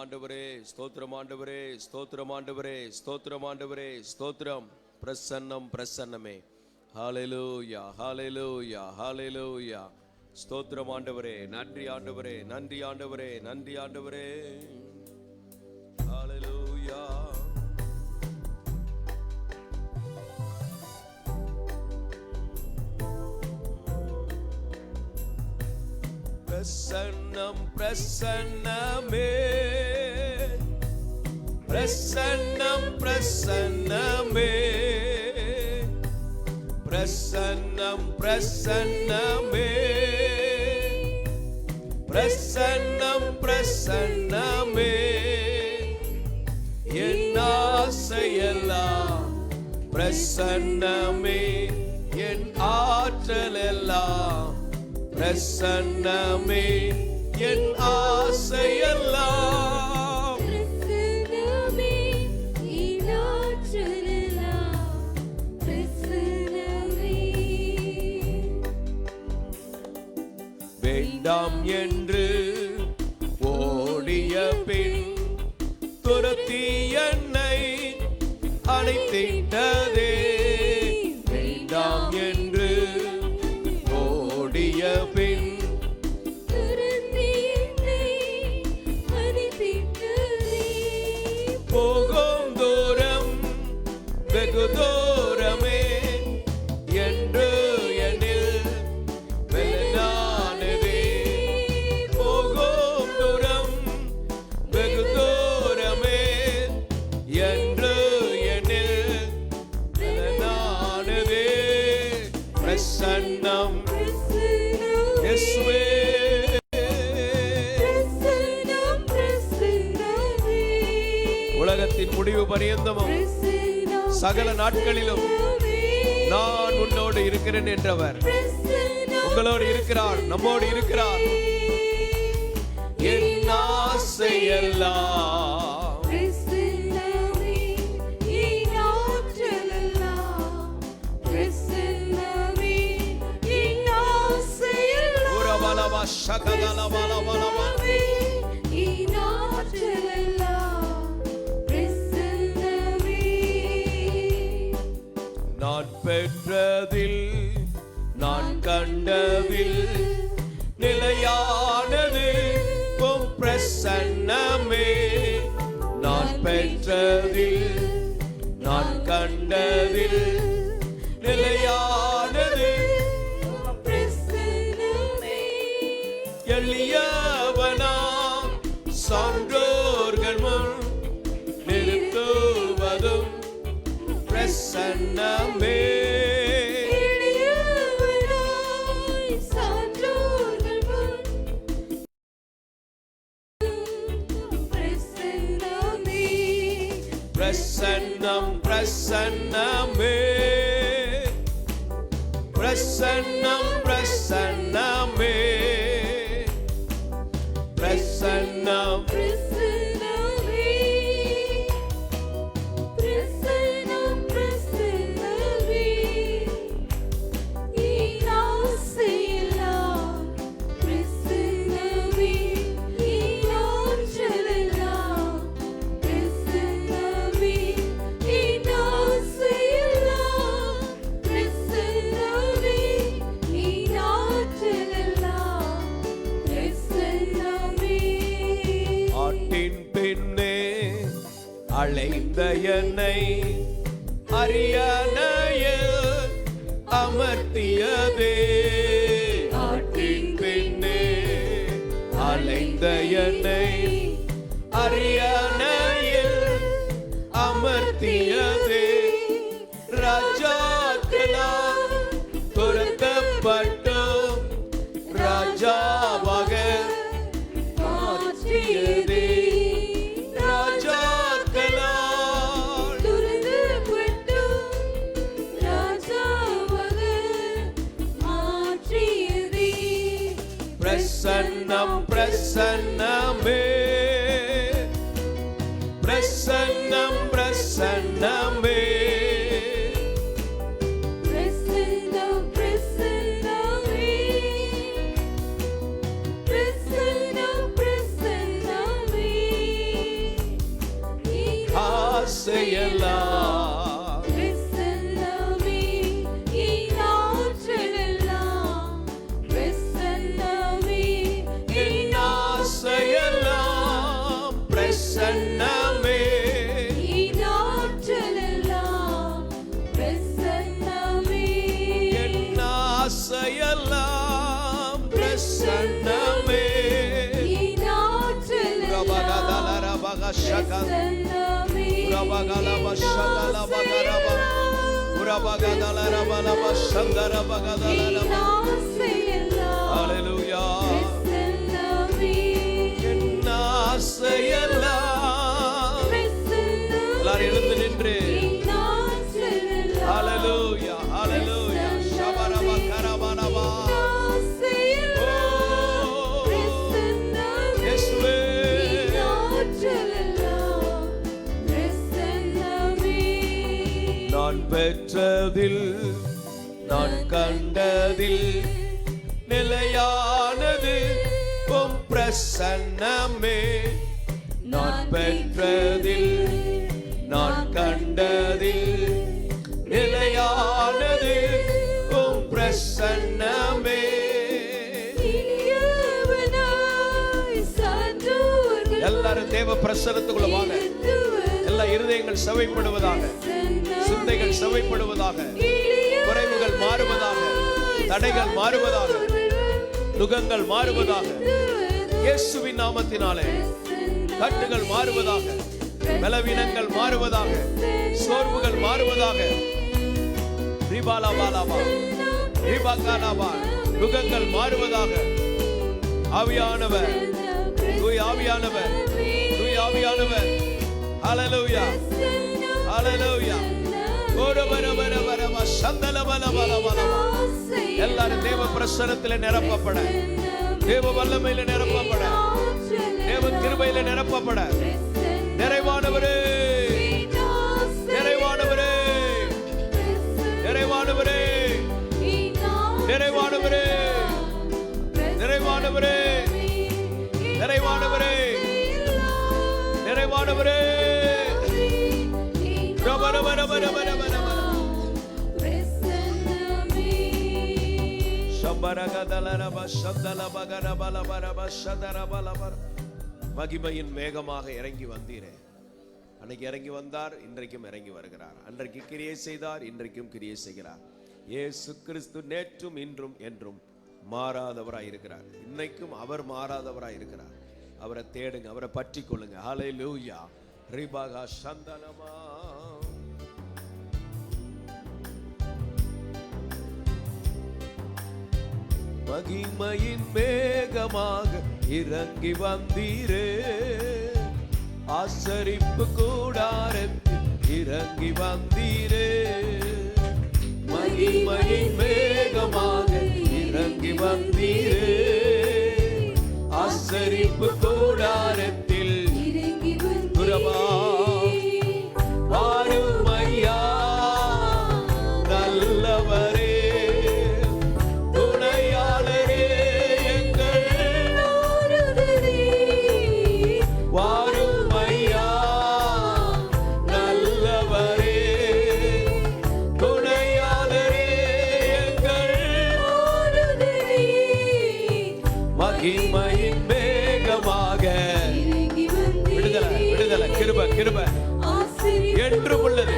ஆண்டவரே, ஸ்தோத்திரம் ஆண்டவரே, ஸ்தோத்திரம் ஆண்டவரே, ஸ்தோத்திரம் ஆண்டவரே, ஸ்தோத்திரம். பிரசன்னம் பிரசன்னமே. ஹல்லேலூயா, ஹல்லேலூயா, ஹல்லேலூயா. ஸ்தோத்திரம் ஆண்டவரே, நன்றி ஆண்டவரே, நன்றி ஆண்டவரே, நன்றி ஆண்டவரே. ஹல்லேலூயா. பிரசன்னம் பிரசன்னமே, பிரசன்னம் பிரசன்னமே, பிரசன்னம் பிரசன்னமே, பிரசன்னம் பிரசன்னமே. என் ஆசையெல்லாம் பிரசன்னமே, என் ஆற்றலெல்லாம் பிரசன்னமே, என் ஆசையெல்லாம் பிரசன்னமே, என் ஆற்றலெல்லாம் பிரசன்னமே. வேண்டாம் என்று ஓடிய பின் துரத்தி என்னை அணைத்திட்டதே. வேண்டாம் என்று ஓடிய பின் துரத்தி என்னை அணைத்திட்டதே. போகும் தூரம் வெகு தூரமே என்று என்னில் வெல்லனானதே. போகும் தூரம் வெகு தூரமே என்று என்னில் வெல்லனானதே. பிரசன்னம் இயேசுவே, பிரசன்னம் பிரசன்னமே, உலகத்தின் முடிவு பரியந்தமும் பிரசன்னம் சகல நாட்களிலும் நான் உன்னோடு இருக்கிறேன் என்றவர் உங்களோடு இருக்கிறார், நம்மோடு இருக்கிறார். என் ஆசையெல்லாம் பிரசன்னமே, என் ஆற்றலெல்லாம் பிரசன்னமே, என் ஆசையெல்லாம் உரபலவா சகதலபலபலவா. என் ஆற்றலெல்லாம் பிரசன்னமே. நான் பெற்றதில் நான் கண்டதில் நிலையானது உம் பிரசன்னமே. நான் பெற்றதில் நான் கண்டதில் நிலையானது பிரசன்னமே, எளியவனா சான்றோர்கள் முன் நிறுத்துவதும் பிரசன்னமே. எளியவனாய் சான்றோர்கள் முன் பிரசன்னமே, பிரசன்னம் பிரசன்னமே, பிரசன்னம் பிரசன்னமே, பிரசன்னம் பிரசன்னமே, பிரசன்னம் பிரசன்னமே. என் ஆசையெல்லாம் பிரசன்னமே, என் ஆற்றலெல்லாம் பிரசன்னமே, என் ஆசையெல்லாம் பிரசன்னமே, என் ஆற்றலெல்லாம் பிரசன்னமே. ஆட்டின் பின்னே அழைந்த என்னை அரியணையில் அமர்த்தியதே. ஆட்டின் பின்னே அழைந்த என்னை அரியணையில் அமர்த்தியதே. ராஜாக்களால் துரத்தப்பட்டோம் ராஜாவாக மாற்றியதே. ராஜாக்களால் துரத்தப்பட்டோம் ராஜாவாக மாற்றியதே. பிரசன்னம் பிரசன்னமே, பிரசன்னம் பிரசன்னமே, பிரசன்னம் பிரசன்னமே, பிரசன்னம் பிரசன்னமே. ஆசையெல்லாம் பிரசன்னமே இன்னாற்றலெல்லாம் பிரசன்னமே என் ஆசையெல்லாம் பிரசன்னமே இன்னாற்றலெல்லாம் பிரசன்னமே என் ஆசையெல்லாம் பிரசன்னமே ரபகதலரபகஷக ரபகலபஷகலபகரப உரபகதலரபலபஷந்தரபகதலரப ஹalleluya என் ஆசையெல்லாம் எல்லாரும் எழுந்து நின்று ஹalleluya ஹalleluya ஷபரபகரபலபா இயேசுவே நான் பெற்றதில் நான் கண்டதில் நிலையானது உம் பிரசன்னமே நான் பெற்றதில் நான் கண்டதில் நிலையானது உம் பிரசன்னமே எல்லாரும் தேவ பிரசன்னத்துக்குள்ள வாங்க எல்லா இருதயங்கள் செவைப்படுவதாக சிந்தைகள் செவைப்படுவதாக குறைவுகள் மாறுவதாக தடைகள் மாறுவதாக நுகங்கள் மாறுவதாக இயேசுவின் நாமத்தினாலே கட்டுகள் மாறுவதாக பலவீனங்கள் மாறுவதாக சோர்வுகள் மாறுவதாக ரிபாலாபாலாபா ரிபாகாலாபா நுகங்கள் மாறுவதாக ஆவியானவர் தூய் ஆவியானவர் தூய் ஆவியானவர் ஹalleluya ஹalleluya ஓரபரபரபரப சந்தலபலபலபலப எல்லாரும் தேவ பிரசன்னத்திலே நிரப்பப்பட தேவ வல்லமையிலே நிரப்பப்பட தேவ கிருபையிலே நிரப்பப்பட நிறைவானவரே நிறைவானவரே நிறைவானவரே நிறைவானவரே நிறைவானவரே நிறைவானவரே நிறைவானவரே மகிமையின் மேகமாக இறங்கி வந்தீரே. அன்னைக்கு இறங்கி வந்தார், இன்றைக்கும் இறங்கி வருகிறார். அன்றைக்கு கிரியை செய்தார், இன்றைக்கும் கிரியை செய்கிறார். இயேசு கிறிஸ்து நேற்றும் இன்றும் என்றும் மாறாதவராய் இருக்கிறார். இன்னைக்கும் அவர் மாறாதவராய் இருக்கிறார். அவரை தேடுங்க, அவரை பற்றி கொள்ளுங்க. ஹல்லேலூயா. ரிபகா சந்தனமா மகிமையின் மேகமாக இறங்கி வந்தீரே. ஆசரிப்பு கூடாரத்தில் இறங்கி வந்தீரே. மகிமையின் மேகமாக இறங்கி வந்தீரே. ஆசரிப்பு கூடாரத்தில் துரவா வாரும் ஐயா நல்லவரே, துணையாளரே எங்கள் வாரும் ஐயா நல்லவரே, துணையாளரே எங்கள் மகிமையின் மேகமாக விடுதலை விடுதலை கிருபை கிருபை என்றும் உள்ளது,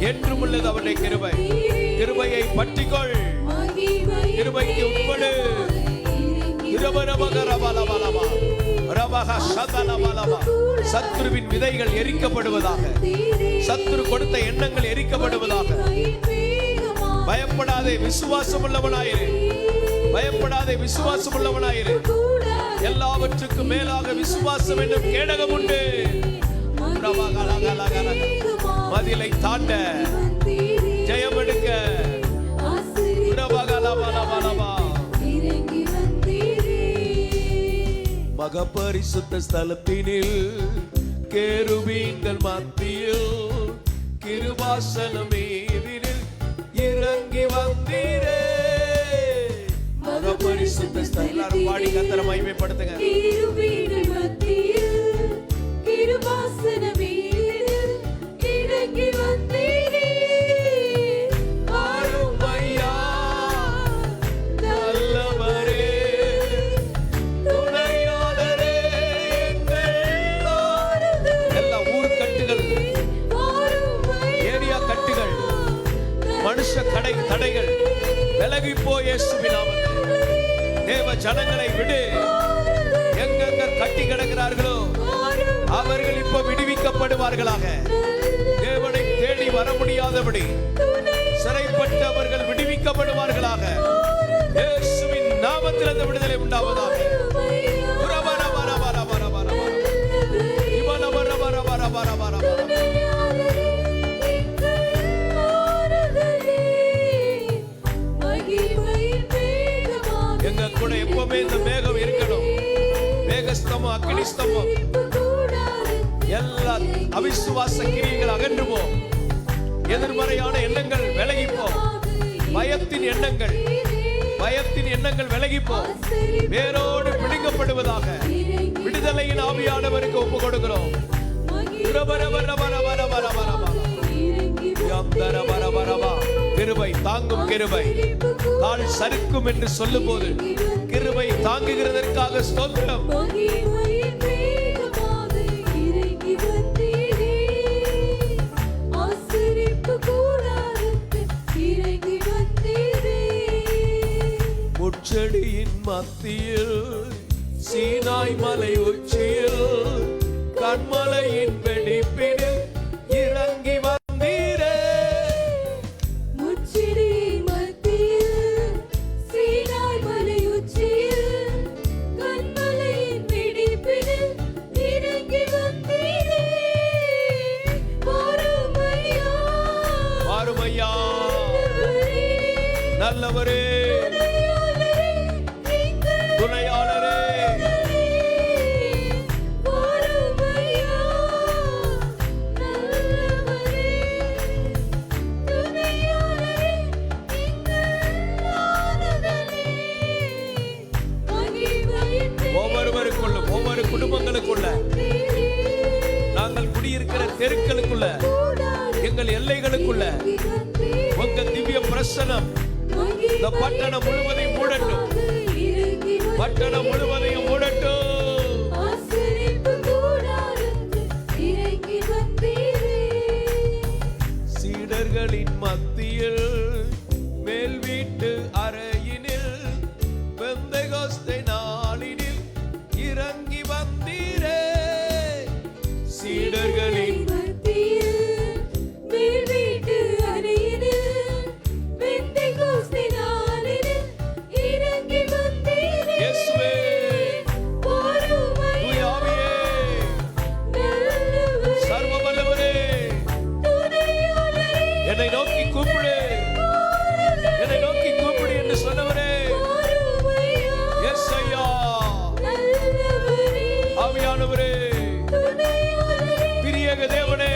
என்றும் உள்ளது அவருடைய கிருபை. கிருபையை பற்றிக்கொள், கிருபைக்கு உட்படு. சத்துருவின் விதைகள் எரிக்கப்படுவதாக, சத்துரு கொடுத்த எண்ணங்கள் எரிக்கப்படுவதாக. பயப்படாதே, விசுவாசம் உள்ளவனாயிரு. பயப்படாதே, விசுவாசம் உள்ளவனாயிரு. எல்லாவற்றுக்கும் மேலாக விசுவாசம் என்னும் கேடகம் உண்டு. மதிலை தாண்ட ஜெயம் எடுக்க மகபரிசுத்த ஸ்தலத்தினில் கேருபீன்கள் மத்தியில் கிருபாசனம் மீதினில் இறங்கி வந்தீரே. மகபரிசுத்த ஸ்தலம் எல்லாரும் பாடி கர்த்தரை மகிமைப்படுத்துங்க. கிருபீன்கள் மத்தியில் கிருபாசனம் மீதினில் தடைகள் விலகி போ இயேசுவின் நாமத்தில். தேவ ஜனங்களை விடு. எங்கெங்க கட்டி கிடக்கிறார்களோ அவர்கள் இப்ப விடுவிக்கப்படுவார்களாக. தேவனை தேடி வர முடியாதபடி சிறைப்பட்டவர்கள் விடுவிக்கப்படுவார்களாக. இயேசுவின் நாமத்தில் அந்த விடுதலை உண்டாவதாக. எங்க கூட எப்பவுமே இந்த மேகம் இருக்கணும். மேகஸ்தமம், அக்னிஸ்தமம், எல்லா அவிசுவாச கிரியைகள் அகன்றுவோம். எதிர்மறையான எண்ணங்கள் விலகிப்போம். பயத்தின் எண்ணங்கள் விலகிப்போம். வேரோடு பிடுங்கப்படுவதாக. விடுதலையின் ஆவியானவருக்கு ஒப்பு கொடுக்கிறோம். கிருபை தாங்கும் கிருபை கால் சறுக்கும் என்று சொல்லும் போது கிருபை தாங்குகிறதற்காக ஸ்தோத்திரம். முச்செடியின் மத்தியில் சீனாய் மலை உச்சியில் கண்மலையின் வெடிப்பினில் இறங்கி வந்தீரே. முச்செடியின் மத்தியில் சீனாய் மலை உச்சியில் கண்மலையின் வெடிப்பினில் இறங்கி வந்தீரே. வாருமையா வாருமையா நல்லவரே, துணையாளரே, ஒவ்வொருவருக்குள்ளும் ஒவ்வொரு குடும்பங்களுக்குள்ள நாங்கள் குடியிருக்கிற தெருக்களுக்குள்ள எங்கள் எல்லைகளுக்குள்ள உங்க திவ்ய பிரசனம் இந்த பட்டணம் முழுவதையும் மூடட்டும். பட்டணம் முழுவதையும் மூடட்டும். சீடர்களின் மத்தியில் மேல் வீட்டு அறையினில் பெந்தெகோஸ்தே நாளினில் இறங்கி வந்தீரே. சீடர்களின் என்னை நோக்கி கூப்பிடு, என்னை நோக்கி கூப்பிடு என்று சொன்னவரே. எஸ் ஐயா, ஆவியானவரே, பிரியக தேவனே,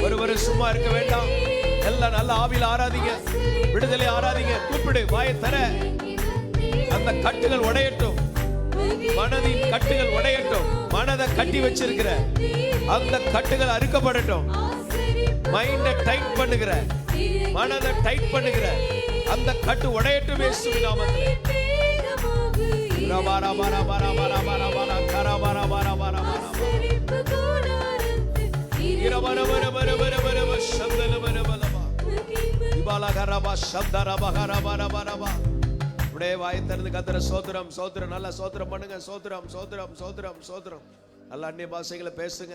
ஒருவரு சும்மா இருக்க வேண்டாம். எல்லாம் நல்ல ஆவியில் ஆராதிங்க, விடுதலை ஆராதிங்க. கூப்பிடு, வாயை தர. அந்த கட்டுகள் உடையட்டும், மனதின் கட்டுகள் உடையட்டும். மனதை கட்டி வச்சிருக்கிற அந்த கட்டுகள் அறுக்கப்படட்டும். மைண்ட டைட் பண்ணுகிற, மனதை டைட் பண்ணுகிற அந்த கட்டு உடையட்டும் இயேசுவின் நாமத்திலே. அப்படியே வாயை திறந்து கர்த்தரை சோத்திரம் சோத்திரம் நல்லா சோத்திரம் பண்ணுங்க. சோத்திரம் சோத்திரம் சோத்திரம் சோத்திரம். நல்ல அந்நிய பாஷைகளை பேசுங்க,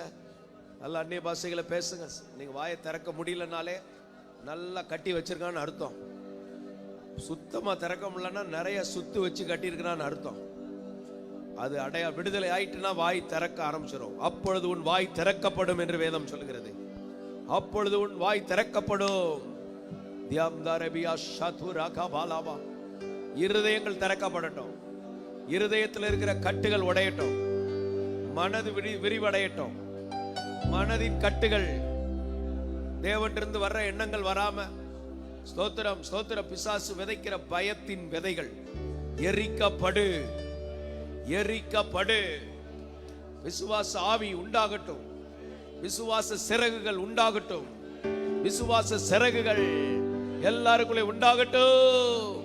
நல்ல அந்நிய பாஷைகளை பேசுங்க. நீங்க வாயை திறக்க முடியலனாலே நல்லா கட்டி வச்சிருக்கான்னு அர்த்தம். சுத்தமா திறக்க முடியலன்னா நிறைய சுத்து வச்சு கட்டியிருக்கிறான்னு அர்த்தம். அது விடுதலை ஆயிட்டுனா வாய் திறக்க ஆரம்பிச்சிடும். அப்பொழுது உன் வாய் திறக்கப்படும் என்று வேதம் சொல்கிறது. அப்பொழுது உன் வாய் திறக்கப்படும். இருதயங்கள் திறக்கப்படட்டும். இருதயத்தில் இருக்கிற கட்டுகள் உடையட்டும். மனது விரிவடையட்டும். மனதின் கட்டுகள், தேவனிலிருந்து வர்ற எண்ணங்கள் வராம, ஸ்தோத்திரம் ஸ்தோத்திரம். பிசாசு விதைக்கிற பயத்தின் விதைகள் எரிக்கப்படு, எரிக்கப்படு. விசுவாச ஆவி உண்டாகட்டும். விசுவாச சிறகுகள் உண்டாகட்டும். விசுவாச சிறகுகள் எல்லாருக்குள்ளே உண்டாகட்டும்.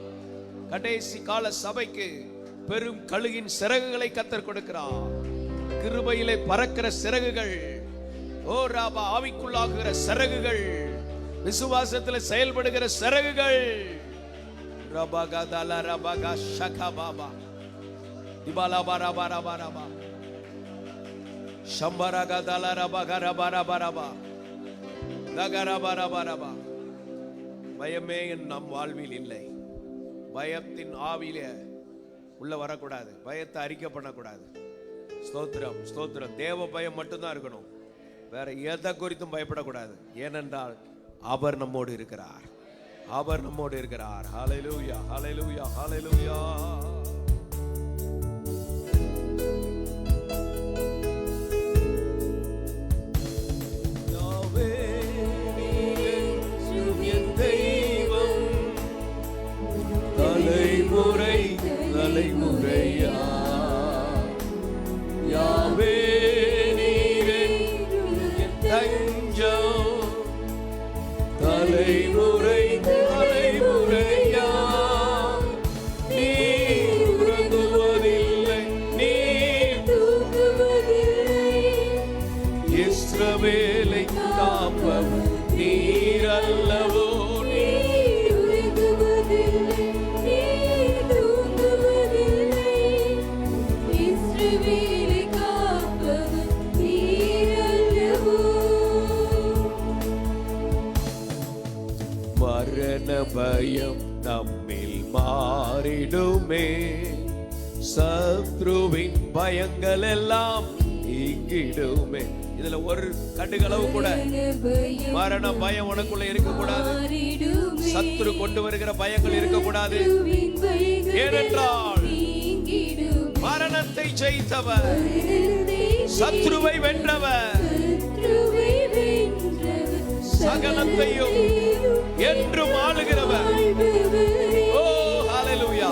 கடைசி கால சபைக்கு பெரும் கழுகின் சிறகுகளை கர்த்தர் கொடுக்கிறார். கிருபையிலே பறக்கிற சிறகுகள் ஓ ராபா, ஆவிக்குள்ளாகுகிற சிறகுகள், விசுவாசத்தில் செயல்படுகிற சிறகுகள். ரபா கதல ரபா கஷக பாபா திபாலா பாரா பாரா பாரா ஷம்பரா கதல ரபா கரபா ரபா ரபா ககரபா ரபா ரபா. பயமே நம் வாழ்வில் இல்லை. பயத்தின் ஆவியில உள்ள வரக்கூடாது. பயத்தை அறிக்கை பண்ணக்கூடாது. ஸ்தோத்திரம் ஸ்தோத்திரம். தேவ பயம் மட்டும்தான் இருக்கணும். வேற எதை குறித்தும் பயப்படக்கூடாது. ஏனென்றால் அவர் நம்மோடு இருக்கிறார். அவர் நம்மோடு இருக்கிறார். ஹல்லேலூயா ஹல்லேலூயா ஹல்லேலூயா. தலைமுறை தலைமுறையா யாவே நீரே தஞ்சம். தலைமுறை தலைமுறையா நீ உறங்குவதில்லை, நீ இஸ்ரவேலை காப்பவர் நீர் அல்லவோ. மரண பயம் நம்மில் மாறிடுமே, சத்ருவின் பயங்கள் எல்லாம் நீங்கிடுமே. இதுல ஒரு கடுகளவு கூட மரண பயம் உனக்குள்ள இருக்க கூடாது. சத்ரு கொண்டு வருகிற பயங்கள் இருக்க கூடாது. ஏனென்றால் மரணத்தை ஜெயித்தவர், சத்ருவை வென்றவர், சகலத்தையும் என்றும் ஆளுகிறவர். ஓ ஹல்லேலூயா.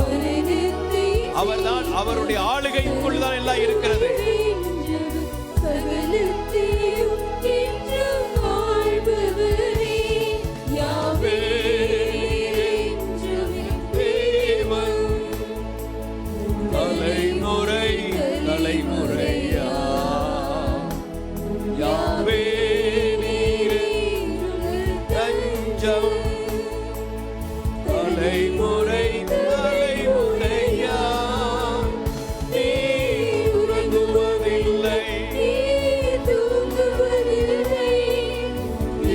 அவர்தான், அவருடைய ஆளுகைக்குள் தான் எல்லாம் இருக்கிறது. தலைமுறை தலைமுறையா யாவே தலைமுறை தலைமுறையா நீ உறங்குவதில்லை,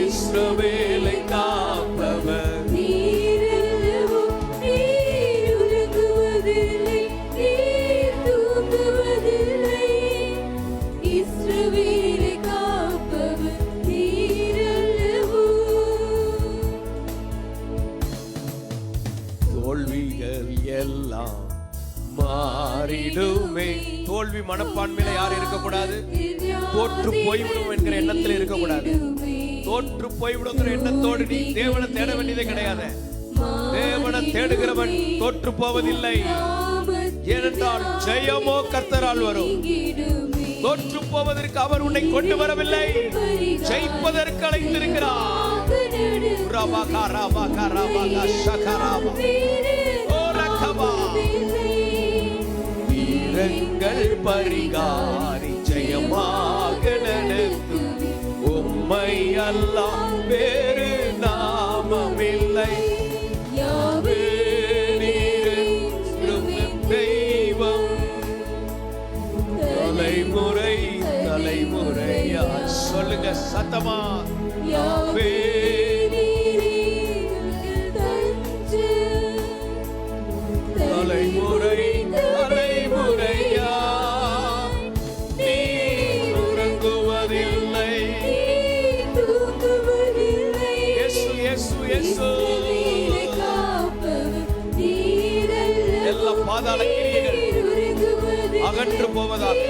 இஸ்ரவேலை காப்பவர் நீர் அல்லவோ. நீர் உறங்குவதில்லை, நீர் தூங்குவதில்லை, இஸ்ரவேலை காப்பவர் நீர் அல்லவோ. தோல்விகள் எல்லாம் மாறிடுமே. தோல்வி மனப்பான்மையில யார் இருக்கக்கூடாது. தோற்று போய்விடும் என்கிற எண்ணத்தில் இருக்கக்கூடாது. தோற்று போய்விடும் எண்ணத்தோடு நீ தேவனை தேட வேண்டியதே கிடையாது. தேவனை தேடுகிறவன் தோற்று போவதில்லை. ஏனென்றால் ஜெயமோ கர்த்தரால் வரும். தோற்று போவதற்கு அவர் உன்னை கொண்டு வரவில்லை, ஜெயிப்பதற்கு அழைத்திருக்கிறார். வீரங்கள் பரிகாரி ஜெயமாக நடத்தும் உம்மை அல்லாஹ் வேறு நாமமில்லை. யாவே நீரென்றும் தெய்வம். தலைமுறை தலைமுறையா சொல்லுங்க சத்தமா. யாவே தலைமுறை தலைமுறையா நீ உறங்குவதில்லை, இயேசு இயேசு இயேசு. எல்லா பாதாள கிரியைகள் அகன்று போவதாக,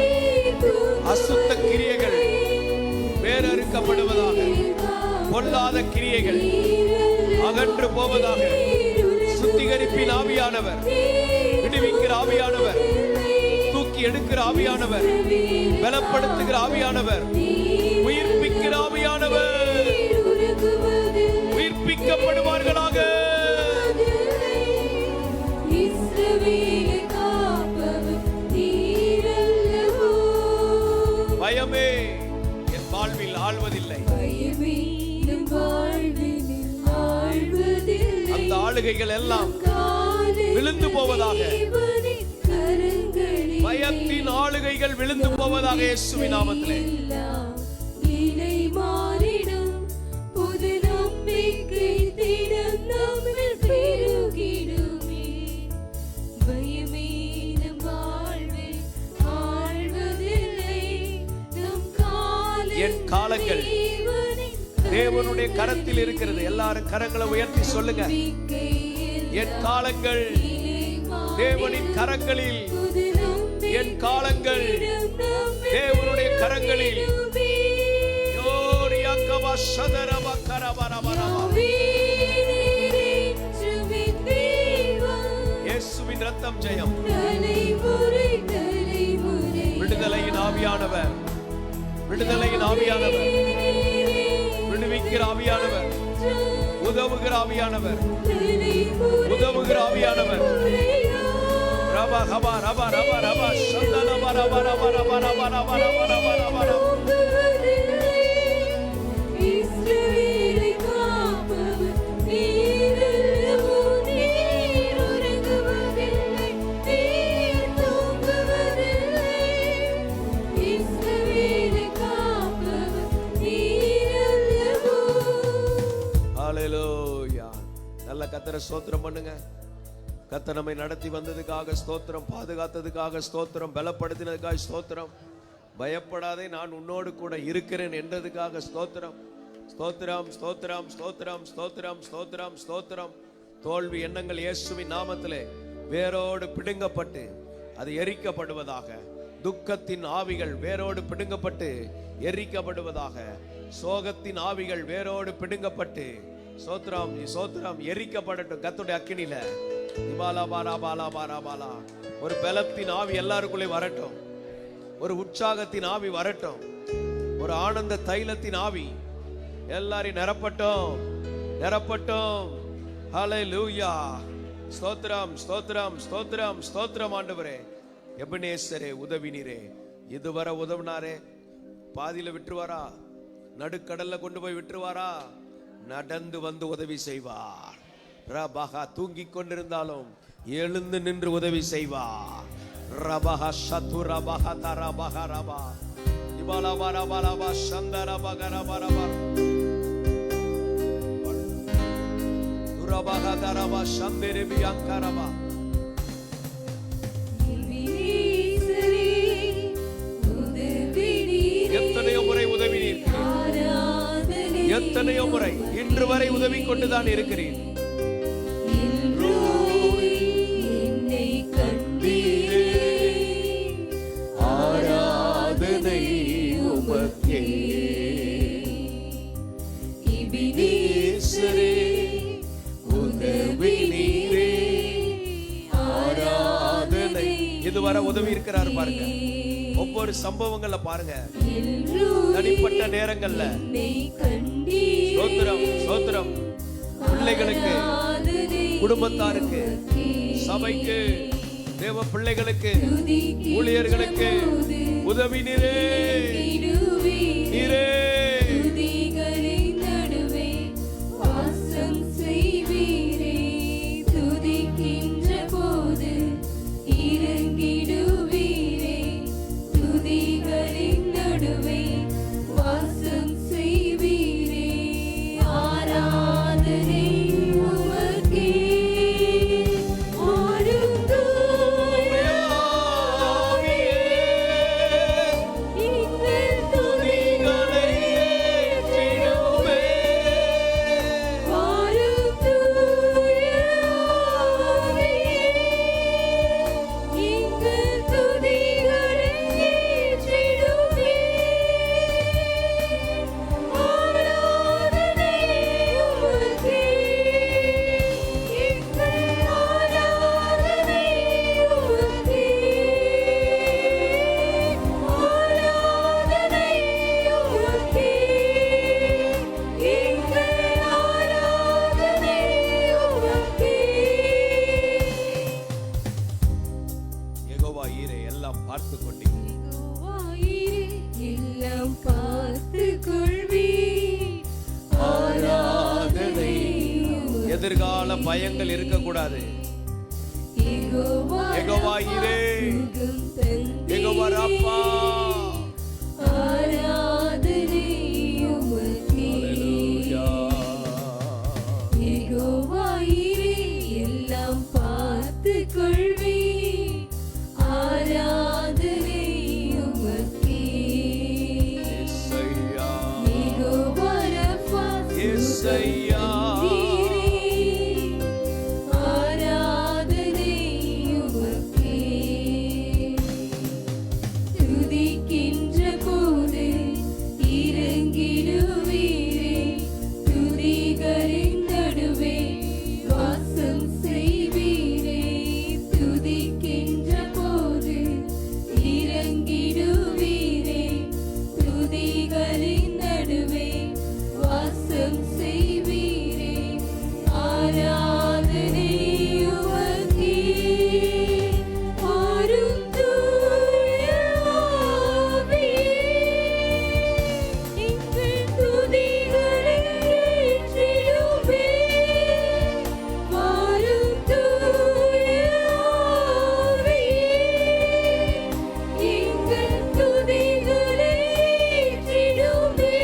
அசுத்த கிரியைகள் வேறறுக்கப்படுவதாக, பொல்லாத கிரியைகள் அகன்று போவதாக. சுத்திகரிப்பின் ஆவியானவர், விடுவிக்கிற ஆவியானவர், தூக்கி எடுக்கிற ஆவியானவர், பலப்படுத்துகிற ஆவியானவர், உயிர்ப்பிக்கிற ஆவியானவர் உயிர்ப்பிக்கப்படுவார்களாக. பயமே என் வாழ்வில் ஆழ்வது ஆளுகைகள் எல்லாம் விழுந்து போவதாக. பயத்தின் ஆளுகைகள் விழுந்து போவதாக இயேசுவின் நாமத்திலே. என் காலங்கள் தேவனுடைய கரத்தில் இருக்கிறது. எல்லாரும் கரங்களை உயர்த்தி சொல்லுங்க. என் காலங்கள் தேவனின் கரங்களில். என் காலங்கள் தேவனுடைய கரங்களில். இயேசுவின் ரத்தம் ஜெயம். விடுதலையின் ஆவியானவர், விடுதலையின் ஆவியானவர், விடுவிக்கிற ஆவியானவர், உதவுகிற ஆவியானவர், உதவுகிற ஆவியானவர். ரபா ரபா ரபா ரபா ரபா சந்தன ரபா ரபா ரபா ரபா ரபா ரபா ரபா ரபா ரபா. நல்ல கர்த்தரை ஸ்தோத்திரம் பண்ணுங்க. கர்த்தர் நம்மை நடத்தி வந்ததுக்காக ஸ்தோத்திரம், பாதுகாத்ததுக்காக ஸ்தோத்திரம், பலப்படுத்தினதுக்காக ஸ்தோத்திரம். பயப்படாதே, நான் உன்னோடு கூட இருக்கிறேன் என்றதுக்காக ஸ்தோத்திரம். ஸ்தோத்திரம் ஸ்தோத்திரம் ஸ்தோத்திரம் ஸ்தோத்திரம் ஸ்தோத்திரம் ஸ்தோத்திரம். தோல்வி எண்ணங்கள் இயேசுவின் நாமத்திலே வேரோடு பிடுங்கப்பட்டு அது எரிக்கப்படுவதாக. துக்கத்தின் ஆவிகள் வேரோடு பிடுங்கப்பட்டு எரிக்கப்படுவதாக. சோகத்தின் ஆவிகள் வேரோடு பிடுங்கப்பட்டு சோத்ரம் சோத்ரம் எரிக்கப்படட்டும் கர்த்தருடைய அக்கினியில. ஒரு பலத்தின் ஆவி எல்லாருக்குள்ளே வரட்டும். ஒரு உற்சாகத்தின் ஆவி வரட்டும். ஒரு ஆனந்த தைலத்தின் ஆவி எல்லாரையும் நிரப்பட்டும், நிரப்பட்டும். ஹல்லேலூயா. ஸ்தோத்திரம் ஸ்தோத்திரம் ஸ்தோத்திரம் ஸ்தோத்திரம். ஆண்டவரே, எபனேசரே, உதவினீரே. இதுவரை உதவினாரே, பாதியில விட்டுருவாரா? நடுக்கடல்ல கொண்டு போய் விட்டுருவாரா? நடந்து வந்து உதவி செய்வார். ரபஹா தூங்கிக் கொண்டிருந்தாலும் எழுந்து நின்று உதவி செய்வார். ரபஹா சது ரபஹா தரபஹா ரபா இபாலா வரபலபா சந்தர பகரபரபா துரபஹா தரபா சந்தரே பியங்கரபா. எத்தனையோ முறை உதவினீர், எத்தனையோ முறை இன்று வரை உதவி கொண்டுதான் இருக்கிறேன். ஆராதனை உமக்கே எபினேசரே, உதவி நீரே. ஆராதனை. இதுவரை உதவி இருக்கிறார் பாருங்க. ஒவ்வொரு சம்பவங்கள்ல பாருங்க, தனிப்பட்ட நேரங்கள்ல ஸ்தோத்திரம் ஸ்தோத்திரம். பிள்ளைகளுக்கு, குடும்பத்தாருக்கு, சபைக்கு, தேவ பிள்ளைகளுக்கு, ஊழியர்களுக்கு உதவி நீரே, நீரே. எதிர்கால பயங்கள் இருக்கக்கூடாது. யெகோவா ஈரே, யெகோவா ராப்பா, ஆராதனை உமக்கே. யெகோவா ஈரே, எல்லாம் பார்த்துக் கொள்வீர். ஆராதனை உமக்கே. யெகோவா யெகோவா ரஃபா, யெகோவா ஆராதனை உமக்கே. துதிக்கின்ற போது இறங்கிடுவீரே, துதிகளின் நடுவே வாசம் செய்வீரே. துதிக்கின்ற போது இறங்கிடுவீரே, துதிகளின் நடுவே வாசம் செய்வீரே. ஆராதனை உமக்கே. ஆரும் தூய ஆவியே, எங்கள் துதிகளை ஏற்றிடுமே. ஆரும் தூய ஆவியே, எங்கள் துதிகளை ஏற்றிடுமே.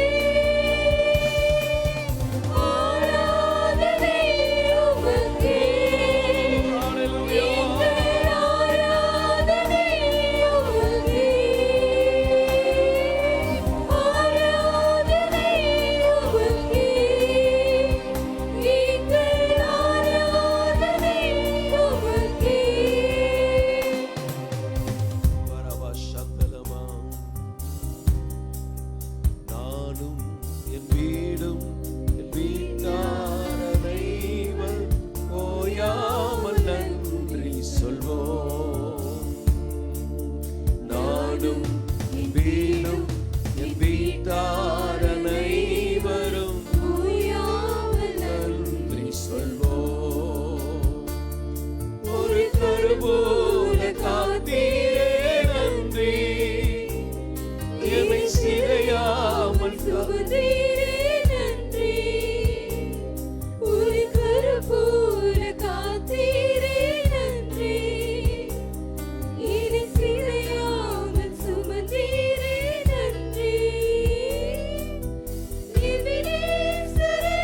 ஆராதனை உமக்கே. ஹalleluya. எங்கள் ஆராதனை உமக்கே. ஆராதனை உமக்கே. எங்கள் ஆராதனை உமக்கே. பரவசத்தலமா, நானும் என் வீடும் என் வீட்டார் அனைவர் ஓயாமல் நன்றி சொல்வோம். நானும் என் வீடும் என் வீட்டார் அனைவரும் ஓயாமல் நன்றி சொல்வோம். ஒரு கருபோல காத்தீரே நன்றி, என்னை சிதையாமல் சுமந்தீரே நன்றி. ஒரு கருப்போல காத்தீரே நன்றி. இனி சிதையாமல் சுமந்தீரே நன்றி. எபினேசரே,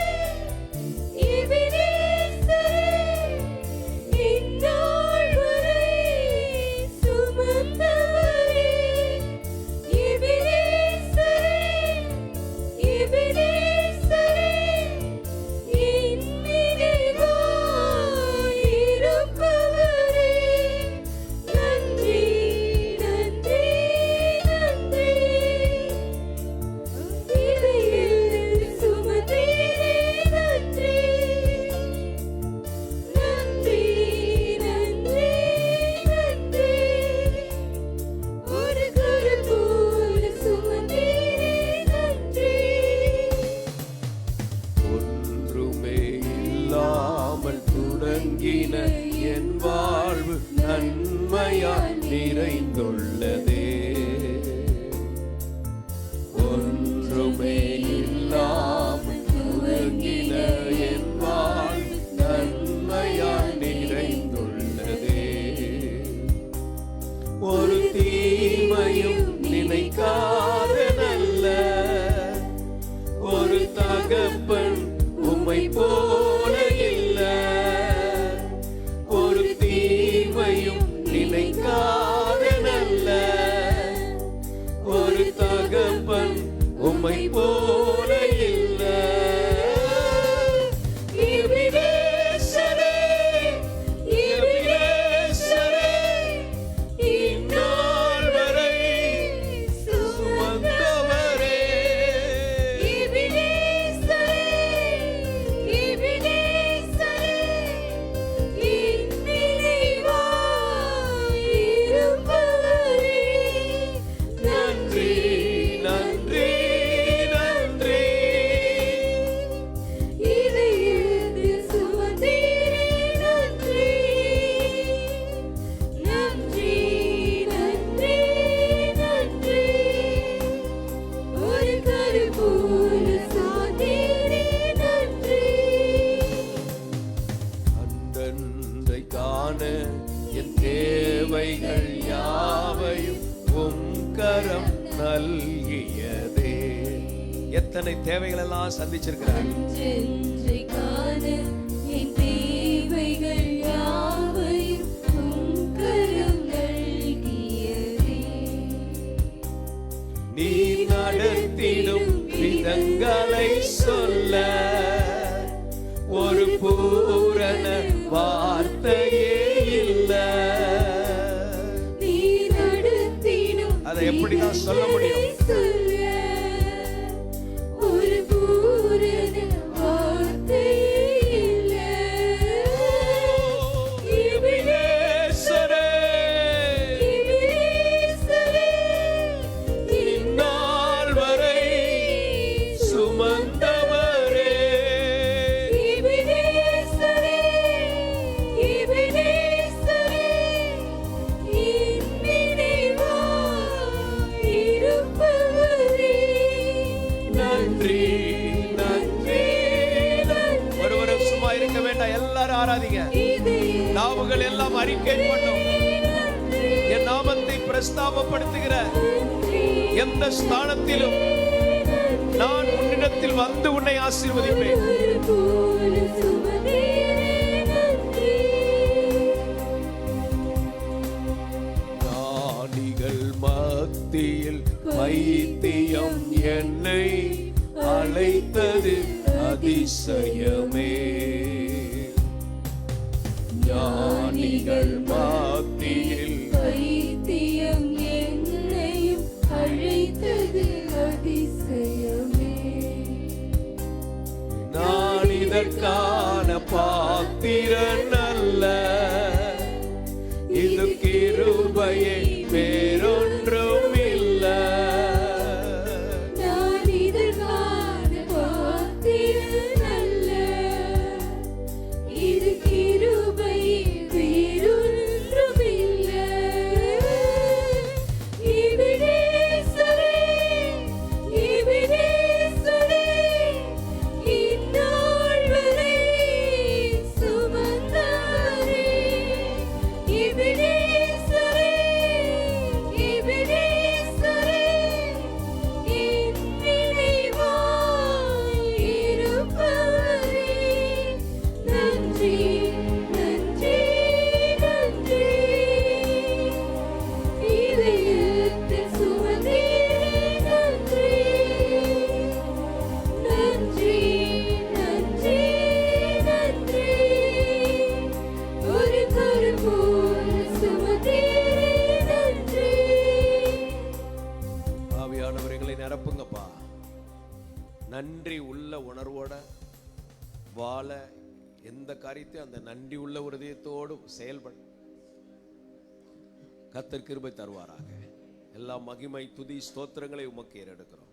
எபினேசரே, இந்நாள் வரை சுமந்தவரே. எபினேசரே, எபினேசரே, என் நினைவாய் இருப்பவரே. நன்றி, நன்றி, நன்றி. இதயில் சுமந்தீரே நன்றி. நன்றி, நன்றி, நன்றி. ஒரு கருப்போல சுமந்தீரே நன்றி. ஒன்றுமே இல்லாமல் தொடங்கின என் வாழ்வு நன்மையால் நிறைந்துள்ளதே. ஒன்றுமே இல்லாமல் தொடங்கின என் வாழ்வு நன்மையால் நிறைந்துள்ளதே. ஒரு தீமையும் நினைக்காத நல்ல ஒரு தகப்பன் உம்மை போல இல்ல. ஒரு தீமையும் நினைக்காத நல்ல ஒரு தகப்பன் உம்மை போல இல்ல. எபினேசரே, எபினேசரே, இந்நாள் வரை சுமந்தவரே. எபினேசரே, எபினேசரே, என் நினைவாய் இருப்பவரே. நன்றி, நன்றி, நன்றி. தேவைகள் யாவையும் உம் கரம் நல்கியதே. எத்தனை தேவைகள் எல்லாம் சந்திச்சிருக்கிறார். அன்றென்றை காண என் தேவைகள் யாவையும் உம் கரம் நல்கியதே. நீ நடத்திடும் விதங்களை சொல்ல ஒரு பூரண வார்த்தையே இல்ல. நீ நடத்திடும் அதை எப்படிதான் சொல்ல முடியும்? சொல்ல ஒரு பூரண வார்த்தையே இல்ல. எபினேசரே, எபினேசரே, இந்நாள் வரை சுமந்தவரே. எபினேசரே, எபினேசரே, என் நினைவாய் இருப்பவரே. நன்றி நன்றி நன்றி. ஒருவரும் சும்மா இருக்க வேண்டாம், எல்லாரும் ஆராதிங்க. இதயம் நாவுகள் எல்லாம் அறிக்கை பண்ணும். நன்றி, என் நாமத்தை பிரஸ்தாபப்படுத்துகிற நன்றி, எந்த ஸ்தானத்திலும் நான் உன்னிடத்தில் வந்து உன்னை ஆசீர்வதிப்பேன். ஒரு போல சுமந்தீரே நன்றி. ஞானிகள் மத்தியில் பைத்தியம் என்னை அழைத்தது அதிசயமே. ஞானிகள் மத்தியில் பைத்தியம் என்னையும் அழைத்தது அதிசயமே. நான் இதற்கான பாத்திரன் அல்ல, இது கிருபையே வேறொன்றும் இல்ல. நான் இதற்கான பாத்திரன் அல்ல, இது கிருபை வேறொன்றுமில்ல. எபினேசரே, எபினேசரே, இந்நாள் வரை சுமந்தவரே. எபினேசரே, எபினேசரே, என் நினைவாய் இருப்பவரே. நன்றி, நன்றி, நன்றி. இதயத்தில் சுமந்தீரே நன்றி. நன்றி, நன்றி, நன்றி. ஒரு கரம் போல சுமந்தீரே நன்றி. ஆவியானவர்களை நிரப்புங்கப்பா. நன்றி உள்ள உணர்வோட வாழ எந்த காரியத்தையும் அந்த நன்றி உள்ள இதயத்தோடு செயல்பட கர்த்தர் கிருபை தருவாராக. எல்லா மகிமை துதி ஸ்தோத்திரங்களை உமக்கு ஏறெடுக்கிறோம்.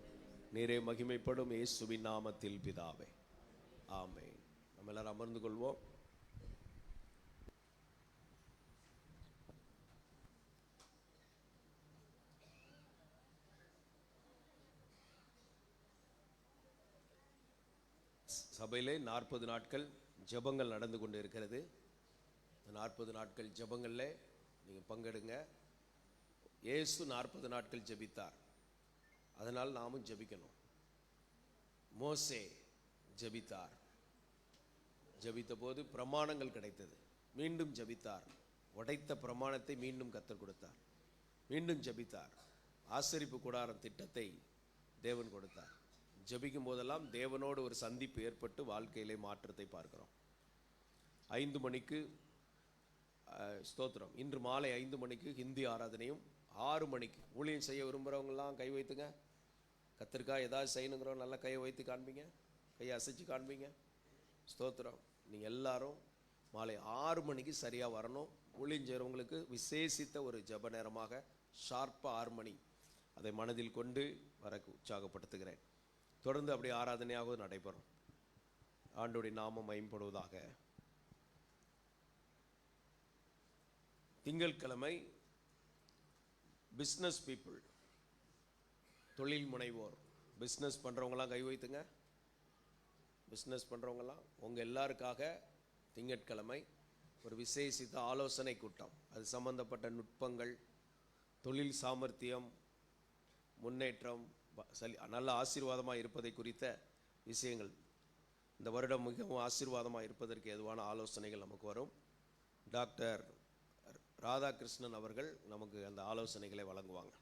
நீரே மகிமைப்படும் இயேசுவின் நாமத்தில் பிதாவே, ஆமென். நம்ம எல்லாரும் அமர்ந்து கொள்வோம். சபையிலே 40 நாட்கள் ஜெபங்கள் நடந்து கொண்டு இருக்கிறது. 40 நாட்கள் ஜெபங்கள்ல நீங்க பங்கெடுங்க. இயேசு 40 நாட்கள் ஜெபித்தார், அதனால் நாமும் ஜெபிக்கணும். மோசே ஜெபித்தார், ஜெபித்த போது பிரமாணங்கள் கிடைத்தது. மீண்டும் ஜெபித்தார், உடைத்த பிரமாணத்தை மீண்டும் கர்த்தர் கொடுத்தார். மீண்டும் ஜெபித்தார், ஆசரிப்பு கூடாரம் திட்டத்தை தேவன் கொடுத்தார். ஜெபிக்கும் போதெல்லாம் தேவனோடு ஒரு சந்திப்பு ஏற்பட்டு வாழ்க்கையிலே மாற்றத்தை பார்க்கிறோம். 5 மணிக்கு ஸ்தோத்திரம். இன்று மாலை 5 மணிக்கு ஹிந்தி ஆராதனையும், 6 மணிக்கு ஊழியம் செய்ய விரும்புகிறவங்கெல்லாம் கை வைத்துங்க. கத்திரிக்காய் ஏதாவது செய்யணுங்கிறவங்க நல்லா கையை வைத்து காண்பீங்க, கையை அசைச்சு காண்பீங்க. ஸ்தோத்திரம். நீங்கள் எல்லாரும் மாலை 6 மணிக்கு சரியாக வரணும். ஊழியம் செய்கிறவங்களுக்கு விசேஷித்த ஒரு ஜெப நேரமாக ஷார்ப்பாக 6 மணி, அதை மனதில் கொண்டு வர உற்சாகப்படுத்துகிறேன். தொடர்ந்து அப்படி ஆராதனையாக நடைபெறும். ஆண்டோடைய நாமம் மகிமைப்படுவதாக. திங்கட்கிழமை பிஸ்னஸ் பீப்புள், தொழில் முனைவோர், பிஸ்னஸ் பண்ணுறவங்களாம் கை வைத்துங்க. பிஸ்னஸ் பண்ணுறவங்களாம் உங்கள் எல்லாருக்காக திங்கட்கிழமை ஒரு விசேஷித்த ஆலோசனை கூட்டம். அது சம்பந்தப்பட்ட நுட்பங்கள், தொழில் சாமர்த்தியம், முன்னேற்றம், நல்ல ஆசீர்வாதமாக இருப்பதை குறித்த விஷயங்கள். இந்த வருடம் மிகவும் ஆசீர்வாதமாக இருப்பதற்கு ஏதுவான ஆலோசனைகள் நமக்கு வரும். டாக்டர் ராதாகிருஷ்ணன் அவர்கள் நமக்கு அந்த ஆலோசனைகளை வழங்குவாங்க.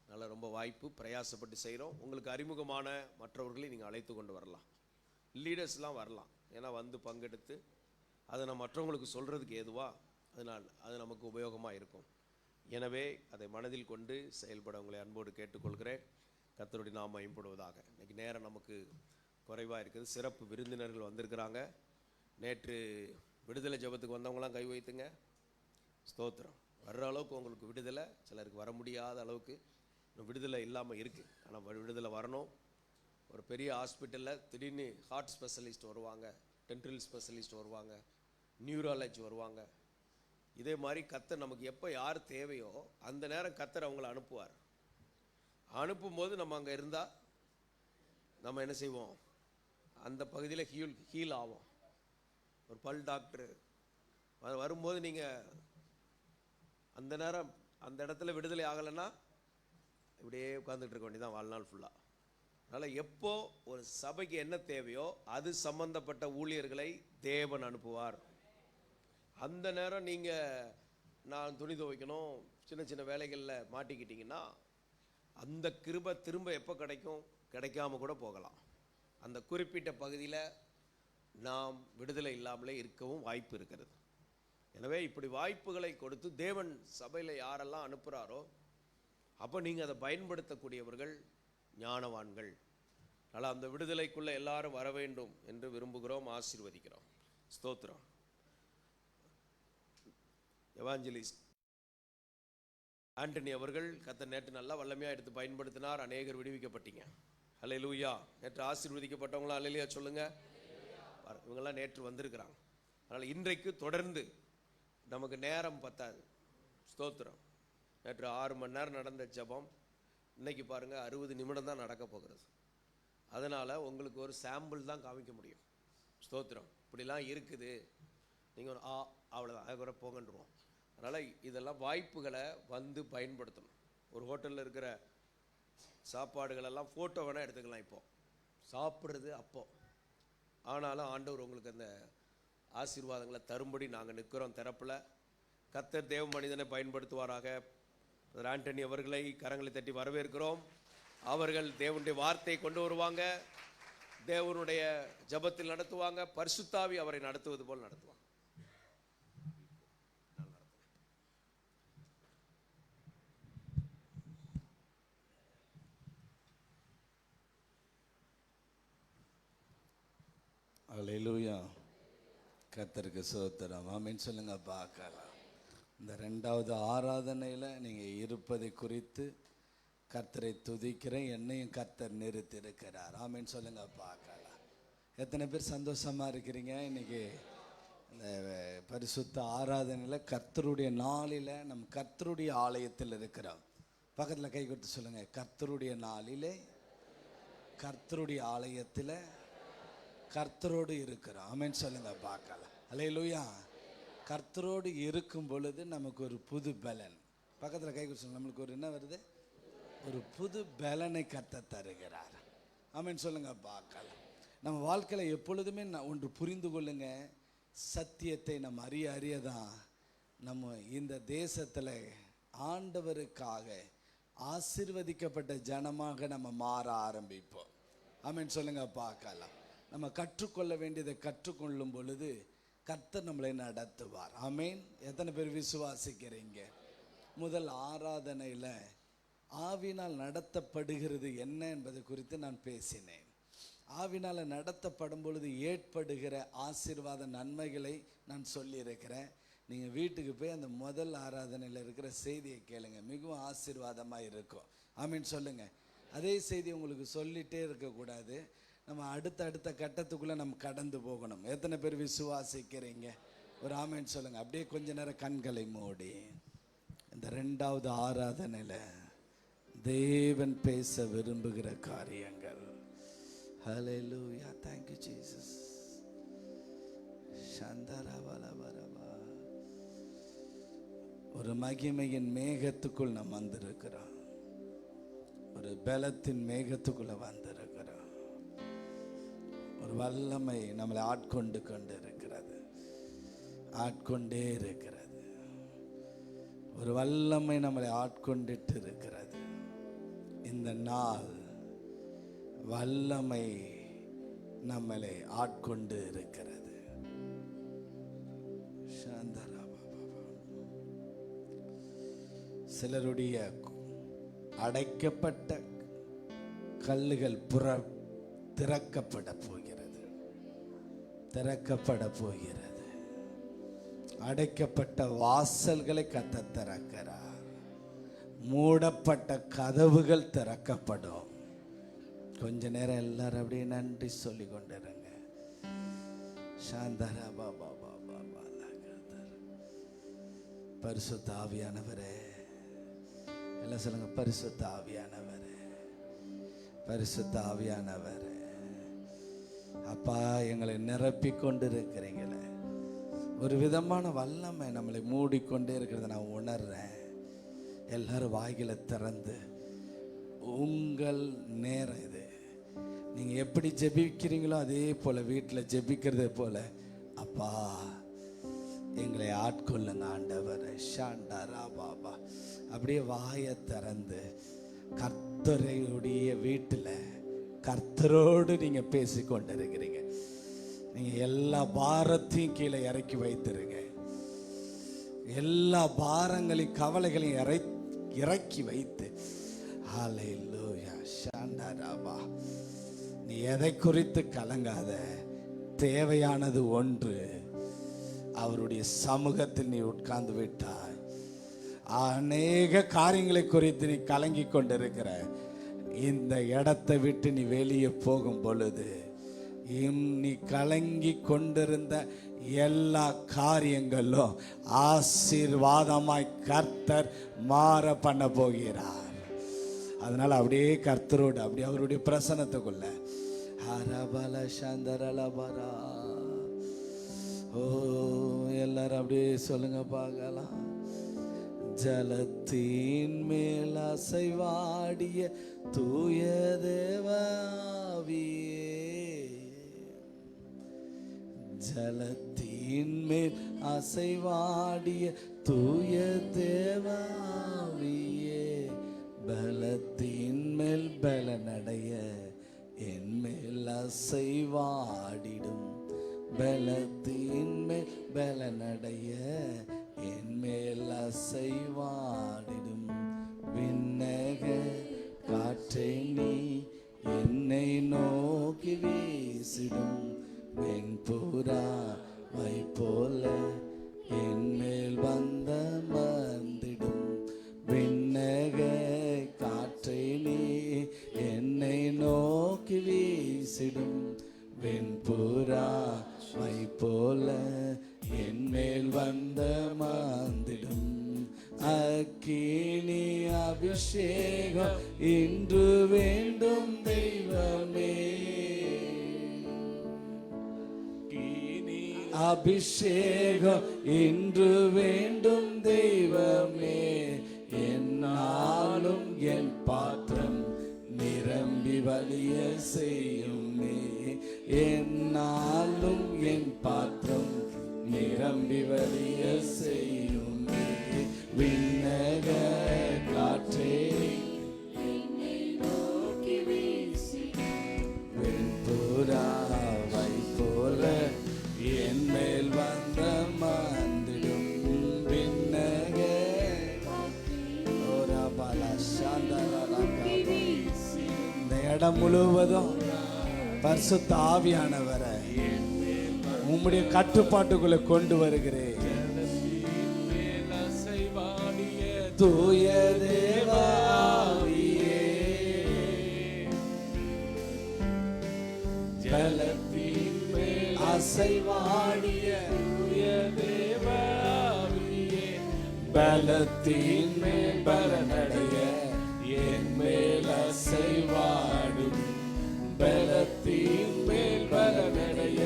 அதனால் ரொம்ப வாய்ப்பு, பிரயாசப்பட்டு செய்கிறோம். உங்களுக்கு அறிமுகமான மற்றவர்களை நீங்கள் அழைத்து கொண்டு வரலாம், லீடர்ஸ்லாம் வரலாம். ஏன்னா வந்து பங்கெடுத்து அதை நம்ம மற்றவங்களுக்கு சொல்கிறதுக்கு ஏதுவா, அதனால் அது நமக்கு உபயோகமாக இருக்கும். எனவே அதை மனதில் கொண்டு செயல்பட உங்களை அன்போடு கேட்டுக்கொள்கிறேன். கர்த்தருடைய நாமம் மகிமைப்படுவதாக. இன்றைக்கி நேரம் நமக்கு குறைவாக இருக்குது. சிறப்பு விருந்தினர்கள் வந்திருக்கிறாங்க. நேற்று விடுதலை ஜெபத்துக்கு வந்தவங்களாம் கை வைத்துங்க. ஸ்தோத்திரம். வர்ற அளவுக்கு உங்களுக்கு விடுதலை, சிலருக்கு வர முடியாத அளவுக்கு விடுதலை இல்லாமல் இருக்குது. ஆனால் விடுதலை வரணும். ஒரு பெரிய ஹாஸ்பிட்டலில் திடீர்னு ஹார்ட் ஸ்பெஷலிஸ்ட் வருவாங்க, டென்டல் ஸ்பெஷலிஸ்ட் வருவாங்க, நியூராலஜி வருவாங்க. இதே மாதிரி கர்த்தர் நமக்கு எப்போ யார் தேவையோ அந்த நேரம் கர்த்தர் அவங்கள அனுப்புவார். அனுப்பும்போது நம்ம அங்கே இருந்தால் நம்ம என்ன செய்வோம், அந்த பகுதியில் ஹீல் ஆகும். ஒரு பல் டாக்டரு வரும்போது நீங்கள் அந்த நேரம் அந்த இடத்துல விடுதலை ஆகலைன்னா இப்படியே உட்காந்துட்டு இருக்க வேண்டியதான் வாழ்நாள் ஃபுல்லாக. அதனால் எப்போ ஒரு சபைக்கு என்ன தேவையோ அது சம்பந்தப்பட்ட ஊழியர்களை தேவன் அனுப்புவார். அந்த நேரம் நீங்கள் நான் துணி துவைக்கணும், சின்ன சின்ன வேலைகளில் மாட்டிக்கிட்டிங்கன்னா அந்த கிருபை திரும்ப எப்போ கிடைக்கும், கிடைக்காம கூட போகலாம். அந்த குறிப்பிட்ட பகுதியில் நாம் விடுதலை இல்லாமலே இருக்கவும் வாய்ப்பு இருக்கிறது. எனவே இப்படி வாய்ப்புகளை கொடுத்து தேவன் சபையில் யாரெல்லாம் அனுப்புகிறாரோ அப்போ நீங்கள் அதை பயன்படுத்தக்கூடியவர்கள் ஞானவான்கள். அதனால் அந்த விடுதலைக்குள்ளே எல்லாரும் வர வேண்டும் என்று விரும்புகிறோம், ஆசீர்வதிக்கிறோம். ஸ்தோத்திரம். எவாஞ்சலிஸ்ட் ஆண்டனி அவர்கள் கர்த்தர் நேற்று நல்லா வல்லமையாக எடுத்து பயன்படுத்தினார். அநேகர் விடுவிக்கப்பட்டீங்க. ஹல்லேலூயா. நேற்று ஆசீர்வதிக்கப்பட்டவங்களாம் ஹல்லேலூயா சொல்லுங்கள். இவங்கெல்லாம் நேற்று வந்திருக்கிறாங்க. அதனால் இன்றைக்கு தொடர்ந்து நமக்கு நேரம் பத்தாது. ஸ்தோத்திரம். நேற்று 6 மணி நேரம் நடந்த ஜெபம் இன்னைக்கு பாருங்கள் 60 நிமிடம் தான் நடக்க போகிறது. அதனால் உங்களுக்கு ஒரு சாம்பிள் தான் காமிக்க முடியும். ஸ்தோத்திரம். இப்படிலாம் இருக்குது, நீங்கள் அவ்வளோதான், அது கூட போகன்றுவோம். அதனால் இதெல்லாம் வாய்ப்புகளை வந்து பயன்படுத்தணும். ஒரு ஹோட்டலில் இருக்கிற சாப்பாடுகளெல்லாம் ஃபோட்டோ வேணால் எடுத்துக்கலாம். இப்போது சாப்பிட்றது அப்போது. ஆனாலும் ஆண்டவர் உங்களுக்கு அந்த ஆசீர்வாதங்களை தரும்படி நாங்கள் நிற்கிறோம் திறப்பில். கர்த்தர் தேவ மனிதனை பயன்படுத்துவாராக. ஆண்டனி அவர்களை கரங்களை தட்டி வரவேற்கிறோம். அவர்கள் தேவனுடைய வார்த்தையை கொண்டு வருவாங்க, தேவனுடைய ஜெபத்தில் நடத்துவாங்க, பரிசுத்தாவி அவரை நடத்துவது போல் நடத்துவாங்க. அல்லேலூயா. கர்த்தருக்கு ஸ்தோத்திரம். ஆமென் சொல்லுங்க பார்க்கலாம். இந்த 2வது ஆராதனையில் நீங்கள் இருப்பதை குறித்து கர்த்தரை துதிக்கிறேன். என்னையும் கர்த்தர் நிறுத்தியிருக்கிறார். ஆமென் சொல்லுங்க பார்க்கலாம். எத்தனை பேர் சந்தோஷமாக இருக்கிறீங்க? இன்றைக்கி இந்த பரிசுத்த ஆராதனையில் கர்த்தருடைய நாளில் நம்ம கர்த்தருடைய ஆலயத்தில் இருக்கிறோம். பக்கத்தில் கை கொடுத்து சொல்லுங்கள், கர்த்தருடைய நாளிலே கர்த்தருடைய ஆலயத்தில் கர்த்தரோடு இருக்கிறோம். ஆமென் சொல்லுங்க பார்க்கலாம். அல்லேலூயா. கர்த்தரோடு இருக்கும் பொழுது நமக்கு ஒரு புது பலன். பக்கத்தில் கை கொடுத்து நம்மளுக்கு ஒரு என்ன வருது, ஒரு புது பலனை கர்த்தர் தருகிறார். ஆமென் சொல்லுங்க பார்க்கலாம். நம்ம வாழ்க்கையில் எப்பொழுதுமே ஒன்று புரிந்து கொள்ளுங்க, சத்தியத்தை நம்ம அறியதான் நம்ம இந்த தேசத்தில் ஆண்டவருக்காக ஆசீர்வதிக்கப்பட்ட ஜனமாக நம்ம மாற ஆரம்பிப்போம். ஆமென் சொல்லுங்க பார்க்கலாம். நம்ம கற்றுக்கொள்ள வேண்டியதை கற்றுக்கொள்ளும் பொழுது கர்த்தர் நம்மளை நடத்துவார். ஆமென். எத்தனை பேர் விசுவாசிக்கிறீங்க? முதல் ஆராதனையில் ஆவினால் நடத்தப்படுகிறது என்ன என்பது குறித்து நான் பேசினேன். ஆவினால் நடத்தப்படும் பொழுது ஏற்படுகிற ஆசீர்வாத நன்மைகளை நான் சொல்லியிருக்கிறேன். நீங்கள் வீட்டுக்கு போய் அந்த முதல் ஆராதனையில் இருக்கிற செய்தியை கேளுங்க, மிகவும் ஆசீர்வாதமாக இருக்கும். ஆமென் சொல்லுங்கள். அதே செய்தி உங்களுக்கு சொல்லிகிட்டே இருக்கக்கூடாது. நம்ம அடுத்த கட்டத்துக்குள்ளே நம்ம கடந்து போகணும். எத்தனை பேர் விசுவாசிக்கிறீங்க? ஒரு ஆமென் சொல்லுங்கள். அப்படியே கொஞ்ச நேரம் கண்களை மூடி இந்த 2வது ஆராதனையில் தேவன் பேச விரும்புகிற காரியங்கள். ஹல்லேலூயா. Thank you Jesus. சந்தரவலவரவா. ஒரு மகிமையின் மேகத்துக்குள் நாம் வந்திருக்கிறோம். ஒரு பலத்தின் மேகத்துக்குள்ள வந்திருக்கிறோம். ஒரு வல்லமை நம்மளை ஆட்கொண்டு கொண்டு இருக்கிறது, ஆட்கொண்டே இருக்கிறது. ஒரு வல்லமை நம்மளை ஆட்கொண்டிட்டு இருக்கிறது. இந்த நாள் வல்லமை நம்மளை ஆட்கொண்டு இருக்கிறது. சிலருடைய அடைக்கப்பட்ட கல்லுகள் திறக்கப்பட போகிறது, திறக்கப்பட போகிறது. அடைக்கப்பட்ட வாசல்களை கர்த்தர் திறக்கிறார். மூடப்பட்ட கதவுகள் திறக்கப்படும். கொஞ்ச நேரம் எல்லாரும் அப்படியே நன்றி சொல்லி கொண்டிருங்க. சாந்தரா பாபா பாபா பரிசுத்த ஆவியானவரே, எல்லாம் சொல்லுங்க. பரிசுத்த ஆவியானவரே, பரிசுத்த ஆவியானவரே, அப்பா எங்களை நிரப்பி கொண்டு இருக்கிறீங்களே. ஒரு விதமான வல்லமை நம்மளை மூடிக்கொண்டே இருக்கிறத நான் உணர்றேன். எல்லாரும் வாய்களை திறந்து உங்கள் நேரம் இது. நீங்கள் எப்படி ஜெபிக்கிறீங்களோ அதே போல் வீட்டில் ஜெபிக்கிறதே போல, அப்பா எங்களை ஆட்கொள்ளுங்க ஆண்டவரே. ஷாண்டாரா பாபா அப்படியே வாயை திறந்து கர்த்தருடைய வீட்டில் கர்த்தரோடு நீங்கள் பேசி கொண்டு இருக்கிறீங்க. நீங்கள் எல்லா பாரத்தையும் கீழே இறக்கி வைத்திருங்க. எல்லா பாரங்களையும் கவலைகளையும் இறக்கி வைத்து, ஹல்லேலூயா ஷாண்டாராபா, நீ எதை குறித்து கலங்காத. தேவையானது ஒன்று, அவருடைய சமூகத்தில் நீ உட்கார்ந்து விட்டாய். அநேக காரியங்களை குறித்து நீ கலங்கி கொண்டிருக்கிற இந்த இடத்தை விட்டு நீ வெளியே போகும் பொழுது, நீ கலங்கி கொண்டிருந்த எல்லா காரியங்களும் ஆசீர்வாதமாய் கர்த்தர் மாற பண்ண போகிறார். அதனால அப்படியே கர்த்தரோடு அப்படியே அவருடைய பிரசன்னத்துக்குள்ள ஹரபல சந்தரலபரா. ஓ எல்லாரும் அப்படியே சொல்லுங்க பார்க்கலாம். ஜலத்தின் மேல் அசைவாடிய தூய தேவாவியே, ஜலத்தின் மேல் அசைவாடிய தூய தேவாவியே, பலத்தின் மேல் பலனடைய என் மேல் அசைவாடிடும். பலத்தின் மேல் பலனடைய என் மேல் அசைவாடிடும். விண்ணக காற்றை நீ என்னை நோக்கி வீசிடும். வெண்புறா வை போல என் மேல் வந்த மந்திடும். விண்ணக காற்றை நீ என்னை நோக்கி வீசிடும். வெண்புறா வை போல என் மேல் வந்த மாந்திடும். அக்கினி அபிஷேகம் இன்று வேண்டும் தெய்வமே. அபிஷேகம் இன்று வேண்டும் தெய்வமே. என்னாலும் என் பாத்திரம் நிரம்பி வழிய செய்யுமே. என்னாலும் என் பாத்திரம் நிரம்பி வழிய செய்யுமே. விண்ணக காற்றே என்னை நோக்கி வீசி, வெண்புறாவை போல என் மேல் வந்த மாந்திடும். விண்ணக இந்த இடம் முழுவதும் பரிசுத்த ஆவியானவரை உம்முடைய கட்டுப்பாட்டுக்குள்ள கொண்டு வருகிறேன். தூய தேவாவியே, ஜலத்தின் மேல் அசைவாடிய தூய தேவாவியே, பலத்தின் மேல் பலனடைய என் மேல் அசைவாடும். பலத்தின் மேல் பலனடைய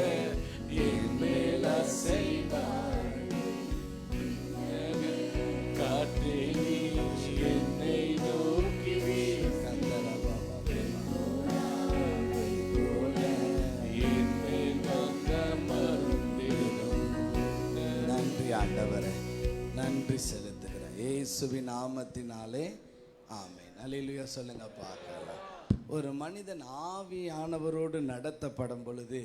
என் மேல் அசைவாடும். நாமத்தினாலே ஆமென். அல்லேலூயா சொல்லுங்க பார்க்கலாம். ஒரு மனிதன் ஆவியானவரோடு நடத்தப்படும் பொழுது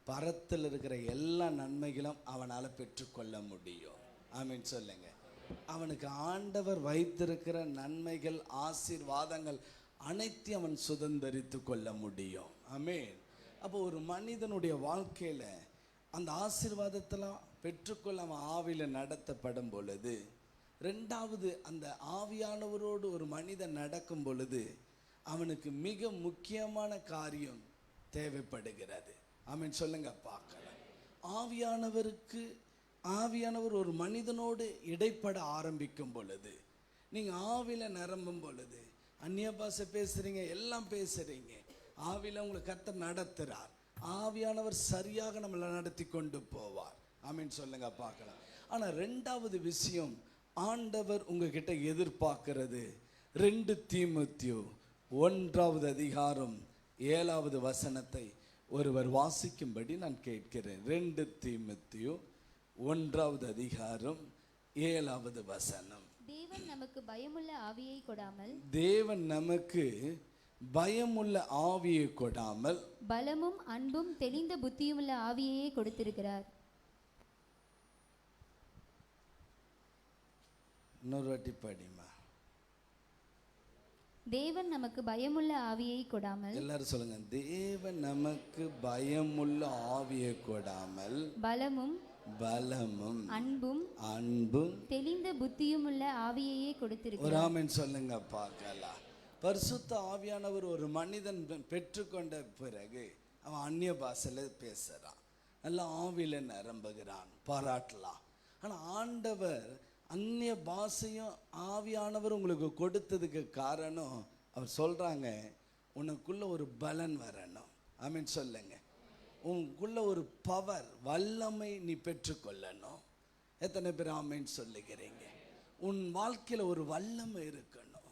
பரத்தில் இருக்கிற எல்லா நன்மைகளும் அவனால் பெற்றுக்கொள்ள முடியும். ஆமென் சொல்லுங்க. அவனுக்கு ஆண்டவர் வைத்திருக்கிற நன்மைகள் ஆசீர்வாதங்கள் அனைத்தையும் அவன் சுதந்தரித்து கொள்ள முடியும். ஆமென். அப்போ ஒரு மனிதனுடைய வாழ்க்கையில் அந்த ஆசீர்வாதத்தெல்லாம் பெற்றுக்கொள்ள அவன் ஆவியில் நடத்தப்படும் பொழுது, ரெண்டாவது அந்த ஆவியானவரோடு ஒரு மனிதன் நடக்கும் பொழுது அவனுக்கு மிக முக்கியமான காரியம் தேவைப்படுகிறது. ஆமென் சொல்லுங்க பார்க்கலாம். ஆவியானவர் ஒரு மனிதனோடு இடைப்பட ஆரம்பிக்கும் பொழுது, நீங்கள் ஆவியில் நிரம்பும் பொழுது அந்நிய பாஷை பேசுகிறீங்க, எல்லாம் பேசுகிறீங்க, ஆவியில் உங்களை கர்த்தர் நடத்துகிறார். ஆவியானவர் சரியாக நம்மளை நடத்தி கொண்டு போவார். ஆமென் சொல்லுங்க பார்க்கலாம். ஆனால் ரெண்டாவது விஷயம் ஆண்டவர் உங்ககிட்ட எதிர்பார்க்கிறது 2 தீமோத்தேயு 1:7 ஒருவர் வாசிக்கும்படி நான் கேட்கிறேன். 2 தீமோத்தேயு 1:7. தேவன் நமக்கு பயமுள்ள ஆவியை கொடாமல், தேவன் நமக்கு பயமுள்ள ஆவியை கொடாமல் பலமும் அன்பும் தெளிந்த புத்தியுமுள்ள ஆவியையே கொடுத்திருக்கிறார். இன்னொரு வாட்டி படிமா. தேவன் நமக்கு பயமுள்ள ஆவியை கொடாமல், எல்லாரும் சொல்லுங்க, தேவன் நமக்கு பயமுள்ள ஆவியை கொடாமல் பலமும் அன்பும் தெளிந்த புத்தியுமுள்ள ஆவியையே ஒரு கொடுத்திருக்கிறார். ஆமென் சொல்லுங்க பார்க்கலாம். பரிசுத்த ஆவியானவர் ஒரு மனிதன் பெற்றுக்கொண்ட பிறகு அவன் அந்நிய பாஷையில பேசுறான், நல்லா ஆவியில நிரம்புகிறான், பாராட்டலாம். ஆனால் ஆண்டவர் அந்நிய பாஷையும் ஆவியானவர் உங்களுக்கு கொடுத்ததுக்கு காரணம், அவர் சொல்றாங்க, உனக்குள்ள ஒரு பலன் வரணும். ஆமென் சொல்லுங்க. உனக்குள்ள ஒரு பவர், வல்லமை நீ பெற்றுக்கொள்ளணும். எத்தனை பேர் ஆமென் சொல்லுகிறீங்க? உன் வாழ்க்கையில் ஒரு வல்லமை இருக்கணும்.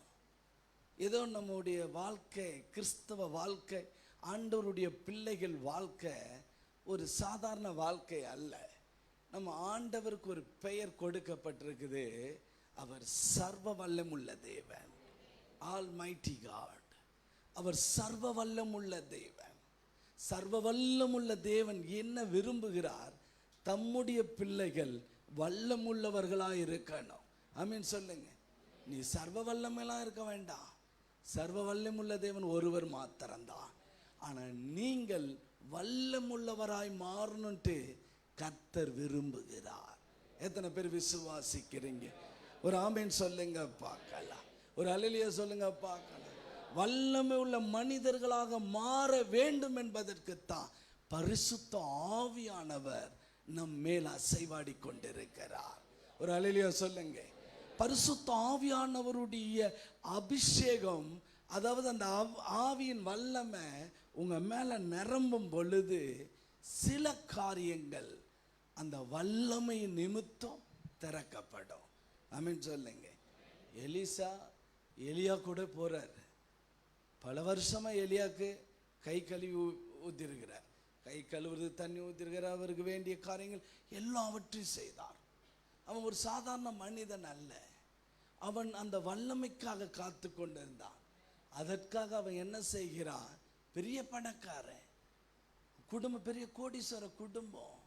ஏதோ நம்முடைய வாழ்க்கை, கிறிஸ்தவ வாழ்க்கை, ஆண்டவருடைய பிள்ளைகள் வாழ்க்கை ஒரு சாதாரண வாழ்க்கை அல்ல. நம்ம ஆண்டவருக்கு ஒரு பெயர் கொடுக்கப்பட்டிருக்குது, அவர் சர்வ வல்லமுள்ள தேவன், ஆல்மைட்டி காட். அவர் சர்வ வல்லமுள்ள தேவன். சர்வ வல்லமுள்ள தேவன் என்ன விரும்புகிறார்? தம்முடைய பிள்ளைகள் வல்லமுள்ளவர்களாக இருக்கணும். ஆமென் சொல்லுங்க. நீ சர்வ வல்லமெல்லாம் இருக்க வேண்டாம், சர்வ வல்லமுள்ள தேவன் ஒருவர் மாத்திரம்தான். ஆனால் நீங்கள் வல்லமுள்ளவராய் மாறணுன்ட்டு கர்த்தர் விரும்புகிறார். எத்தனை பேர் விசுவாசிக்கிறீங்க? ஒரு ஆமென் சொல்லுங்க பார்க்கலாம். ஒரு அல்லேலூயா சொல்லுங்க பார்க்கலாம். வல்லமை உள்ள மனிதர்களாக மாற வேண்டும் என்பதற்குத்தான் பரிசுத்த ஆவியானவர் நம் மேல் அசைவாடி கொண்டிருக்கிறார். ஒரு அல்லேலூயா சொல்லுங்க. பரிசுத்த ஆவியானவருடைய அபிஷேகம், அதாவது அந்த ஆவியின் வல்லமை உங்க மேல நிரம்பும் பொழுது சில காரியங்கள் அந்த வல்லமை நிமித்தம் திறக்கப்படும். ஆமென் சொல்லுங்க. எலியா கூட போறார். பல வருஷமா எலியாக்கு கை கழுவி ஊத்திருக்கிறார், கை கழுவுறது, தண்ணி ஊத்திருக்கிறார், அவருக்கு வேண்டிய காரியங்கள் எல்லாவற்றையும் செய்தார். அவன் ஒரு சாதாரண மனிதன் அல்ல. அவன் அந்த வல்லமைக்காக காத்து கொண்டிருந்தான். அதற்காக அவன் என்ன செய்கிறான்? பெரிய பணக்காரன் குடும்பம், பெரிய கோடீஸ்வர குடும்பம்,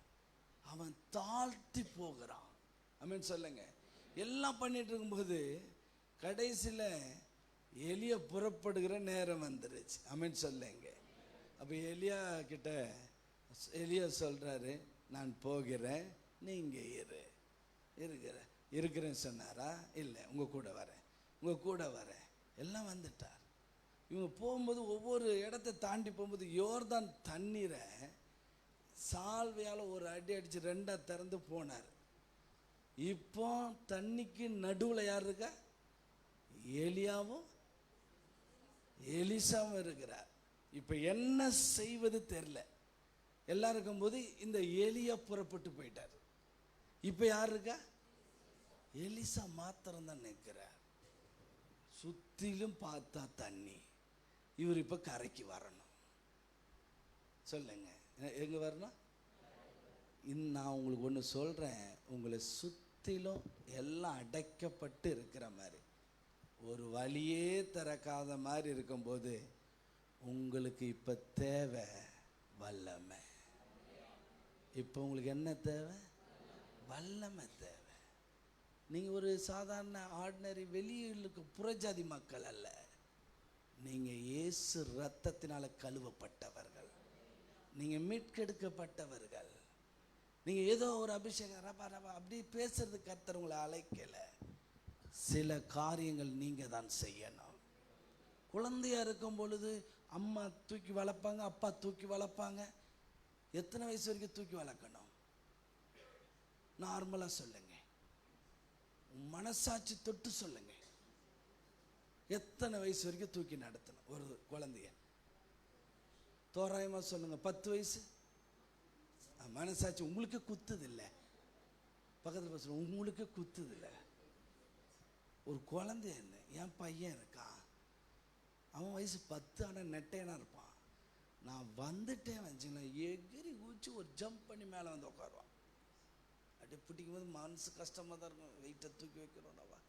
அவன் தாழ்த்தி போகிறான். ஆமென் சொல்லுங்க. எல்லாம் பண்ணிட்டு இருக்கும்போது கடைசியில் எலியா புறப்படுகிற நேரம் வந்துருச்சு. ஆமென் சொல்லுங்க. அப்போ எலியா சொல்றாரு, நான் போகிறேன், நீங்க இருக்கிறேன்னு சொன்னாரா? இல்லை, உங்க கூட வரேன். எல்லாம் வந்துட்டார். இவங்க போகும்போது ஒவ்வொரு இடத்தை தாண்டி போகும்போது யோர்தான் தண்ணீரை சால்வையால் ஒரு அடி அடிச்சு 2 திறந்து போனார். இப்போ தண்ணிக்கு நடுவில் யார் இருக்கா? எலியாவும் எலிசாவும் இருக்கிறார். இப்போ என்ன செய்வது தெரியல. எல்லாம் இருக்கும்போது இந்த எலியா புறப்பட்டு போயிட்டார். இப்போ யார் இருக்கா? எலிசா மாத்திரம்தான் நிற்கிறார். சுத்திலும் பார்த்தா தண்ணி. இவர் இப்போ கரைக்கு வரணும். சொல்லுங்க, எங்க வரணும்? நான் உங்களுக்கு ஒன்று சொல்றேன், உங்களை சுத்திலும் எல்லாம் அடைக்கப்பட்டு இருக்கிற மாதிரி ஒரு வழியே திறக்காத மாதிரி இருக்கும்போது உங்களுக்கு இப்போ தேவை வல்லமை. இப்போ உங்களுக்கு என்ன தேவை? வல்லமை தேவை. நீங்கள் ஒரு சாதாரண ஆர்டினரி வெளியிலுக்கு புறஜாதி மக்கள் அல்ல. நீங்கள் இயேசு இரத்தத்தினால் கழுவப்பட்டவர்கள். நீங்கள் மீட்கெடுக்கப்பட்டவர்கள். நீங்கள் ஏதோ ஒரு அபிஷேகம் ரபா ரபா அப்படி பேசுறது கர்த்தர் உங்களை அழைக்கலை. சில காரியங்கள் நீங்கள் தான் செய்யணும். குழந்தையாக இருக்கும் பொழுது அம்மா தூக்கி வளர்ப்பாங்க, அப்பா தூக்கி வளர்ப்பாங்க. எத்தனை வயசு வரைக்கும் தூக்கி வளர்க்கணும்? நார்மலாக சொல்லுங்க, மனசாட்சி தொட்டு சொல்லுங்க. எத்தனை வயசு வரைக்கும் தூக்கி நடத்தணும் ஒரு குழந்தைய? தோராயமாக சொல்லுங்க. 10 வயசு. மனசாட்சி உங்களுக்கு குத்துது இல்லை? பக்கத்தில் பேசுகிறோம், உங்களுக்கு குத்துது இல்லை? ஒரு குழந்தை என்ன, என் பையன் இருக்கான், அவன் வயசு 10, ஆனால் நெட்டையனாக இருப்பான். நான் வந்துட்டேன் வச்சுங்களேன், எகிரி குச்சி ஒரு ஜம்ப் பண்ணி மேலே வந்து உட்காருவான். அப்படியே பிடிக்கும் போது மனசு கஷ்டமாக தான் இருக்கும். வெயிட்டை தூக்கி வைக்கிறோம்டவா,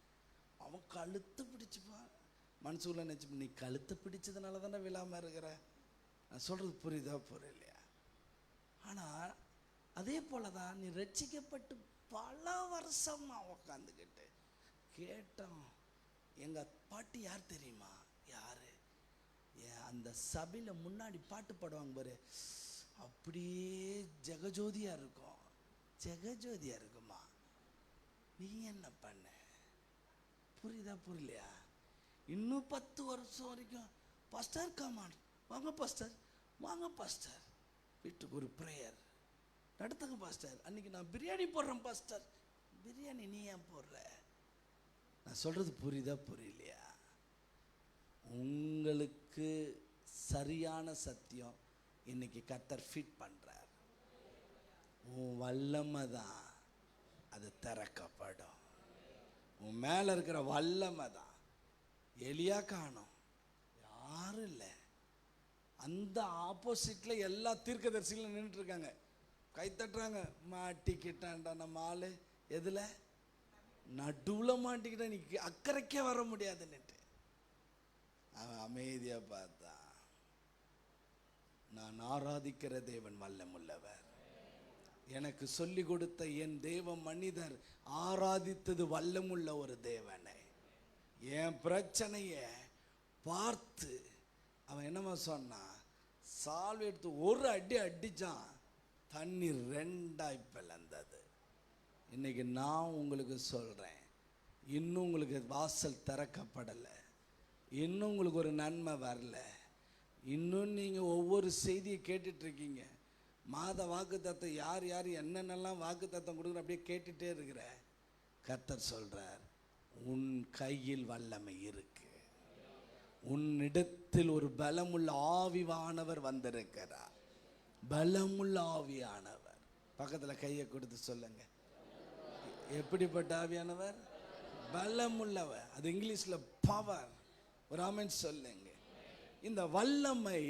அவன் கழுத்து பிடிச்சிப்பான். மனசுக்குள்ள நினச்சி, நீ கழுத்தை பிடிச்சதுனால தானே விழாமல் இருக்கிற. நான் சொல்கிறது புரியுதா புரியலையா? ஆனால் அதே போல தான் நீ ரட்சிக்கப்பட்டு பல வருஷமாக உக்காந்துக்கிட்டு கேட்டோம். எங்கள் பாட்டி யார் தெரியுமா? யார்? அந்த சபையில் முன்னாடி பாட்டு பாடுவாங்க பாரு, அப்படியே ஜெகஜோதியாக இருக்கும். ஜெகஜோதியாக இருக்குமா? நீ என்ன பண்ண? புரியுதா புரியலையா? இன்னும் 10 வருஷம் வரைக்கும் பாஸ்டர் கமான், வாங்க பாஸ்டர், வாங்க பாஸ்டர், வீட்டுக்கு ஒரு ப்ரேயர் நடத்துங்க பாஸ்டர். அன்னைக்கு நான் பிரியாணி போடுறேன் பாஸ்டர். பிரியாணி நீ ஏன் போடுற? நான் சொல்கிறது புரியுதா புரியலையா? உங்களுக்கு சரியான சத்தியம் இன்னைக்கு கர்த்தர் ஃபிட் பண்ணுறார். உன் வல்லமை தான் அது திறக்கப்படும். உன் மேலே இருக்கிற வல்லமை தான். எலியா காணோம், யாரும் இல்லை. அந்த ஆப்போசிட்டில் எல்லா தீர்க்கதரிசிகளும் நின்றுட்டுருக்காங்க, கை தட்டுறாங்க. மாட்டிக்கிட்டான்டா நம்ம ஆள். எதில்? நடுவில் மாட்டிக்கிட்டா, நீ அக்கறைக்கே வர முடியாதுன்னுட்டு அவன் அமைதியாக பார்த்தா. நான் ஆராதிக்கிற தேவன் வல்லமுள்ளவர். எனக்கு சொல்லி கொடுத்த என் தேவ மனிதர் ஆராதித்தது வல்லமுள்ள ஒரு தேவனை. என் பிரச்சனைய பார்த்து அவன் என்னமா சொன்னான்? சால்வை எடுத்து ஒரு அடி அடிச்சான், தண்ணீர் 2ஆய் பிளந்தது. இன்னைக்கு நான் உங்களுக்கு சொல்கிறேன், இன்னும் உங்களுக்கு வாசல் திறக்கப்படலை, இன்னும் உங்களுக்கு ஒரு நன்மை வரல. இன்னும் நீங்கள் ஒவ்வொரு செய்தியை கேட்டுட்ருக்கீங்க. மாத வாக்குத்தத்தம் யார் யார் என்னென்னலாம் வாக்குத்தத்தம் கொடுக்குற அப்படியே கேட்டுகிட்டே இருக்கிற. கர்த்தர் சொல்கிறார், உன் கையில் வல்லமை இருக்கு, உன்னிடத்தில் ஒரு பலமுள்ள ஆவியானவர் வந்திருக்கிறார். பலமுள்ள ஆவியானவர். பக்கத்தில் கையை கொடுத்து சொல்லுங்க, எப்படிப்பட்ட ஆவியானவர்? பலமுள்ளவர். அது இங்கிலீஷில் பவர். ஒரு ஆமென் சொல்லுங்க. இந்த வல்லமை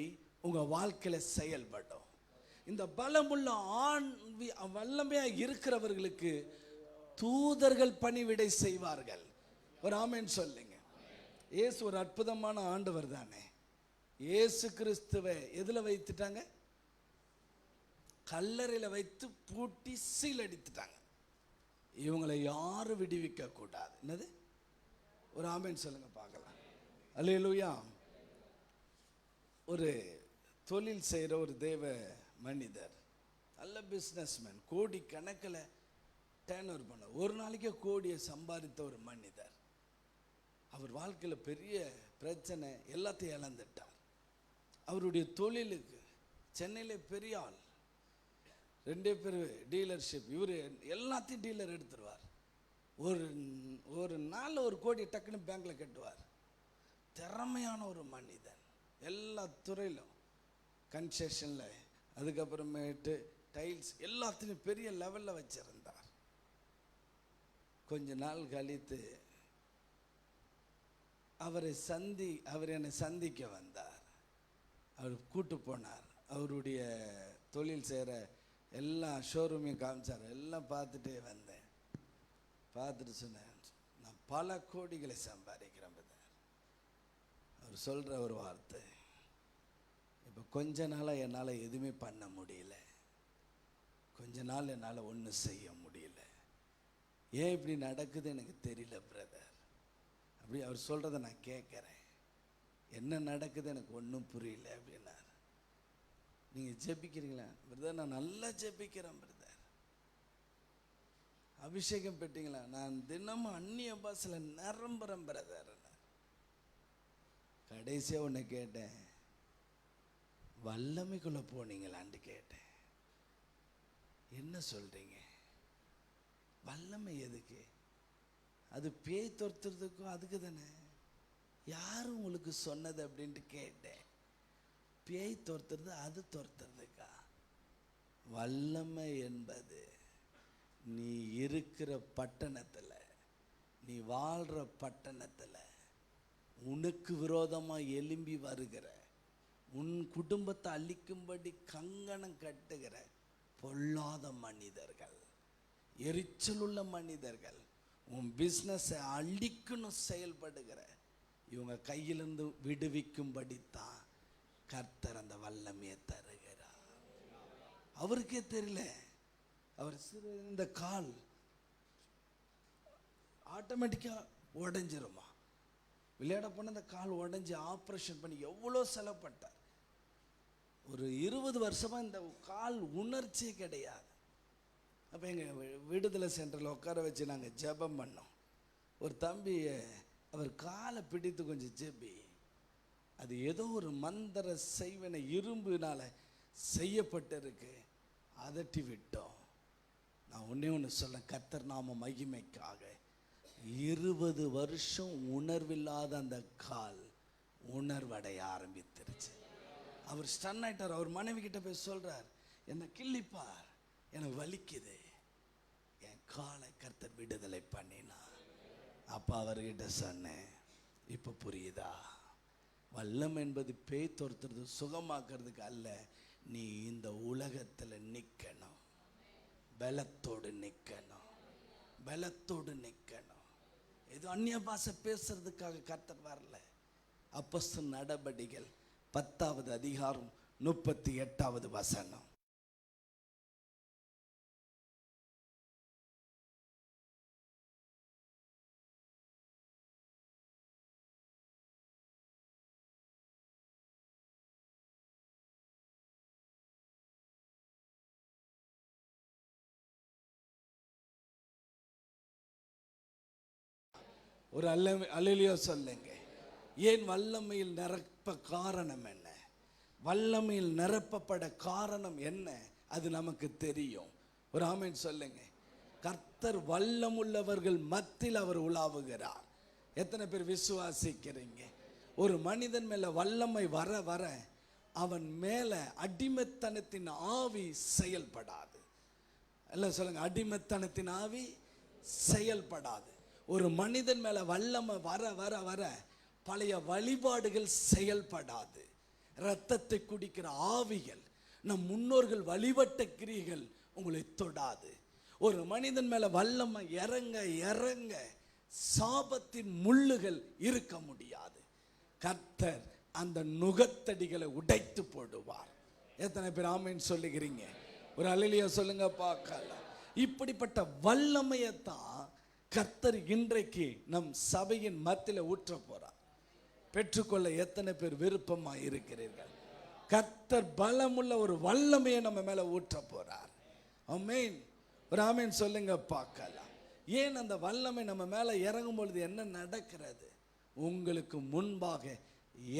உங்கள் வாழ்க்கையில் செயல்படும். இந்த பலமுள்ள வல்லமையாக இருக்கிறவர்களுக்கு தூதர்கள் பணிவிடை செய்வார்கள். ஒரு ஆமென் சொல்லுங்க. இயேசு ஒரு அற்புதமான ஆண்டவர் தானே. இயேசு கிறிஸ்துவை எதில் வைத்துட்டாங்க? கல்லறையில் வைத்து பூட்டி சீல் அடித்துட்டாங்க. இவங்களை யாரும் விடுவிக்க கூடாது. என்னது? ஒரு ஆமென் சொல்லுங்க பார்க்கலாம். அல்லேலூயா. ஒரு தொழில் செய்கிற ஒரு தேவ மனிதர், நல்ல பிஸ்னஸ்மேன், கோடி கணக்கில் டேர்ன் ஓவர் பண்ண, ஒரு நாளைக்கே கோடியை சம்பாதித்த ஒரு மனிதர். அவர் வாழ்க்கையில் பெரிய பிரச்சனை, எல்லாத்தையும் இழந்துட்டார். அவருடைய தொழிலுக்கு சென்னையில் பெரிய ஆள், 2 பேர் டீலர்ஷிப். இவர் எல்லாத்தையும் டீலர் எடுத்துருவார். ஒரு நாளில் 1 கோடி டக்குன்னு பேங்க்கில் கட்டுவார். திறமையான ஒரு மனிதன், எல்லா துறையிலும், கன்ஸ்ட்ரக்ஷனில், அதுக்கப்புறமேட்டு டைல்ஸ், எல்லாத்துலேயும் பெரிய லெவலில் வச்சிருந்தார். கொஞ்ச நாள் கழித்து அவர் என்னை சந்திக்க வந்தார். அவர் கூட்டு போனார். அவருடைய தொழில் செய்கிற எல்லா ஷோரூமையும் காமிச்சார். எல்லாம் பார்த்துட்டே வந்தேன். பார்த்துட்டு சொன்னேன், நான் பல கோடிகளை சம்பாதிக்கிறேன். அவர் சொல்கிற ஒரு வார்த்தை, இப்போ கொஞ்ச நாளாக என்னால் எதுவுமே பண்ண முடியல, கொஞ்ச நாள் என்னால் ஒன்றும் செய்ய முடியல, ஏன் இப்படி நடக்குது எனக்கு தெரியல பிரதர். அப்படி அவர் சொல்கிறத நான் கேட்குறேன், என்ன நடக்குது எனக்கு ஒன்றும் புரியல அப்படின்னார். நீங்கள் ஜெபிக்கிறீங்களா பிரதர்? நான் நல்லா ஜெபிக்கிறேன் பிரதர். அபிஷேகம் பெற்றீங்களா? நான் தினமும் அந்நிய பாஷையில் நிரம்புறேன் பிரதர். கடைசியாக ஒன்று கேட்டேன், வல்லமைக்குள்ளே போனீங்களான்னு கேட்டேன். என்ன சொல்கிறீங்க? வல்லமை எதுக்கு? அது பேய் துரத்துறதுக்கும் அதுக்கு தானே. யாரும் உங்களுக்கு சொன்னது அப்படின்ட்டு கேட்டேன். பேய் துரத்துறது அது துரத்துறதுக்கா? வல்லமை என்பது நீ இருக்கிற பட்டணத்தில், நீ வாழ்கிற பட்டணத்தில் உனக்கு விரோதமாக எழும்பி வருகிற, உன் குடும்பத்தை அழிக்கும்படி கங்கணம் கட்டுகிற பொல்லாத மனிதர்கள், எரிச்சலுள்ள மனிதர்கள், உன் பிஸ்னஸை அழிக்கணும் செயல்படுகிற இவங்க கையிலிருந்து விடுவிக்கும்படித்தான் கர்த்தர் அந்த வல்லமையை தருகிறார். அவருக்கே தெரியல. அவர் இந்த கால் ஆட்டோமேட்டிக்காக உடஞ்சிருமா, விளையாட போன அந்த கால் உடஞ்சி ஆப்ரேஷன் பண்ணி எவ்வளோ செலவுப்பட்டார். ஒரு 20 வருஷமாக இந்த கால் உணர்ச்சியே கிடையாது. அப்போ எங்கள் விடுதலை சென்டரில் உட்கார வச்சு நாங்கள் ஜெபம் பண்ணோம். ஒரு தம்பி அவர் காலை பிடித்து கொஞ்சம் ஜெபி, அது ஏதோ ஒரு மந்திர செய்வனை இரும்புனால செய்யப்பட்டிருக்கு, அதட்டி விட்டோம். நான் ஒன்று சொல்ல, கர்த்தர் நாம மகிமைக்காக 20 வருஷம் உணர்வில்லாத அந்த கால் உணர்வடைய ஆரம்பித்திருச்சு. அவர் ஸ்டன் ஆயிட்டார். அவர் மனைவி கிட்ட போய் சொல்றார், என்னை கிள்ளிப்பார், எனக்கு வலிக்குது. என் காலை கர்த்தர் விடுதலை பண்ணினா. அப்பா அவர்கிட்ட சொன்னேன், இப்போ புரியுதா? வல்லம் என்பது பேய் துரத்துறது சுகமாக்குறதுக்கு அல்ல, நீ இந்த உலகத்தில் நிற்கணும், பலத்தோடு நிற்கணும், பலத்தோடு நிற்கணும். இது அந்நிய பாஷை பேசுறதுக்காக கர்த்தர் வரல. அப்போஸ்தலர் நடபடிகள் 10வது அதிகாரம் 38வது வசனம். ஒரு அல்லேலூயா சொல்லுங்க. ஏன் வல்லமையில் நிரப்ப காரணம் என்ன? வல்லமையில் நிரப்பப்பட காரணம் என்ன? அது நமக்கு தெரியும். ஒரு ஆமென் சொல்லுங்க. கர்த்தர் வல்லமுள்ளவர்கள் மத்தியில் அவர் உலாவுகிறார். எத்தனை பேர் விசுவாசிக்கிறீங்க? ஒரு மனிதன் மேல வல்லமை வர வர அவன் மேல அடிமைத்தனத்தின் ஆவி செயல்படாது. எல்லாம் சொல்லுங்க, அடிமைத்தனத்தின் ஆவி செயல்படாது. ஒரு மனிதன் மேல வல்லமை வர வர வர பழைய வழிபாடுகள் செயல்படாது. இரத்தத்தை குடிக்கிற ஆவிகள், நம் முன்னோர்கள் வழிபட்ட கிரியைகள் உங்களை தொடாது. ஒரு மனிதன் மேல வல்லமை இறங்க இறங்க சாபத்தின் முள்ளுகள் இருக்க முடியாது. கர்த்தர் அந்த நுகத்தடிகளை உடைத்து போடுவார். எத்தனை பேர் ஆமென் சொல்லுகிறீங்க? ஒரு அல்லேலூயா சொல்லுங்க பார்க்கலாம். இப்படிப்பட்ட வல்லமையைத்தான் கர்த்தர் இன்றைக்கு நம் சபையின் மத்தியில் ஊற்ற போறார். பெற்றுக்கொள்ள எத்தனை பேர் விருப்பமா இருக்கிறீர்கள்? கர்த்தர் பலமுள்ள ஒரு வல்லமையை நம்ம மேல ஊற்ற போறார். ஆமென். ஒரு ஆமென் சொல்லுங்க பார்க்கலாம். ஏன் அந்த வல்லமை நம்ம மேல இறங்கும் பொழுது என்ன நடக்கிறது? உங்களுக்கு முன்பாக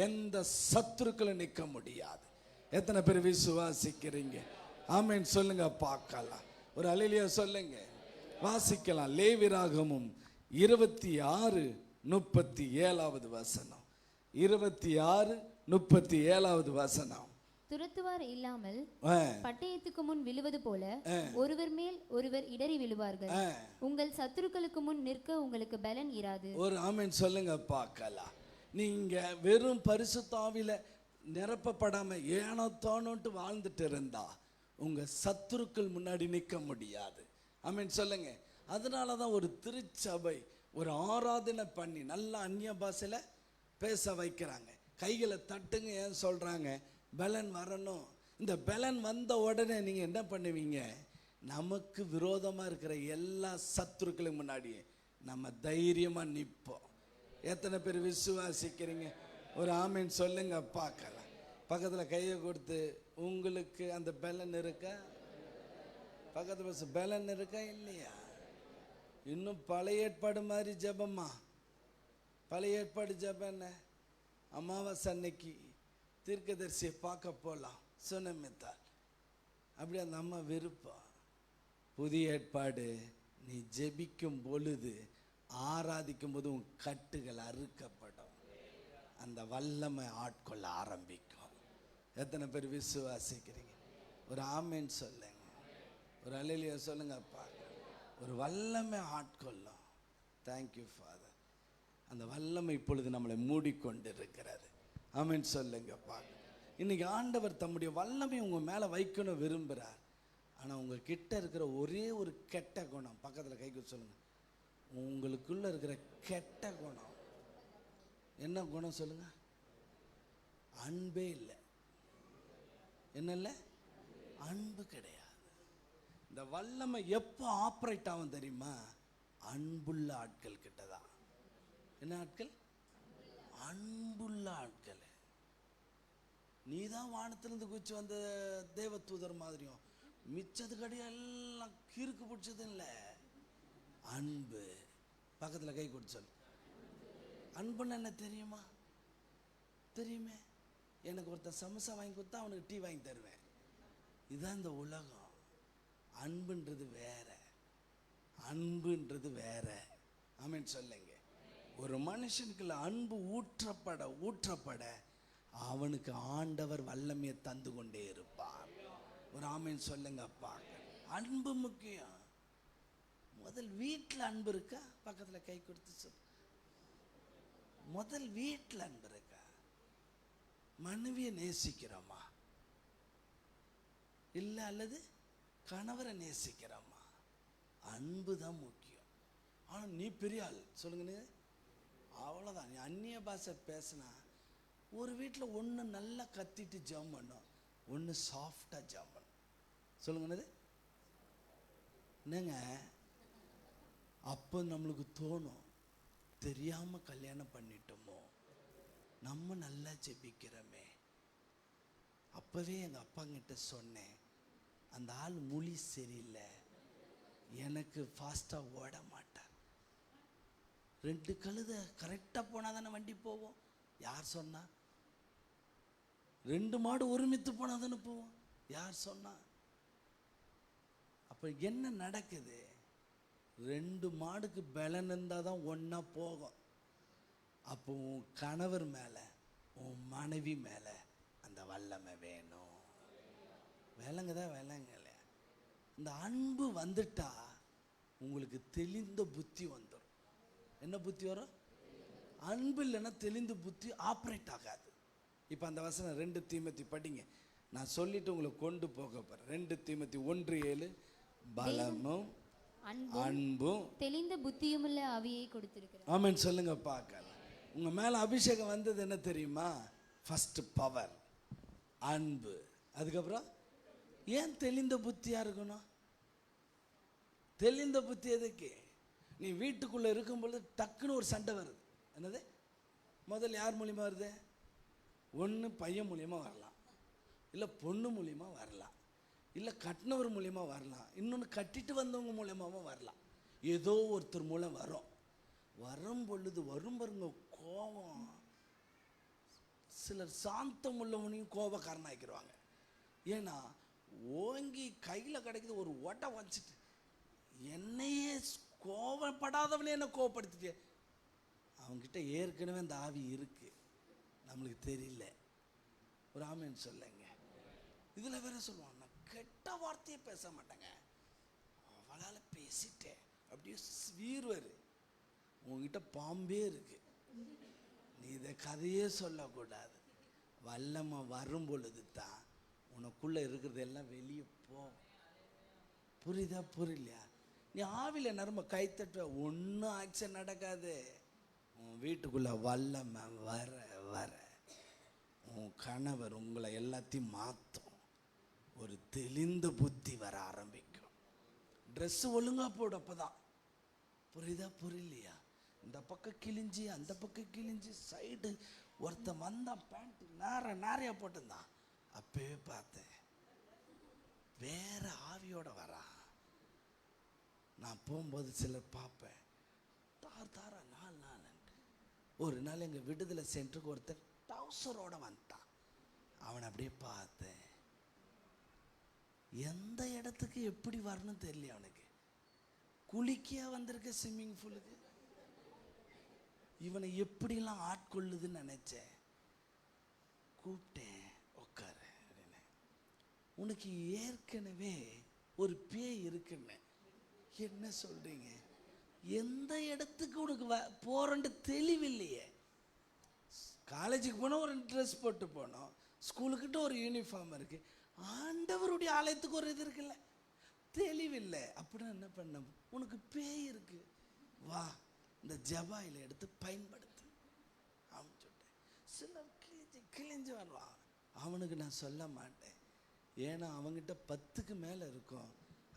எந்த சத்துருக்களும் நிற்க முடியாது. எத்தனை பேர் விசுவாசிக்கிறீங்க? ஆமென் சொல்லுங்க பார்க்கலாம். ஒரு அல்லேலூயா சொல்லுங்க. வாசிக்கலாம். லேவியராகமம் 26:37 வசனம். 26:37 வசனம். துரத்துவார் இல்லாமல் பட்டயத்துக்கு முன் விழுவது போல ஒருவர் மேல் ஒருவர் இடறி விழுவார்கள். உங்கள் சத்துருக்களுக்கு முன் நிற்க உங்களுக்கு பலன் இராது. ஒரு ஆமென் சொல்லுங்க பார்க்கலாம். நீங்க வெறும் பரிசுத்த ஆவியில நிரப்பப்படாம ஏனோ தோணுட்டு வாழ்ந்துட்டு இருந்தா உங்க சத்துருக்கள் முன்னாடி நிற்க முடியாது. ஆமென் சொல்லுங்க. அதனால தான் ஒரு திருச்சபை ஒரு ஆராதனை பண்ணி நல்லா அந்நிய பாஷையில பேச வைக்கிறாங்க. கைகளை தட்டுங்க. ஏன் சொல்கிறாங்க? பலன் வரணும். இந்த பலன் வந்த உடனே நீங்கள் என்ன பண்ணுவீங்க? நமக்கு விரோதமாக இருக்கிற எல்லா சத்துருக்களுக்கு முன்னாடியே நம்ம தைரியமாக நிற்போம். எத்தனை பேர் விசுவாசிக்கிறீங்க? ஒரு ஆமீன் சொல்லுங்க பார்க்கலாம். பக்கத்தில் கையை கொடுத்து, உங்களுக்கு அந்த பலன் இருக்கா? பக்கத்து பஸ் பலன் இருக்கா இல்லையா? இன்னும் பழைய ஏற்பாடு மாதிரி ஜெபமா? பழைய ஏற்பாடு ஜெபம் என்ன? அமாவாசை அன்னைக்கு தீர்க்கதரிசியை பார்க்க போகலாம் சுனமித்தால், அப்படி அந்த அம்மா விருப்பம். புதிய ஏற்பாடு, நீ ஜெபிக்கும் பொழுது, ஆராதிக்கும் போது உன் கட்டுகள் அறுக்கப்படும், அந்த வல்லமை ஆட்கொள்ள ஆரம்பிக்கும். எத்தனை பேர் விசுவாசிக்கிறீங்க? ஒரு ஆமேன் சொல்லுங்க, ஒரு அல்லேலூயா சொல்லுங்கப்பா. ஒரு வல்லமை ஆட்கொள்ளும். Thank you father. அந்த வல்லமை இப்பொழுது நம்மளை மூடிக்கொண்டு இருக்கிறது. ஆமேன் சொல்லுங்கப்பா. இன்னைக்கு ஆண்டவர் தம்முடைய வல்லமை உங்கள் மேலே வைக்கணும் விரும்புகிறார். ஆனால் உங்கள் கிட்ட இருக்கிற ஒரே ஒரு கெட்ட குணம், பக்கத்தில் கைக்கு சொல்லுங்கள், உங்களுக்குள்ள இருக்கிற கெட்ட குணம் என்ன குணம் சொல்லுங்க? அன்பே இல்லை. என்ன இல்லை? அன்பு கிடையாது. இந்த வல்லமை எப்போ ஆப்ரேட் ஆகும் தெரியுமா? அன்புள்ள ஆட்கள் கிட்ட தான். என்ன ஆட்கள்? அன்புள்ள ஆட்கள். நீ தான் வானத்திலிருந்து குச்சி வந்த தேவதூதர் மாதிரியும், மிச்சது கிடையாது, எல்லாம் கிறுக்கு பிடிச்சது இல்லை. அன்பு. பக்கத்தில் கை கொடுத்து சொல்லு. அன்புன்னு என்ன தெரியுமா? தெரியுமே. எனக்கு ஒருத்தன் சமோசா வாங்கி கொடுத்தா அவனுக்கு டீ வாங்கி தருவேன். இதுதான் இந்த உலகம். அன்புன்றது வேற, அன்புன்றது வேற. ஆமீன் சொல்லுங்க. ஒரு மனுஷனுக்குள்ள அன்பு ஊற்றப்பட ஊற்றப்பட அவனுக்கு ஆண்டவர் வல்லமையை தந்து கொண்டே இருப்பார். ஒரு ஆமீன் சொல்லுங்கப்பா. அன்பு முக்கியம். முதல் வீட்டில் அன்பு இருக்கா? பக்கத்தில் கை கொடுத்து சொல். முதல் வீட்டில் அன்பு இருக்கா? மனைவியை நேசிக்கிறோமா இல்லை அல்லது கணவரை நேசிக்கிறோமா? அன்பு தான் முக்கியம். ஆனால் நீ பெரிய ஆள் சொல்லுங்க, அவ்வளோதான். நீ அந்நிய பாஷை பேசினா ஒரு வீட்டில் ஒன்று நல்லா கத்திட்டு ஜெபம் பண்ணும், ஒன்று சாஃப்டாக ஜெபம் பண்ணும். சொல்லுங்கன்னது என்னங்க? அப்போ நம்மளுக்கு தோணும், தெரியாமல் கல்யாணம் பண்ணிட்டோமோ, நம்ம நல்லா ஜெபிக்கிறோமே. அப்போவே எங்கள் அப்பாங்கிட்ட சொன்னேன், அந்த ஆள் மொழி சரியில்லை, எனக்கு ஃபாஸ்ட்டாக ஓட மாட்டார். 2 கழுதை கரெக்டாக போனால் தானே வண்டி போவோம். யார் சொன்னா? 2 மாடு ஒருமித்து போனால் தானே போவோம். யார் சொன்னா? அப்போ என்ன நடக்குது? 2 மாடுக்கு பலன் இருந்தால் தான் ஒன்றா போகும். அப்போ உன் கணவர் மேலே, உன் மனைவி மேலே அந்த வல்லமை வேணும். விளங்குதா? இந்த அன்பு வந்துட்டா உங்களுக்கு தெளிந்த புத்தி வந்துடும். என்ன புத்தி வரும்? அன்பு இல்லைன்னா தெளிந்த புத்தி ஆப்ரேட் ஆகாது. இப்போ அந்த வசனம் 2 தீமோத்தேயு படிங்க. நான் சொல்லிட்டு உங்களை கொண்டு போக போகிறேன். 2 தீமோத்தேயு 1:7 பலமும் அன்பும் தெளிந்த புத்தியும் உள்ள ஆவியை கொடுத்திருக்கிறார். ஆமென் சொல்லுங்க பார்க்கலாம். உங்கள் மேலே அபிஷேகம் வந்தது என்ன தெரியுமா? ஃபர்ஸ்ட் பவர், அன்பு. அதுக்கப்புறம் ஏன் தெளிந்த புத்தியாக இருக்கணும்? தெளிந்த புத்தி எதுக்கு? நீ வீட்டுக்குள்ளே இருக்கும்பொழுது டக்குன்னு ஒரு சண்டை வருது. என்னது? முதல்ல யார் மூலியமாக வருது? ஒன்று பையன் மூலியமாக வரலாம், இல்லை பொண்ணு மூலியமாக வரலாம், இல்லை கட்டினவர் மூலியமாக வரலாம், இன்னொன்று கட்டிட்டு வந்தவங்க மூலியமாகவும் வரலாம். ஏதோ ஒருத்தர் மூலம் வரும் பொழுது வரும் பாருங்க கோபம். சிலர் சாந்தம் உள்ளவனையும் கோபக்காரன் ஆக்கிடுவாங்க. ஏன்னா ஓங்கி கையில் கிடைக்குது ஒரு ஓட்டை வச்சுட்டு, என்னையே கோபப்படாதவனே என்ன கோபப்படுத்திட்டே. அவங்ககிட்ட ஏற்கனவே அந்த ஆவி இருக்கு, நம்மளுக்கு தெரியல. ஒரு ஆமேன்னு சொல்லுங்க. இதில் வேற சொல்லுவாங்க, நான் கெட்ட வார்த்தையை பேச மாட்டேங்க, அவளால் பேசிட்டேன் அப்படியே வீர்வர். உங்ககிட்ட பாம்பே இருக்கு, நீ இதை கதையே சொல்லக்கூடாது. வல்லமை வரும் பொழுது தான் உனக்குள்ளே இருக்கிறது எல்லாம் வெளியே போகும். புரியுதா? புரியலையா? நீ ஆவில நரம்ப கைத்தட்ட ஒன்றும் ஆக்ஷன் நடக்காது. உன் வீட்டுக்குள்ளே வல்லமை வர வர உன் கணவர் உங்களை எல்லாத்தையும் மாற்றும். ஒரு தெளிந்த புத்தி வர ஆரம்பிக்கும். ட்ரெஸ்ஸு ஒழுங்காக போடு, அப்போ தான். புரியுதா புரியலையா? இந்த பக்கம் கிழிஞ்சி அந்த பக்கம் கிழிஞ்சி சைடு ஒருத்தன் வந்தான், பேண்ட்டு நிறையா போட்டிருந்தான். அப்பவே பார்த்தேன், வேற ஆவியோட வரான். நான் போகும்போது சிலர் பார்ப்பேன், தாரா 4 நாள். ஒரு நாள் எங்கள் விடுதலை சென்டருக்கு ஒருத்தர் டவுசரோட வந்துட்டான். அவனை அப்படியே பார்த்தேன். எந்த இடத்துக்கு எப்படி வரணும் தெரியல அவனுக்கு. குளிக்கையா வந்திருக்க ஸ்விம்மிங் பூலுக்கு. இவனை எப்படிலாம் ஆட்கொள்ளுதுன்னு நினைச்சேன். கூப்பிட்டேன், உட்காரு அப்படின்னு. உனக்கு ஏற்கனவே ஒரு பேய் இருக்குன்னு. என்ன சொல்றீங்க? எந்த இடத்துக்கு உனக்கு போறேன்னு தெளிவில்லையே. காலேஜுக்கு போனோம், ஒரு ட்ரெஸ் போட்டு போனோம், ஸ்கூலுக்கிட்ட ஒரு யூனிஃபார்ம் இருக்கு, ஆண்டவருடைய ஆலயத்துக்கு ஒரு இது இருக்குல்ல, தெளிவில்லை. அப்படின்னா என்ன பண்ண? உனக்கு பேய் இருக்கு, வா இந்த ஜபாயில் எடுத்து பயன்படுத்து அவன் சொல்லிட்டேன். சிலர் கிழிஞ்சு வருவான். அவனுக்கு நான் சொல்ல மாட்டேன், ஏன்னா அவங்ககிட்ட 10க்கு மேலே இருக்கும்.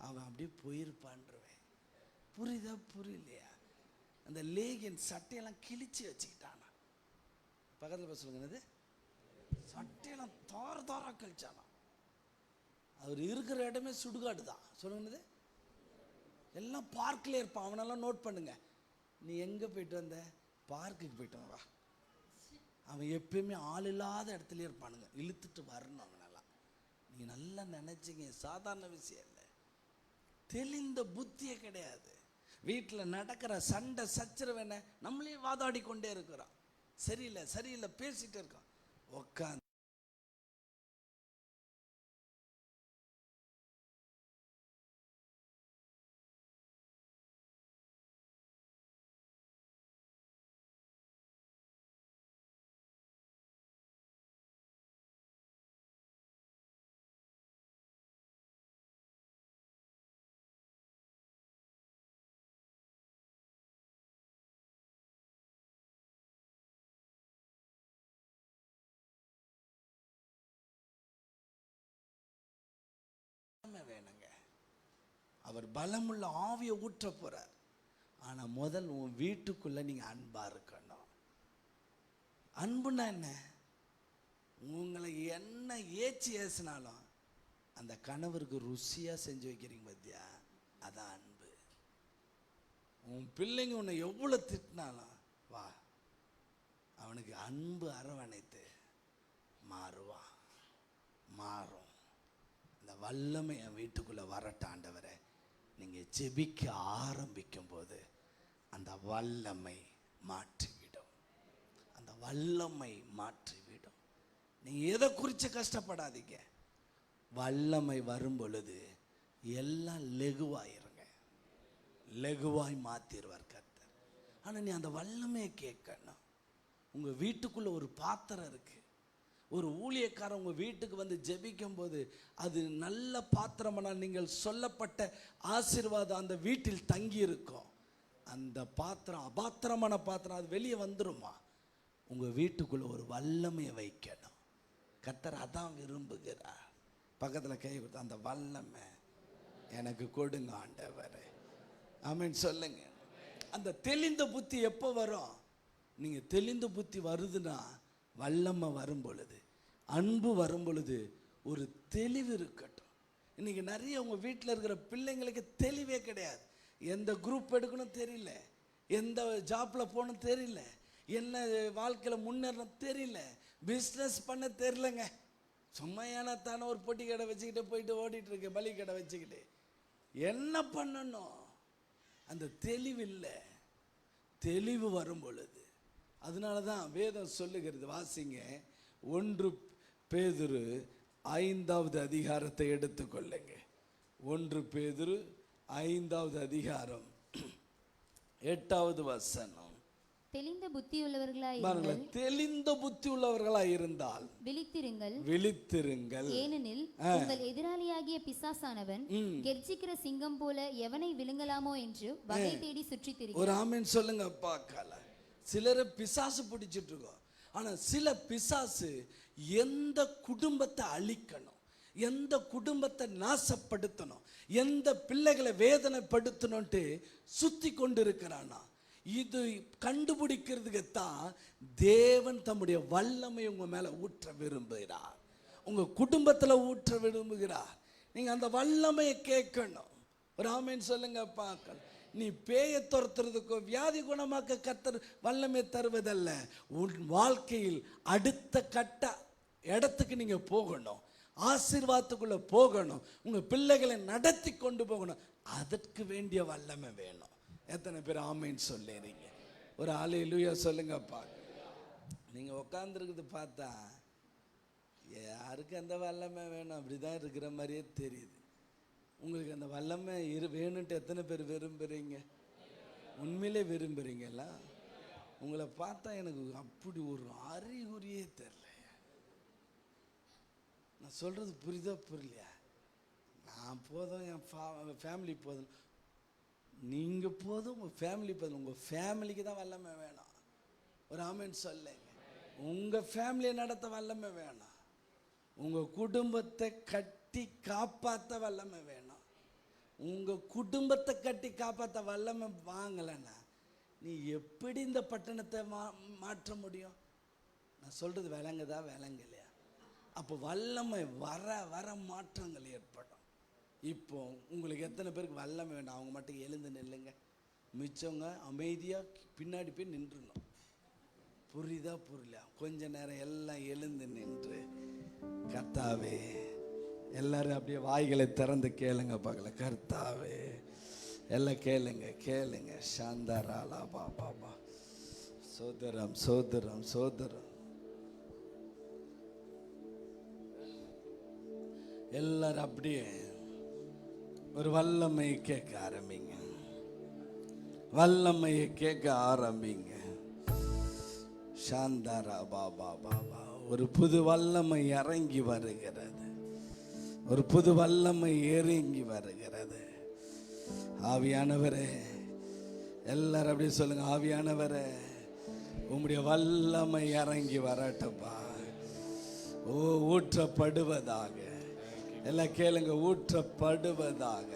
அவன் அப்படியே போயிருப்பான்றவன். புரியுதா புரியலையா? அந்த லேகின் சட்டையெல்லாம் கிழிச்சு வச்சுக்கிட்டானா. பக்கத்தில் போய் சொல்லுங்க, சட்டையெல்லாம் தார கழிச்சானா. அவர் இருக்கிற இடமே சுடுகாடு தான். சொல்லுங்க, எல்லாம் பார்க்கில் இருப்பான். அவனெல்லாம் நோட் பண்ணுங்க. நீ எங்கே போயிட்டு வந்த? பார்க்குக்கு போயிட்டு வா. அவன் எப்பயுமே ஆள் இல்லாத இடத்துல இருப்பானுங்க, இழுத்துட்டு வரணும் அவனெல்லாம். நீங்கள் நல்லா நினச்சிங்க, சாதாரண விஷயம் இல்லை. தெளிந்த புத்தியே கிடையாது. வீட்டில் நடக்கிற சண்டை சச்சரவு என்ன, நம்மளே வாதாடி கொண்டே இருக்கிறோம். சரியில்லை சரியில்லை பேசிட்டு இருக்கோம். உட்காந்து வேணுங்க. அவர் பலமுள்ள ஆவியை ஊற்ற போறார். ஆனா முதல் உன் வீட்டுக்குள்ள நீங்க அன்பா இருக்கணும். அன்புன்னா என்ன? உங்களை என்ன ஏச்சி ஏசினாலும் அந்த கணவருக்கு ருசியா செஞ்சு வைக்கிறீங்க பத்தியா, அதான் அன்பு. உன் பிள்ளைங்க உன்னை எவ்வளவு திட்டினாலும் வா, அவனுக்கு அன்பு அரவணைத்து மாறுவான், மாறும். இந்த வல்லமை என் வீட்டுக்குள்ளே வரட்டாண்டவரை நீங்கள் ஜெபிக்க ஆரம்பிக்கும் போது அந்த வல்லமை மாற்றிவிடும். அந்த வல்லமை மாற்றிவிடும். நீங்கள் எதை குறித்து கஷ்டப்படாதீங்க. வல்லமை வரும் பொழுது எல்லாம் லெகுவாயிருங்க. லெகுவாய் மாற்றிடுவார் கர்த்தர். ஆனால் நீ அந்த வல்லமையை கேட்கணும். உங்கள் வீட்டுக்குள்ளே ஒரு பாத்திரம் இருக்குது. ஒரு ஊழியக்காரன் உங்கள் வீட்டுக்கு வந்து ஜெபிக்கும் போது அது நல்ல பாத்திரமானால் நீங்கள் சொல்லப்பட்ட ஆசீர்வாதம் அந்த வீட்டில் தங்கி இருக்கும். அந்த பாத்திரம் அபாத்திரமான பாத்திரம் அது வெளியே வந்துருமா? உங்கள் வீட்டுக்குள்ளே ஒரு வல்லமையை வைக்கணும். கர்த்தர் அதான் விரும்புகிறார். பக்கத்தில் கை கொடுத்து அந்த வல்லமை எனக்கு கொடுங்க ஆண்டவரே, ஆமென் சொல்லுங்க. அந்த தெளிந்த புத்தி எப்போ வரும்? நீங்கள் தெளிந்த புத்தி வருதுன்னா, வல்லமை வரும் பொழுது, அன்பு வரும் பொழுது ஒரு தெளிவு இருக்கட்டும். இன்றைக்கி நிறைய உங்கள் வீட்டில் இருக்கிற பிள்ளைங்களுக்கு தெளிவே கிடையாது. எந்த குரூப் எடுக்கணும் தெரியல, எந்த ஜாப்பில் போகணும் தெரியல, என்ன வாழ்க்கையில் முன்னேறணும் தெரியல, பிஸ்னஸ் பண்ண தெரியலங்க. சும்மா ஏனாத்தானே ஒரு பொட்டி கடை வச்சுக்கிட்டு போயிட்டு ஓடிட்டுருக்கு, பலி கடை வச்சுக்கிட்டு. என்ன பண்ணணும்? அந்த தெளிவு இல்லை. தெளிவு வரும் பொழுது, அதனால தான் வேதம் சொல்லுகிறது, வாசிங்க 1 பேதுரு 5வது அதிகாரத்தை எடுத்துக்கொள்ளுங்க. 1 பேதுரு 5வது அதிகாரம் 8வது வசனம். தெளிந்த புத்தியுள்ளவர்களாய் தெளிந்த புத்தி உள்ளவர்களாய் இருந்தால் விழித்திருங்கள். ஏனெனில் உங்கள் எதிராளியாகிய பிசாசானவன் கெர்ச்சிக்கிற சிங்கம் போல எவனை விழுங்கலாமோ என்று வகை தேடி சுற்றி திரிகிறான். ஒரு ஆமென் சொல்லுங்க பார்க்கலாம். சிலரை பிசாசு பிடிச்சிட்டு இருக்கோம். ஆனால் சில பிசாசு எந்த குடும்பத்தை அழிக்கணும், எந்த குடும்பத்தை நாசப்படுத்தணும், எந்த பிள்ளைகளை வேதனைப்படுத்தணும்ட்டு சுத்தி கொண்டு இருக்கிறானா, இது கண்டுபிடிக்கிறதுக்கு தான் தேவன் தம்முடைய வல்லமை உங்க மேல ஊற்ற விரும்புகிறார், உங்க குடும்பத்தில் ஊற்ற விரும்புகிறார். நீங்க அந்த வல்லமையை கேட்கணும். ஒரு ஆமேன் சொல்லுங்க பார்க்கலாம். நீ பேயை துரத்துறதுக்கோ வியாதி குணமாக்க கர்த்தர் வல்லமை தருவதல்ல, உன் வாழ்க்கையில் அடுத்த கட்ட இடத்துக்கு நீங்க போகணும், ஆசீர்வாதத்துக்குள்ள போகணும், உங்க பிள்ளைகளை நடத்தி கொண்டு போகணும். அதற்கு வேண்டிய வல்லமை வேணும். எத்தனை பேர் ஆமேன்னு சொல்லிடுறீங்க? ஒரு அல்லேலூயா சொல்லுங்கப்பா. நீங்க உட்காந்துருக்குது பார்த்தா யாருக்கு அந்த வல்லமை வேணும் அப்படிதான் இருக்கிற மாதிரியே தெரியுது. உங்களுக்கு அந்த வல்லமை வேணும்ட்டு எத்தனை பேர் விரும்புறீங்க? உண்மையிலே விரும்புறீங்களா? உங்களை பார்த்தா எனக்கு அப்படி ஒரு அறிகுறியே தெரியல. நான் சொல்றது புரியுதோ புரியலையா? நான் போதும், என் ஃபேமிலி போதும், நீங்க போதும், உங்க ஃபேமிலி போதும். உங்க ஃபேமிலிக்கு தான் வல்லமை வேணும். ஒரு ஆமென் சொல்லுங்க. உங்க ஃபேமிலியை நடத்த வல்லமை வேணும். உங்க குடும்பத்தை கட்டி காப்பாற்ற வல்லமை வேணும். உங்க குடும்பத்தை கட்டி காப்பாற்ற வல்லமை வாங்கலைன்னா நீ எப்படி இந்த பட்டணத்தை மாற்ற முடியும்? நான் சொல்றது விளங்குதா விளங்கலையா? அப்போ வல்லமை வர வர மாற்றங்கள் ஏற்படும். இப்போ உங்களுக்கு எத்தனை பேருக்கு வல்லமை வேண்டாம்? அவங்க மட்டும் எழுந்து நில்லுங்க. மிச்சவங்க அமைதியா பின்னாடி போய் நின்றுணும். புரியுதா புரியல? கொஞ்ச நேரம் எல்லாம் எழுந்து நின்று கர்த்தாவே, எல்லாரும் அப்படியே வாய்களை திறந்து கேளுங்க பார்க்கல. கர்த்தாவே, எல்லாம் கேளுங்க கேளுங்க. சாந்தாராலா பாபா சோதரம் சோதரம் சோதரம். எல்லாரும் அப்படியே ஒரு வல்லமையை கேட்க ஆரம்பிங்க. வல்லமையை கேட்க ஆரம்பிங்க. சாந்தாரா பாபா பாபா. ஒரு புது வல்லமை இறங்கி வருகிறது. ஒரு புது வல்லமை இறங்கி வருகிறது. ஆவியானவரே, எல்லாரும் அப்படி சொல்லுங்க. ஆவியானவரே, உம்முடைய வல்லமை இறங்கி வரட்டப்பா. ஓ, ஊற்றப்படுவதாக. எல்லாம் கேளுங்க. ஊற்றப்படுவதாக.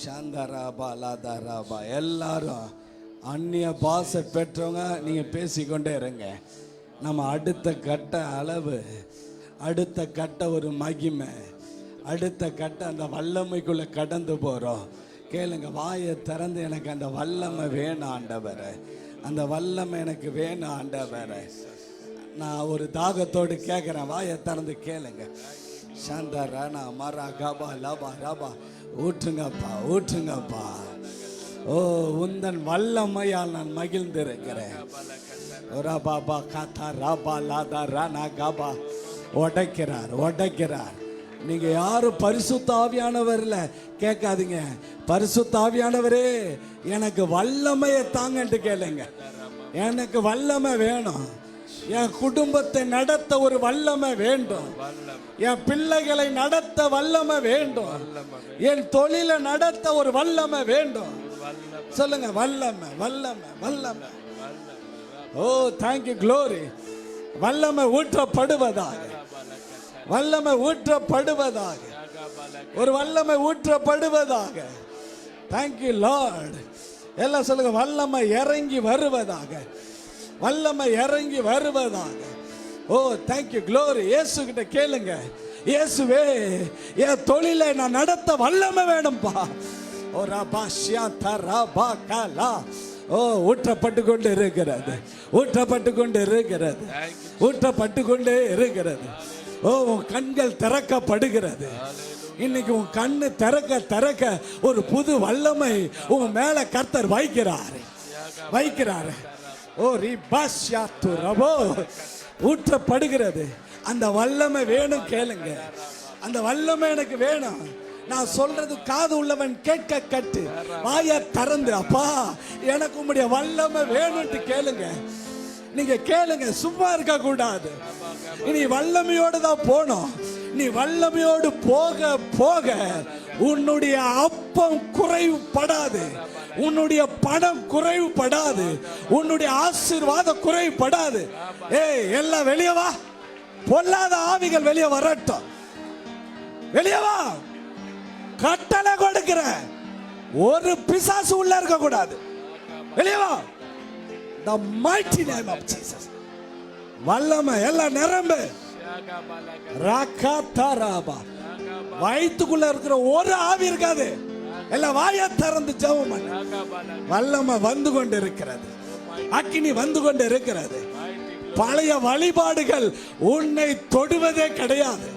சாந்தாராபா லாதாராபா. எல்லாரும் அந்நிய பாஷை பெற்றவங்க நீங்க பேசிக்கொண்டே இருங்க. நம்ம அடுத்த கட்ட அளவு, அடுத்த கட்ட ஒரு மகிமை, அடுத்த கட்ட அந்த வல்லமைக்குள்ள கடந்து போறோம். கேளுங்க. வாயை திறந்து, எனக்கு அந்த வல்லமை வேணும் ஆண்டவரே, அந்த வல்லமை எனக்கு வேணும் ஆண்டவரே. நான் ஒரு தாகத்தோடு கேட்குறேன். வாயை திறந்து கேளுங்க. சாந்தாரா நான் மரா காபா லாபா ராபா. ஊற்றுங்கப்பா ஊற்றுங்கப்பா. ஓ, உந்தன் வல்லமையால் நான் மகிழ்ந்திருக்கிறேன். ராபா காத்தா ராபா லாதா ரானா காபா. உடைக்கிறார் உடைக்கிறார். நீங்க யாரும் பரிசுத்த ஆவியானவர்ல கேட்காதீங்க. பரிசுத்த ஆவியானவரே, எனக்கு வல்லமையை தாங்கன்ட்டு கேளுங்க. எனக்கு வல்லமை வேணும். என் குடும்பத்தை நடத்த ஒரு வல்லமை வேண்டும். என் பிள்ளைகளை நடத்த வல்லமை வேண்டும். என் தொழிலை நடத்த ஒரு வல்லமை வேண்டும். சொல்லுங்க. வல்லமை வல்லமை வல்லமை. ஓ, தேங்க்யூ க்ளோரி. வல்லமை ஊற்றப்படுவதாக. வல்லமை ஊற்றப்படுவதாக. ஒரு வல்லமை ஊற்றப்படுவதாக. Thank you Lord. எல்லாம் சொல்லுங்க. வல்லமை இறங்கி வருவதாக. வல்லமை இறங்கி வருவதாக. ஓ, தேங்க்யூ க்ளோரி. இயேசு கிட்ட கேளுங்க. இயேசுவே, என் தொழிலை நான் நடத்த வல்லமை வேணும்பா. ஓ ரபா ஷியா ரபா கலா. ஓ, ஊற்றப்பட்டு கொண்டு இருக்கிறது, ஊற்றப்பட்டு கொண்டு இருக்கிறது, ஊற்றப்பட்டு கொண்டே இருக்கிறது. ஓ, உன் கண்கள் திறக்கப்படுகிறது. இன்னைக்கு உன் கண்ணு திறக்க திறக்க ஒரு புது வல்லமை உன் மேல கர்த்தர் வைக்கிறார் வைக்கிறார். ஓ ரிபாஷா துரபோ. ஊற்றப்படுகிறது. அந்த வல்லமை வேணும். கேளுங்க. அந்த வல்லமை எனக்கு வேணும். நான் சொல்றது காது உள்ளவன் கேட்க கட்டு. வாயை திறந்து, அப்பா எனக்கு உம்முடைய வல்லமை வேணும்னு கேளுங்க. நீங்க கேளுங்க. சும்மா இருக்க கூடாது. நீ வல்லமையோடு தான் போகணும். நீ வல்லமையோடு போக போக உன்னுடைய அப்பம் குறைவுபடாது, உன்னுடைய பணம் குறைவுபடாது, உன்னுடைய ஆசீர்வாதம் குறைவுபடாது. ஏய், எல்லாம் வெளியே வா. பொல்லாத ஆவிகள் வெளியே வரட்டும். வெளியே வா. கட்டளை கொடுக்கிற ஒரு பிசாசு உள்ள இருக்க கூடாது. வெளியே வா. The mighty name of Jesus. வல்லமை எல்லாம் நிரம்பு. ராகாதாராபா. வயிற்றுக்குள்ள இருக்கிற ஒரு ஆவி இருக்காது. எல்லாம் வாயை திறந்து ஜெபம் பண்ணு. வல்லமை வந்து கொண்டு இருக்கிறது. அக்கினி வந்து கொண்டு இருக்கிறது. பழைய வழிபாடுகள் உன்னை தொடுவதே கிடையாது.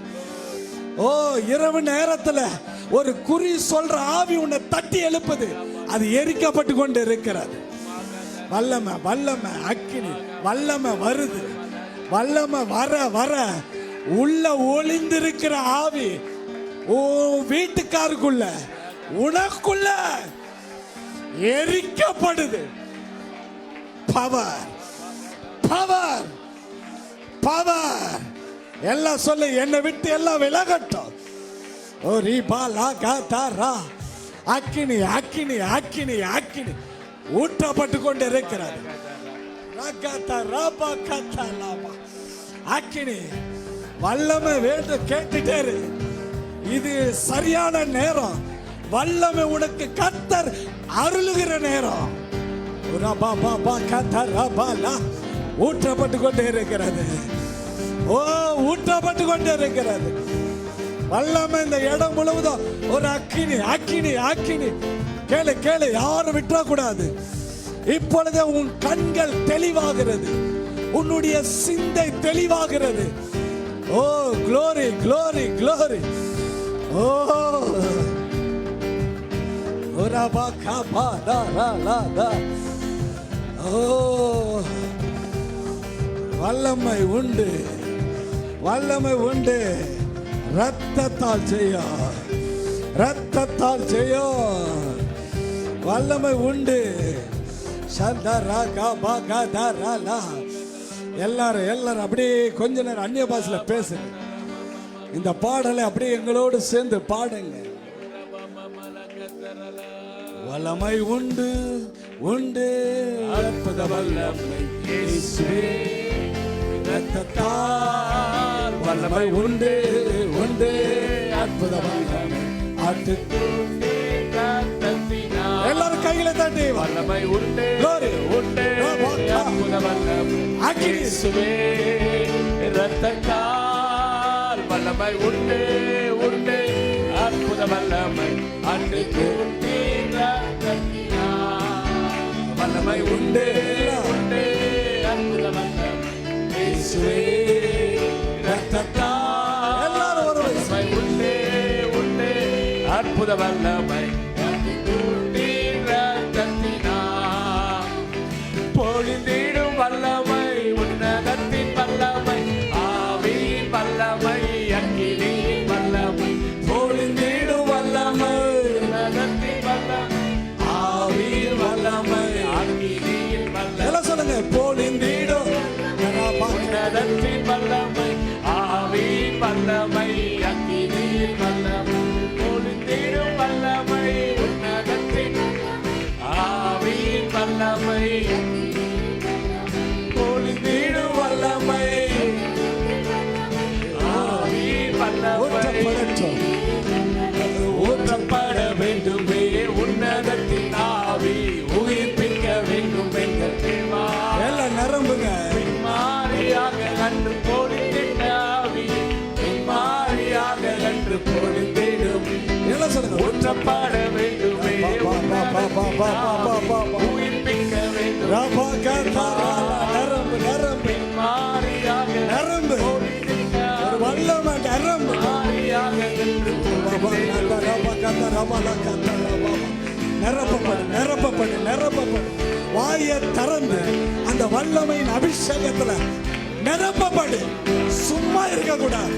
ஓ, இரவு நேரத்துல ஒரு குறி சொல்ற ஆவி உன்னை தட்டி எழுப்புது. அது எரிக்கப்பட்டு கொண்டு இருக்கிறது. வல்லமை வல்லமை அக்கினி வல்லமை வருது. வல்லமை வர வர உள்ள ஒளிந்திருக்கிற ஆவி உன் வீட்டுக்காருக்குள்ள உனக்குள்ள எரிக்கப்படுது. Power power power. எல்லாம் சொல்லு, என்னை விட்டு எல்லாம் விலகட்டும். ஓ ரீபாலா காதாரா. அக்கினி அக்கினி அக்கினி அக்கினி ஊற்றப்பட்டு கொண்டு இருக்கிறது. அக்கினி வல்லமை வேண்டும். கேட்டுட்டே இரு. இது சரியான நேரம். வல்லமை உனக்கு கர்த்தர் அருளுகிற நேரம். ஊற்றப்பட்டு கொண்டே இருக்கிறது. ஓ, ஊற்றப்பட்டு கொண்டே இருக்கிறது. வல்லமை இந்த இடம் முழுவதும் ஒரு அக்கினி அக்கினி அக்கினி. கேளு கேளு, யாரும் விட்டுற கூடாது. இப்பொழுதே உன் கண்கள் தெளிவாகிறது, உன்னுடைய சிந்தை தெளிவாகிறது. ஓ, glory glory glory. ஓ, ஒரபா கபா லா லா லா லா. ஓ, வல்லமை உண்டு, வல்லமை உண்டு. ரத்தத்தால் செய்யும், ரத்தத்தால் செய்யும். வல்லமை உண்டு. எல்லாரும் எல்லாரும் அப்படியே கொஞ்ச நேரம் அந்நிய பாஷையில பேசுங்க. இந்த பாடலை அப்படியே எங்களோடு சேர்ந்து பாடுங்க. வல்லமை உண்டு உண்டு, அற்புத வல்லமை இயேசுவே. ரத்தத்தால் வல்லமை உண்டு உண்டு, அற்புத வல்லமை. எல்லாரும் கைகளை தட்டி வல்லமை உண்டு உண்டு, அற்புத வல்லமை அக்கினி இரத்தத்தால். வல்லமை உண்டு உண்டு, அற்புத வல்லமை அன்று தூண்டி ரத்தத்தினால். வல்லமை உண்டு உண்டு, அற்புத வல்லமை இயேசுவே. இரத்தத்தால். எல்லாரும் ஒரு வல்லமை உண்டு உண்டு, அற்புத வல்லமை பொழிந்திடும் வல்லமை, உன்னதத்தின் வல்லமை, ஆவியின் வல்லமை, அக்கினியின் வல்லமை. பொழிந்திடும் வல்லமை, உன்னதத்தின் வல்லமை, ஆவியின் வல்லமை, அக்கினியின் வல்லமை. எல்லாம் சொல்லுங்க. பொழிந்திடும் உன்னதத்தின் வல்லமை, ஆவியின் வல்லமை, அக்கினியின் வல்லமை. பொழிந்திடும் வல்லமை, உன்னதத்தின் ஆவியின் வல்லமை, பொழிந்திடும் வல்லமை, ஆவியின் வல்லமை. ஊற்றப்பட வேண்டுமே உன்னதத்தின் ஆவி, உயிர்ப்பிக்க வேண்டும் எங்கள் பின்மாறி. எல்லாம் நிரம்புங்க. பின்மாறியாக கண்டு பொழிந்திட்ட ஆவி, பின்மாறியாக கண்டு பொழிந்திடும். எல்லாம் சொல்லுங்க. ஊற்றப்பட வேண்டுமே உயிர்ப்பிக்க வேண்டும். நிரம்பு நிரம்பு பின்மாறியாக நிரம்பு. பொழிந்திட்ட ஒரு வல்லமை நிரம்பு. மாறியாக கண்டு நிரப்பப்படு நிரப்பப்படு நிரப்பப்படு. வாயை திறந்து அந்த வல்லமையின் அபிஷேகத்துல நிரப்பப்படு. சும்மா இருக்க கூடாது.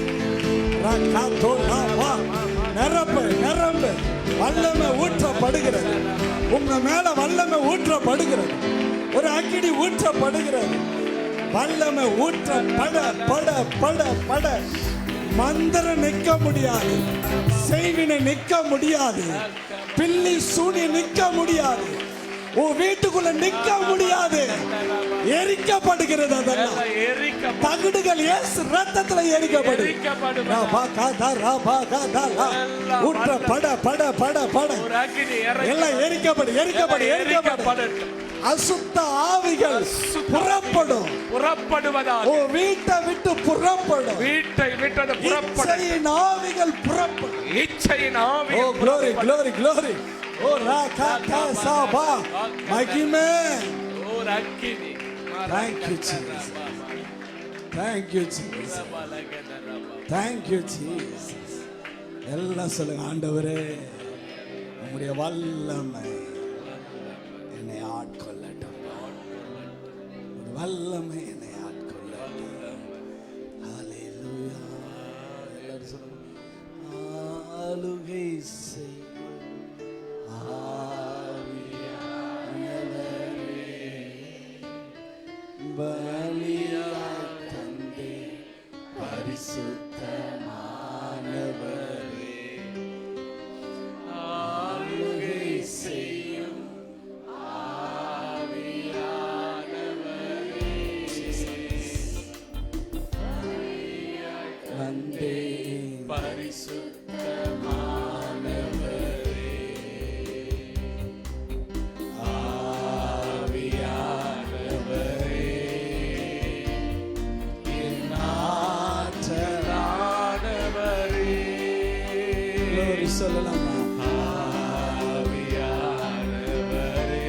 நிரப்பு நிரம்பு. வல்லமை ஊற்றப்படுகிறது. உங்க மேல வல்லமை ஊற்றப்படுகிறது. ஒரு அக்கினி ஊற்றப்படுகிறது. வல்லமை ஊற்ற பட பட பட பட. மந்திரம் நிற்க முடியாது, செய்வினை நிற்க முடியாது, பில்லி சூனி நிற்க முடியாது, உன் வீட்டுக்குள்ள நிற்க முடியாது. எரிக்கப்படுகிறது. அதெல்லாம் தகுடுகள் இயேசு ரத்தத்துல எரிக்கப்படுது. ஊற்ற பட பட பட பட எல்லாம் எரிக்கப்படு எரிக்கப்படு எரிக்கப்படு. அசுத்த ஆவிகள் புறப்படுவதாக வீட்டை விட்டு புறப்படும். வீட்டை விட்டது புறப்படும். இச்சையின் ஆவிகள் புறப்படும். இச்சையின் ஆவிகள். ஓ glory glory glory. ஓ ராகா சாபா மகிமே. ஓ அக்கினி. Thank you Jesus. Thank you Jesus. Thank you Jesus. எல்லாம் சொல்லுங்க, ஆண்டவரே உம்முடைய வல்லமை என்னை ஆட்கொள்ளட்டும். வல்லமை என்னை ஆட்கொள்ளட்டும். ஹalleluya. எல்லாரும் சொல்லுங்க, ஆளுகை செய் பலியாய் தந்தே பரிசுத்தமானவரே, ஆளுகை செய்யும் ஆவியானவரே, தந்தே பரிசுத்தமானவரே, சொல்லலாமா? ஆவியானவரே,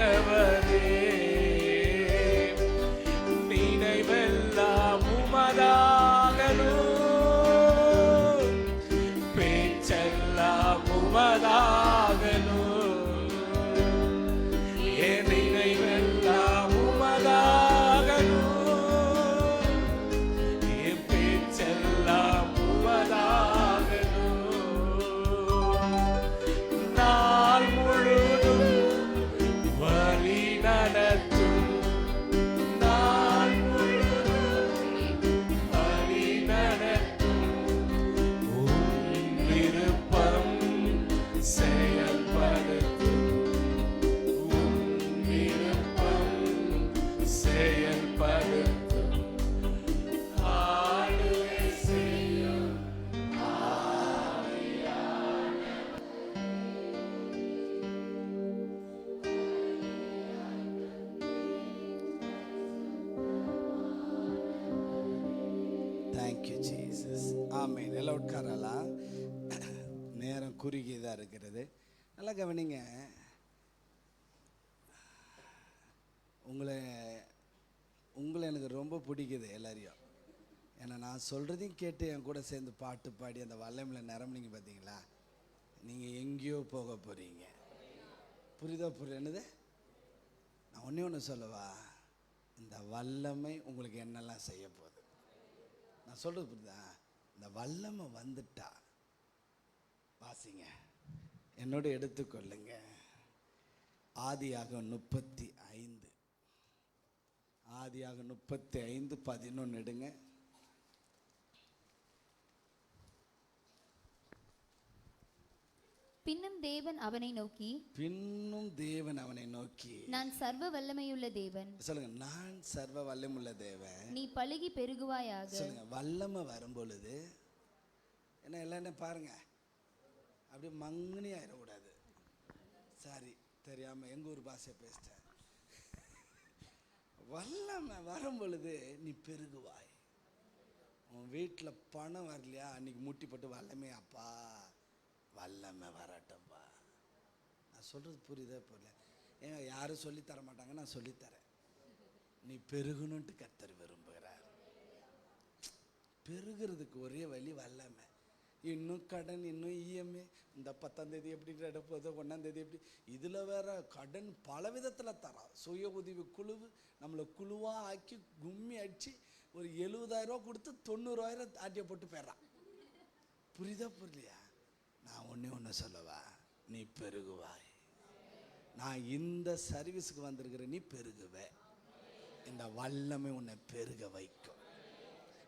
ஆற்றலானவரே, நினைவெல்லாம் உமதாகணும், பேச்செல்லாம் உமதாகணும், என் நினைவெல்லாம் உமதாகணும், நாள் முழுதும் வழி நடத்தும், நாள் முழுதும் வழி நடத்தும், உம் விருப்பம் செயல்படுத்தும், உம் விருப்பம் செயல்படுத்தும். Thank you Jesus. ஆமென். எல்லாம் உட்காரலாம். நேரம் குறுகியதாக இருக்கிறது. நல்லா கவனிங்க. உங்களை எனக்கு ரொம்ப பிடிக்குது எல்லாரையும். ஏன்னா நான் சொல்கிறதையும் கேட்டு என் கூட சேர்ந்து பாட்டு பாடி அந்த வல்லமையில் நிரம்பினீங்க பார்த்தீங்களா? நீங்கள் எங்கேயோ போக போகிறீங்க. புரியுதா? என்னது? நான் ஒன்று சொல்லவா? இந்த வல்லமை உங்களுக்கு என்னெல்லாம் செய்ய போகுது நான் சொல்கிறது புரியுதா? இந்த வல்லமை வந்துட்டா வாசிங்க, என்னோட எடுத்துக்கொள்ளுங்க. ஆதியாகமம் 35, ஆதியாகமம் 35:11 எடுங்க. பின்னும் தேவன் அவனை நோக்கி, நான் சர்வ வல்லமையுள்ள தேவன். சொல்லுங்க, நான் சர்வ வல்லமையுள்ள தேவன். நீ பலுகி பெருகுவாயாக. சொல்லுங்க, வல்லமை வரும் பொழுது என்ன இல்லைன்னு பாருங்க, அப்படியே மங்குனி ஆயிடக்கூடாது. சாரி, தெரியாம எங்க ஊர் பாஷை பேசிட்டேன். வல்லமை வரும் பொழுது நீ பெருகுவாய். உன் வீட்டில் பணம் வரலையா, அன்னைக்கு முட்டி போட்டு வல்லமே அப்பா வல்லமை வரட்டப்பா. நான் சொல்கிறது புரியுதா? புரியல? ஏங்க யாரும் சொல்லித்தர மாட்டாங்க, நான் சொல்லித்தரேன். நீ பெருகணுன்ட்டு கர்த்தர் விரும்புகிறார். பெருகிறதுக்கு ஒரே வழி வல்லமை. இன்னும் கடன், இன்னும் இஎம்ஐ, இந்த 10ஆம் தேதி எப்படி நடப்போது, 1ஆம் தேதி எப்படி, இதில் வேற கடன் பல விதத்தில் தரான். சுய உதவி குழு நம்மளை குழுவாக ஆக்கி கும்மி அடித்து ஒரு 70,000 ரூபா கொடுத்து 90,000 ஆட்டியை போட்டு போயிடுறான். புரியுதா? புரியலையா? நான் ஒன்று சொல்லவா? நீ பெருகுவாய். நான் இந்த சர்வீஸுக்கு வந்திருக்கிற, நீ பெருகுவே. இந்த வல்லமை உன்னை பெருக வைக்கும்.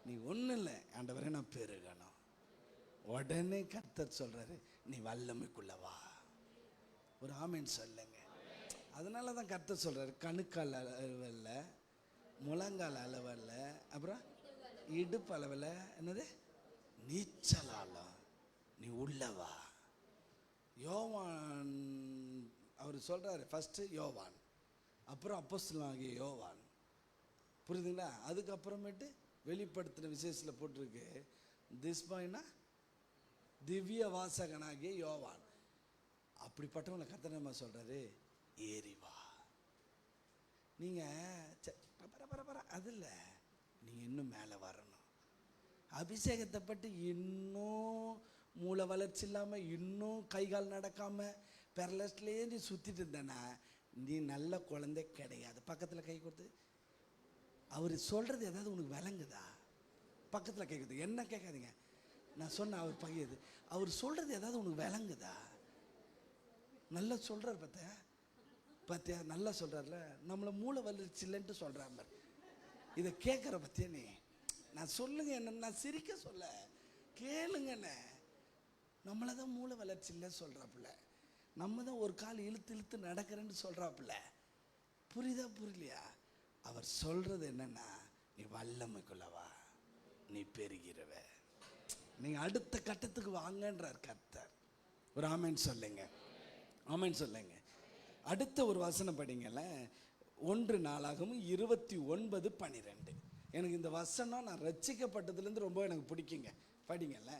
நீ ஒன்றும் இல்லை, ஆண்டவரே நான் பெருகணும். உடனே கர்த்தர் சொல்றாரு, நீ வல்லமைக்குள்ள வா. ஒரு ஆமீன் சொல்லுங்க. அதனால தான் கர்த்தர் சொல்றாரு, கணுக்கால் அளவில், முழங்கால் அளவில், அப்புறம் இடுப்பு அளவில், என்னது நீச்சலாலம் நீ உள்ளவா. யோவான் அவர் சொல்றாரு, ஃபர்ஸ்ட் யோவான், அப்புறம் அப்போஸ்தலனாகிய யோவான், புரியுதுங்களா? அதுக்கப்புறமேட்டு வெளிப்படுத்தின விசேஷத்தில் போட்டிருக்கு, திஸ் பாய்னா திவ்ய வாசகனாகிய யோவான். அப்படிப்பட்டவங்களை கர்த்தர் நம்ம சொல்றாரு, ஏறி வா. நீங்க அது இல்லை, நீங்க இன்னும் மேலே வரணும். அபிஷேகத்தை பற்றி இன்னும் மூளை வளர்ச்சி இல்லாமல், இன்னும் கைகால் நடக்காமல் பெரலஸ்ட்லேயே நீ சுற்றிட்டு இருந்தேன்னா நீ நல்ல குழந்தை கிடையாது. பக்கத்தில் கை கொடுத்து, அவர் சொல்கிறது ஏதாவது உனக்கு விளங்குதா? பக்கத்தில் கை கொடுத்து, என்ன கேட்காதீங்க, நான் சொன்னேன் அவர் பகையது. அவர் சொல்கிறது ஏதாவது உனக்கு விளங்குதா? நல்லா சொல்கிறார் பார்த்தியா, நல்லா சொல்கிறார்ல. நம்மளை மூளை வளர்ச்சி இல்லைன்ட்டு சொல்கிறார். இதை கேட்குற பற்றியா நீ? நான் சொல்லுங்க, என்ன நான் சிரிக்க சொல்ல, கேளுங்கண்ணே. நம்மளை தான் மூளை வளர்ச்சி இல்லைன்னு சொல்கிறாப்புல, நம்ம தான் ஒரு கால் இழுத்து இழுத்து நடக்கிறேன்னு சொல்கிறாப்புல. புரியுதா புரியலையா? அவர் சொல்கிறது என்னன்னா, நீ வல்லமைக்குள்ளவா, நீ பெருகிறவ, நீங்கள் அடுத்த கட்டத்துக்கு வாங்கன்றார் கர்த்தர். ஒரு ஆமேன் சொல்லுங்க, ஆமேன் சொல்லுங்க. அடுத்த ஒரு வசனம் படிங்கல்ல, 1 நாளாகமும் 29:12. எனக்கு இந்த வசனம் நான் ரட்சிக்கப்பட்டதுலேருந்து ரொம்ப எனக்கு பிடிக்குங்க. படிங்கல்ல.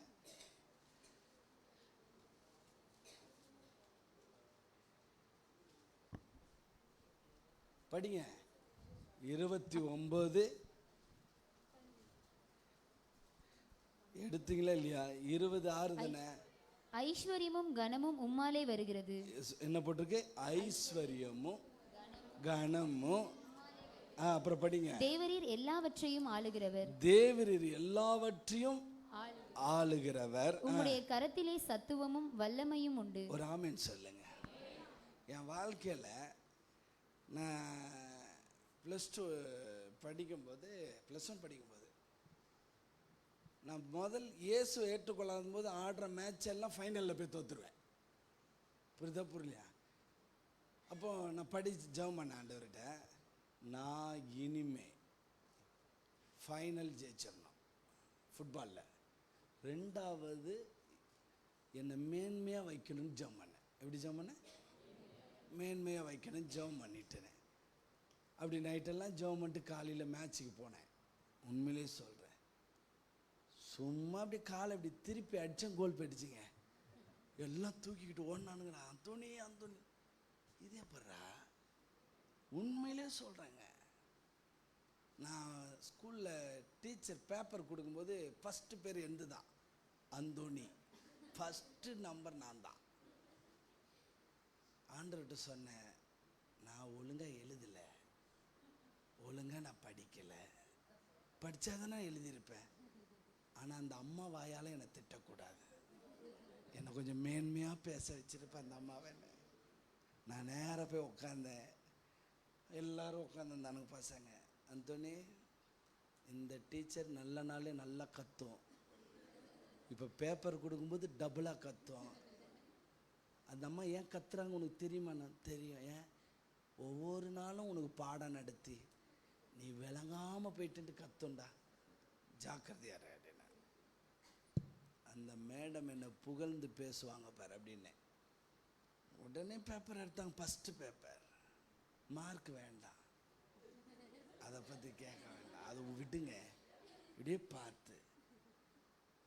படிங்க. 29 எடுத்தீங்களா இல்லையா? 26 தானே. ஐஸ்வர்யமும் கனமும் உம்மாலே வருகிறது. என்ன போட்டிருக்கு? ஐஸ்வர்யமும் கனமும். அப்புறம் படிங்க. தேவரீர் எல்லாவற்றையும் ஆளுகிறவர். தேவரீர் எல்லாவற்றையும் ஆளுகிறவர். உம்முடைய கரத்திலே சத்துவமும் வல்லமையும் உண்டு. ஒரு ஆமேன் சொல்லுங்க. என் வாழ்க்கையில் நான் +2 படிக்கும்போது, +1 படிக்கும்போது, நான் முதல் இயேசு ஏற்றுக்கொள்ளாத போது ஆடுற மேட்ச் எல்லாம் ஃபைனலில் போய் தோற்றுருவேன். புரியுதா புரியலையா? அப்போ நான் படித்து ஜெபம் பண்ண ஆண்டவர்கிட்ட, நான் இனிமே ஃபைனல் ஜெயிச்சிடணும் ஃபுட்பாலில், 2வது என்னை மேன்மையாக வைக்கணும்னு ஜெபம் பண்ணேன். எப்படி ஜெபம் பண்ணேன்? மேன்மையாக வைக்கணும்னு ஜெபம் பண்ணிட்டேன். அப்படி நைட்டெல்லாம் ஜெபம் பண்ணிட்டு காலையில் மேட்ச்சுக்கு போனேன். உண்மையிலே சொல்கிறேன், சும்மா அப்படி காலை அப்படி திருப்பி அடித்தேன், கோல் போயிடுச்சுங்க. எல்லாம் தூக்கிக்கிட்டு ஓடினானுங்க. அந்தோனி அந்தோனி, இதே படுறா, உண்மையிலே சொல்கிறேங்க. நான் ஸ்கூலில் டீச்சர் பேப்பர் கொடுக்கும்போது ஃபஸ்ட்டு பேர் எந்து தான், அந்தோனி. ஃபஸ்ட்டு நம்பர் நான் தான். ஆண்டவர்கிட்ட சொன்னேன், நான் ஒழுங்காக எழுதலை, ஒழுங்காக நான் படிக்கலை, படித்தாதானே எழுதியிருப்பேன். ஆனால் அந்த அம்மா வாயால் என்னை திட்டக்கூடாது, என்னை கொஞ்சம் மேன்மையாக பேச வச்சுருப்பேன் அந்த அம்மாவை. நான் நேராக போய் உட்காந்தேன். எல்லோரும் உட்காந்துருந்தானுங்க பசங்க. அந்தோனி, இந்த டீச்சர் நல்ல நாளே நல்லா கத்தும், இப்போ பேப்பர் கொடுக்கும்போது டபுளாக கத்தும். அந்த அம்மா ஏன் கத்துறாங்க உனக்கு தெரியுமா? நான் தெரியும். ஏன்? ஒவ்வொரு நாளும் உனக்கு பாடம் நடத்தி நீ விளங்காமல் போயிட்டு கத்துண்டா, ஜாக்கிரதையார் அப்படின்னா. அந்த மேடம் என்னை புகழ்ந்து பேசுவாங்க பார் அப்படின்னு. உடனே பேப்பர் எடுத்தாங்க, ஃபஸ்ட்டு பேப்பர். மார்க் வேண்டாம், அதை பற்றி கேட்க வேண்டாம், அதை விடுங்க. இப்படியே பார்த்து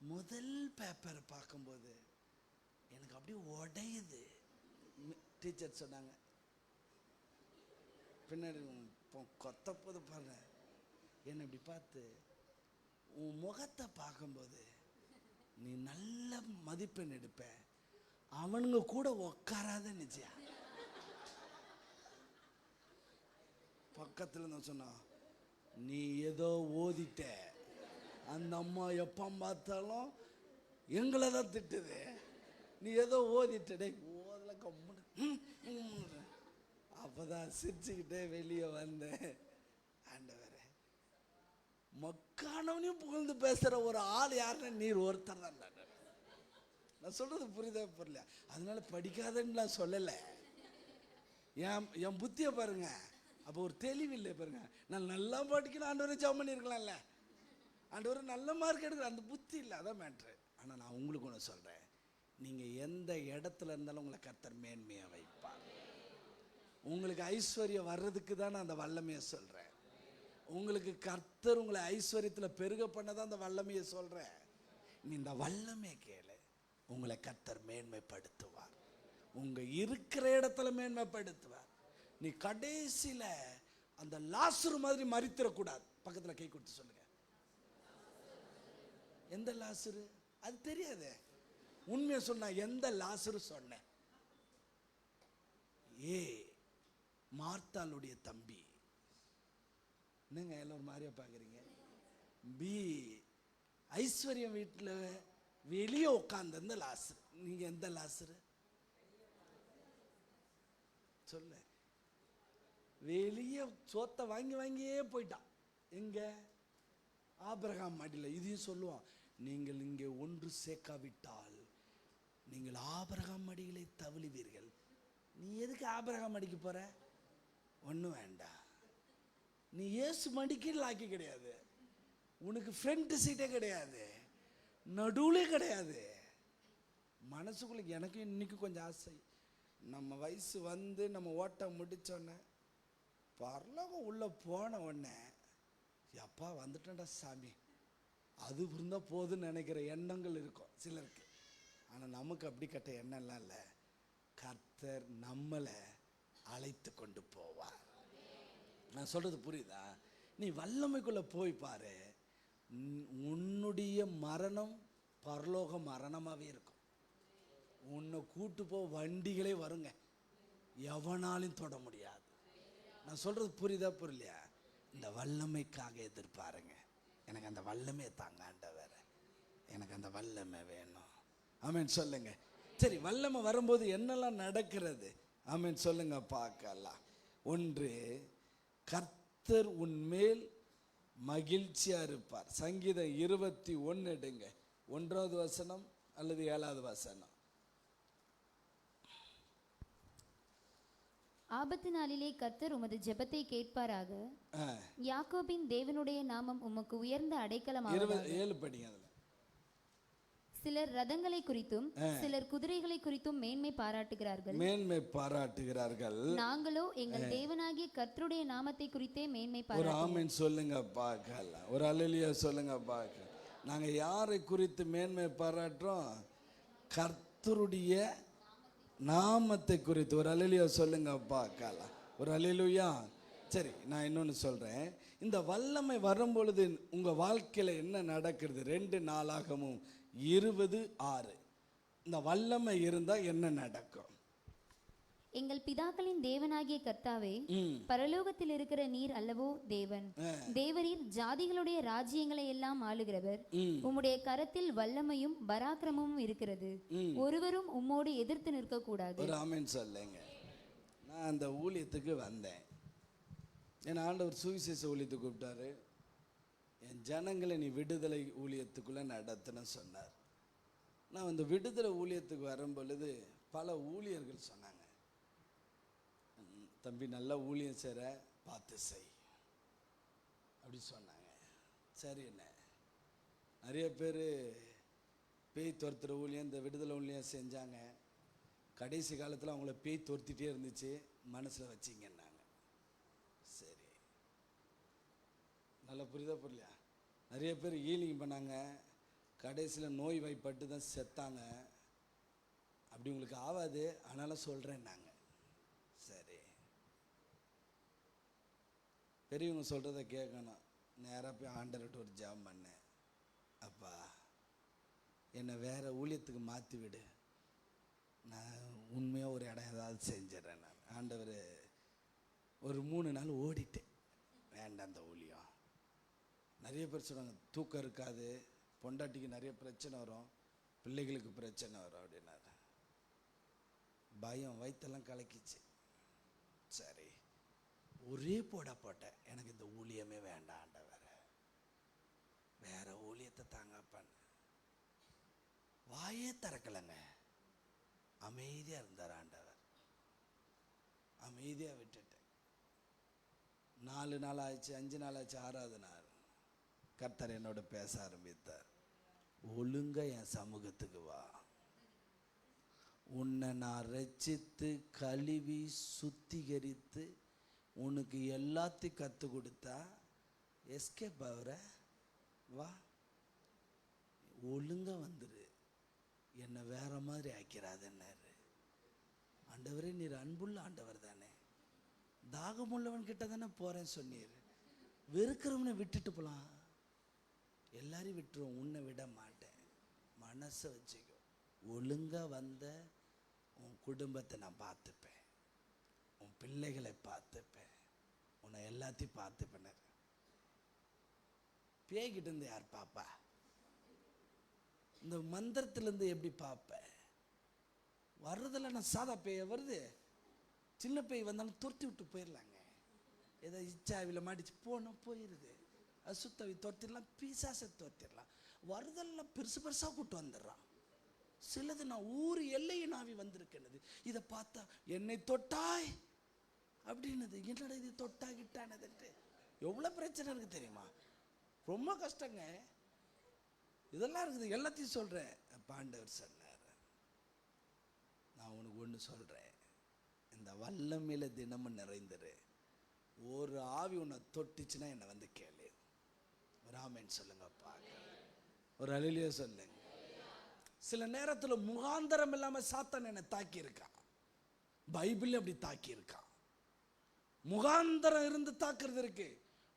முதல் பேப்பரை பார்க்கும்போது எனக்கு அப்படியே உடையுது. டீச்சர் சொன்னாங்க, பின்னாடி கொத்த போது பாருங்க, என்னை இப்படி பார்த்து, உன் முகத்தை பார்க்கும்போது நீ நல்ல மதிப்பெண் எடுப்ப, அவனுங்க கூட உக்காராத நிச்சயா. பக்கத்தில் நான் சொன்னான், நீ ஏதோ ஓதிட்ட. அந்த அம்மா எப்போ பார்த்தாலும் எங்களை தான் திட்டுது, நீ ஏதோ ஓதிட்டே. ஓதல கம்முன்னு. அப்போ தான் சிரிச்சுக்கிட்டே வெளியே வந்தேன். ஆண்டவர் மக்கானவனையும் புகழ்ந்து பேசுகிற ஒரு ஆள் யாருன்னு நீர் ஒருத்தர் தான். நான் சொல்கிறது புரியுதா புரியல? அதனால படிக்காதன்னு நான் சொல்லலை. என் புத்தியை பாருங்க. அப்போ ஒரு தெளிவில்லை பாருங்க. நான் நல்லா படிக்கணும், ஆண்டவரை ஜெபம் பண்ணியிருக்கலாம்ல, ஆண்டவரை நல்ல மார்க் எடுக்கிற அந்த புத்தி இல்லை, அதான் மேட்ரு. ஆனால் நான் உங்களுக்கு ஒன்று சொல்கிறேன், நீங்கள் எந்த இடத்துல இருந்தாலும் உங்களை கர்த்தர் மேன்மையாக வைப்பார். உங்களுக்கு ஐஸ்வர்யம் வர்றதுக்கு தான் நான் அந்த வல்லமையை சொல்கிறேன். உங்களுக்கு கர்த்தர் உங்களை ஐஸ்வர்யத்தில் பெருக பண்ணதான் அந்த வல்லமையை சொல்கிறேன். நீ இந்த வல்லமையை கேளு, உங்களை கர்த்தர் மேன்மைப்படுத்துவார். உங்கள் இருக்கிற இடத்துல மேன்மைப்படுத்துவார். நீ கடைசியில் அந்த லாசரு மாதிரி மரித்திடக்கூடாது. பக்கத்தில் கை கொடுத்து சொல்லுங்க, எந்த லாசரு? அது தெரியாது. உண்மையை சொன்ன எந்த லாசரு சொன்ன? மார்த்தாளுடைய தம்பி. என்னங்க எல்லோரும் மாதிரியா பார்க்குறீங்க? ஐஸ்வர்யம் வீட்டில் வெளியே உட்காந்து எந்த லாசரு? நீங்கள் எந்த லாசரு சொல்ல? வெளியே சோத்தை வாங்கி வாங்கியே போயிட்டான். எங்க? ஆபிரகாம் மடியில். இதையும் சொல்லுவான், நீங்கள் இங்கே ஒன்று சேர்க்காவிட்டால் நீங்கள் ஆபிரகாம் மடிகளை தவிழுவீர்கள். நீ எதுக்கு ஆபிரகாம் மடிக்கு போற? ஒன்றும் வேண்டாம். நீ இயேசு மடிக்கு லாக்கி கிடையாது. உனக்கு ஃப்ரண்ட் சீட்டே கிடையாது, நடுவுலே கிடையாது. மனசுக்குள்ள எனக்கு இன்னைக்கு கொஞ்சம் ஆசை, நம்ம வயசு வந்து நம்ம ஓட்டம் முடித்தோடனே பரலோகம் உள்ளே போன உடனே எப்பா வந்துட்டேன்டா சாமி, அது இருந்தால் போதுன்னு நினைக்கிற எண்ணங்கள் இருக்கும் சிலருக்கு. ஆனால் நமக்கு அப்படி கட்ட எண்ணம்லாம் இல்லை. கர்த்தர் நம்மளை அழைத்து கொண்டு போவார். நான் சொல்கிறது புரியுதா? நீ வல்லமைக்குள்ளே போய் பாரு, உன்னுடைய மரணம் பரலோக மரணமாகவே இருக்கும். உன்னை கூட்டு போ வண்டிகளே வருங்க, எவனாலும் தொட முடியாது. நான் சொல்கிறது புரியுதா புரியலையா? இந்த வல்லமைக்காக எதிர்பாருங்க. எனக்கு அந்த வல்லமை தாங்க ஆண்டவரே, எனக்கு அந்த வல்லமை வேணும். ஆமென் சொல்லுங்க. சரி, வல்லமை வரும்போது என்னெல்லாம் நடக்கிறது? ஆமென் சொல்லுங்க பார்க்கலாம். ஒன்று, கர்த்தர் உன்மேல் மகிழ்ச்சியா இருப்பார். சங்கீதம் 21 எடுங்க, 1வது வசனம் அல்லது 7வது வசனம். ஆபத்து நாளிலே கர்த்தர் உமது ஜெபத்தை கேட்பாராக. யாக்கோபின் தேவனுடைய நாமம் உமக்கு உயர்ந்த அடைக்கலமாகும். 7 படிங்க. அதுல சிலர் ரதங்களை குறித்தும் சிலர் குதிரைகளை குறித்தும் மேன்மை பாராட்டுகிறார்கள். நாங்களோ எங்கள் தேவனாகிய கர்த்தருடைய நாமத்தை குறித்தே மேன்மை ஒரு ஆமென் சொல்லுங்க பார்க்கலாம். ஒரு அல்லேலூயா சொல்லுங்க பார்க்கலாம். நாங்க யாரை குறித்து மேன்மை பாராட்டுறோம்? கர்த்தருடைய நாமத்தை குறித்து. ஒரு அல்லேலூயா சொல்லுங்க பார்க்கலாம். ஒரு அல்லேலூயா. சரி, நான் இன்னொன்று சொல்றேன். இந்த வல்லமை வரும்பொழுது உங்க வாழ்க்கையில என்ன நடக்கிறது? 2 நாளாகமும் 20:6. இந்த வல்லமை இருந்தா என்ன நடக்கும்? எங்கள் பிதாக்களின் தேவனாகிய கர்த்தாவே, பரலோகத்தில் இருக்கிற நீர் அல்லவோ தேவன். தேவரீர் ஜாதிகளுடைய ராஜ்யங்களை எல்லாம் ஆளுகிறவர். உம்முடைய கரத்தில் வல்லமையும் பராக்கிரமும் இருக்கிறது. ஒருவரும் உம்மோடு எதிர்த்து நிற்க கூடாது. ஒரு ஆமென் சொல்லுங்க. நான் அந்த ஊழியத்துக்கு வந்தேன். என் ஆண்டவர் சுவிசேஷ ஊழியத்துக்கு கூப்பிட்டாரு. என் ஜனங்களை நீ விடுதலை ஊழியத்துக்குள்ளே நடத்துன்னு சொன்னார். நான் அந்த விடுதலை ஊழியத்துக்கு வரும் பொழுது பல ஊழியர்கள் சொன்னாங்க, தம்பி நல்லா ஊழியம் செய்கிற, பார்த்து செய் அப்படி சொன்னாங்க. சரி, என்ன நிறைய பேர் பேய் துரத்துற ஊழியம், இந்த விடுதலை ஊழியம் செஞ்சாங்க. கடைசி காலத்தில் அவங்கள பேய் துரத்திட்டே இருந்துச்சு, மனசில் வச்சிங்கன்னாங்க. சரி, நல்லா புரியுதா புரியலையா? நிறைய பேர் ஹீலிங் பண்ணாங்க, கடைசியில் நோய் வாய்ப்பட்டு தான் செத்தாங்க. அப்படி உங்களுக்கு ஆகாது, அதனால் சொல்கிறேன்னாங்க. சரி, பெரியவங்க சொல்கிறத கேட்கணும். நேராக போய் ஆண்டவர்கிட்ட ஒரு ஜெபம் பண்ணேன். அப்பா, என்னை வேறு ஊழியத்துக்கு மாற்றி விடு, நான் உண்மையாக ஒரு இடம் ஏதாவது செஞ்சிடறேன். நான் ஆண்டவர் ஒரு 3 நாள் ஓடிட்டேன். வேண்டாம் அந்த ஊழியம். நிறைய பேர் சொன்னாங்க, தூக்கம் இருக்காது, பொண்டாட்டிக்கு நிறைய பிரச்சனை வரும், பிள்ளைகளுக்கு பிரச்சனை வரும் அப்படின்னாரு. பயம் வயிற்றெல்லாம் கலக்கிச்சு. சரி, ஒரே போட்டேன், எனக்கு இந்த ஊழியமே வேண்டாம் ஆண்டவரே, ஊழியத்தை தாங்கப்பான்னு வாயே திறக்கலைங்க. அமைதியாக இருந்தார் ஆண்டவர். அமைதியாக விட்டுட்டேன். 4 நாள் ஆச்சு, 5 நாள் ஆச்சு, 6வது நாள் கர்த்தர் என்னோட பேச ஆரம்பித்தார். ஒழுங்க என் சமூகத்துக்கு வா, உன்னை நான் ரட்சித்து கழுவி சுத்திகரித்து உனக்கு எல்லாத்தையும் கற்றுக் கொடுத்தா எஸ்கேப் ஆகுற, வா ஒழுங்க வந்துரு, என்னை வேற மாதிரி ஆக்கிறாதுன்னாரு. ஆண்டவரே நீர் அன்புள்ள ஆண்டவர் தானே, தாகமுள்ளவன் கிட்ட தானே போகிறேன்னு சொன்னீர், வெறுக்கிறவனை விட்டுட்டு போகலாம், எல்லாரையும் விட்டுருவோம், உன்னை விட மாட்டேன், மனசை வச்சுக்கோ, ஒழுங்காக வந்த உன் குடும்பத்தை நான் பார்த்துப்பேன், உன் பிள்ளைகளை பார்த்துப்பேன், உன்னை எல்லாத்தையும் பார்த்துப்பேன். பேய்கிட்ட இருந்து யார் பாப்பா? இந்த மந்திரத்திலேருந்து எப்படி பார்ப்பேன்? வர்றதில்ல, நான் சாதா பேய் வருது, சின்ன பேய் வந்தாலும் துரத்தி விட்டு போயிடலாங்க. ஏதோ இச்சாவியில் மாட்டிச்சு போனால் போயிடுது, அசுத்தவி துரத்திடலாம், பீசாசை துரத்திடலாம். வருதெல்லாம் பெருசு பெருசாக கூட்டு வந்துடுறான். சிலது நான் ஊர் எல்லையை நாவி வந்திருக்கேனது, இதை பார்த்தா என்னை தொட்டாய் அப்படின்னது, என்னடா இது தொட்டாகிட்டானதுன்ட்டு எவ்வளோ பிரச்சனை இருக்குது தெரியுமா? ரொம்ப கஷ்டங்க இதெல்லாம் இருக்குது. எல்லாத்தையும் சொல்கிறேன். ஆண்டவர் சொன்னார், நான் உனக்கு ஒன்று சொல்கிறேன், இந்த வல்லமையில தினமும் நிறைந்துரு, ஒரு ஆவி உன்னை தொட்டுச்சுன்னா என்னை வந்து கேளு. ஒரு ஆமென் சொல்லுங்கப்பா, ஒரு அல்லேலூயா சொல்லுங்க. சில நேரத்தில் முகாந்தரம் இல்லாமல் சாத்தான் என்னை தாக்கி இருக்கான். பைபிள் அப்படி தாக்கி இருக்கான். முகாந்தரம் இருந்து தாக்குறது இருக்கு,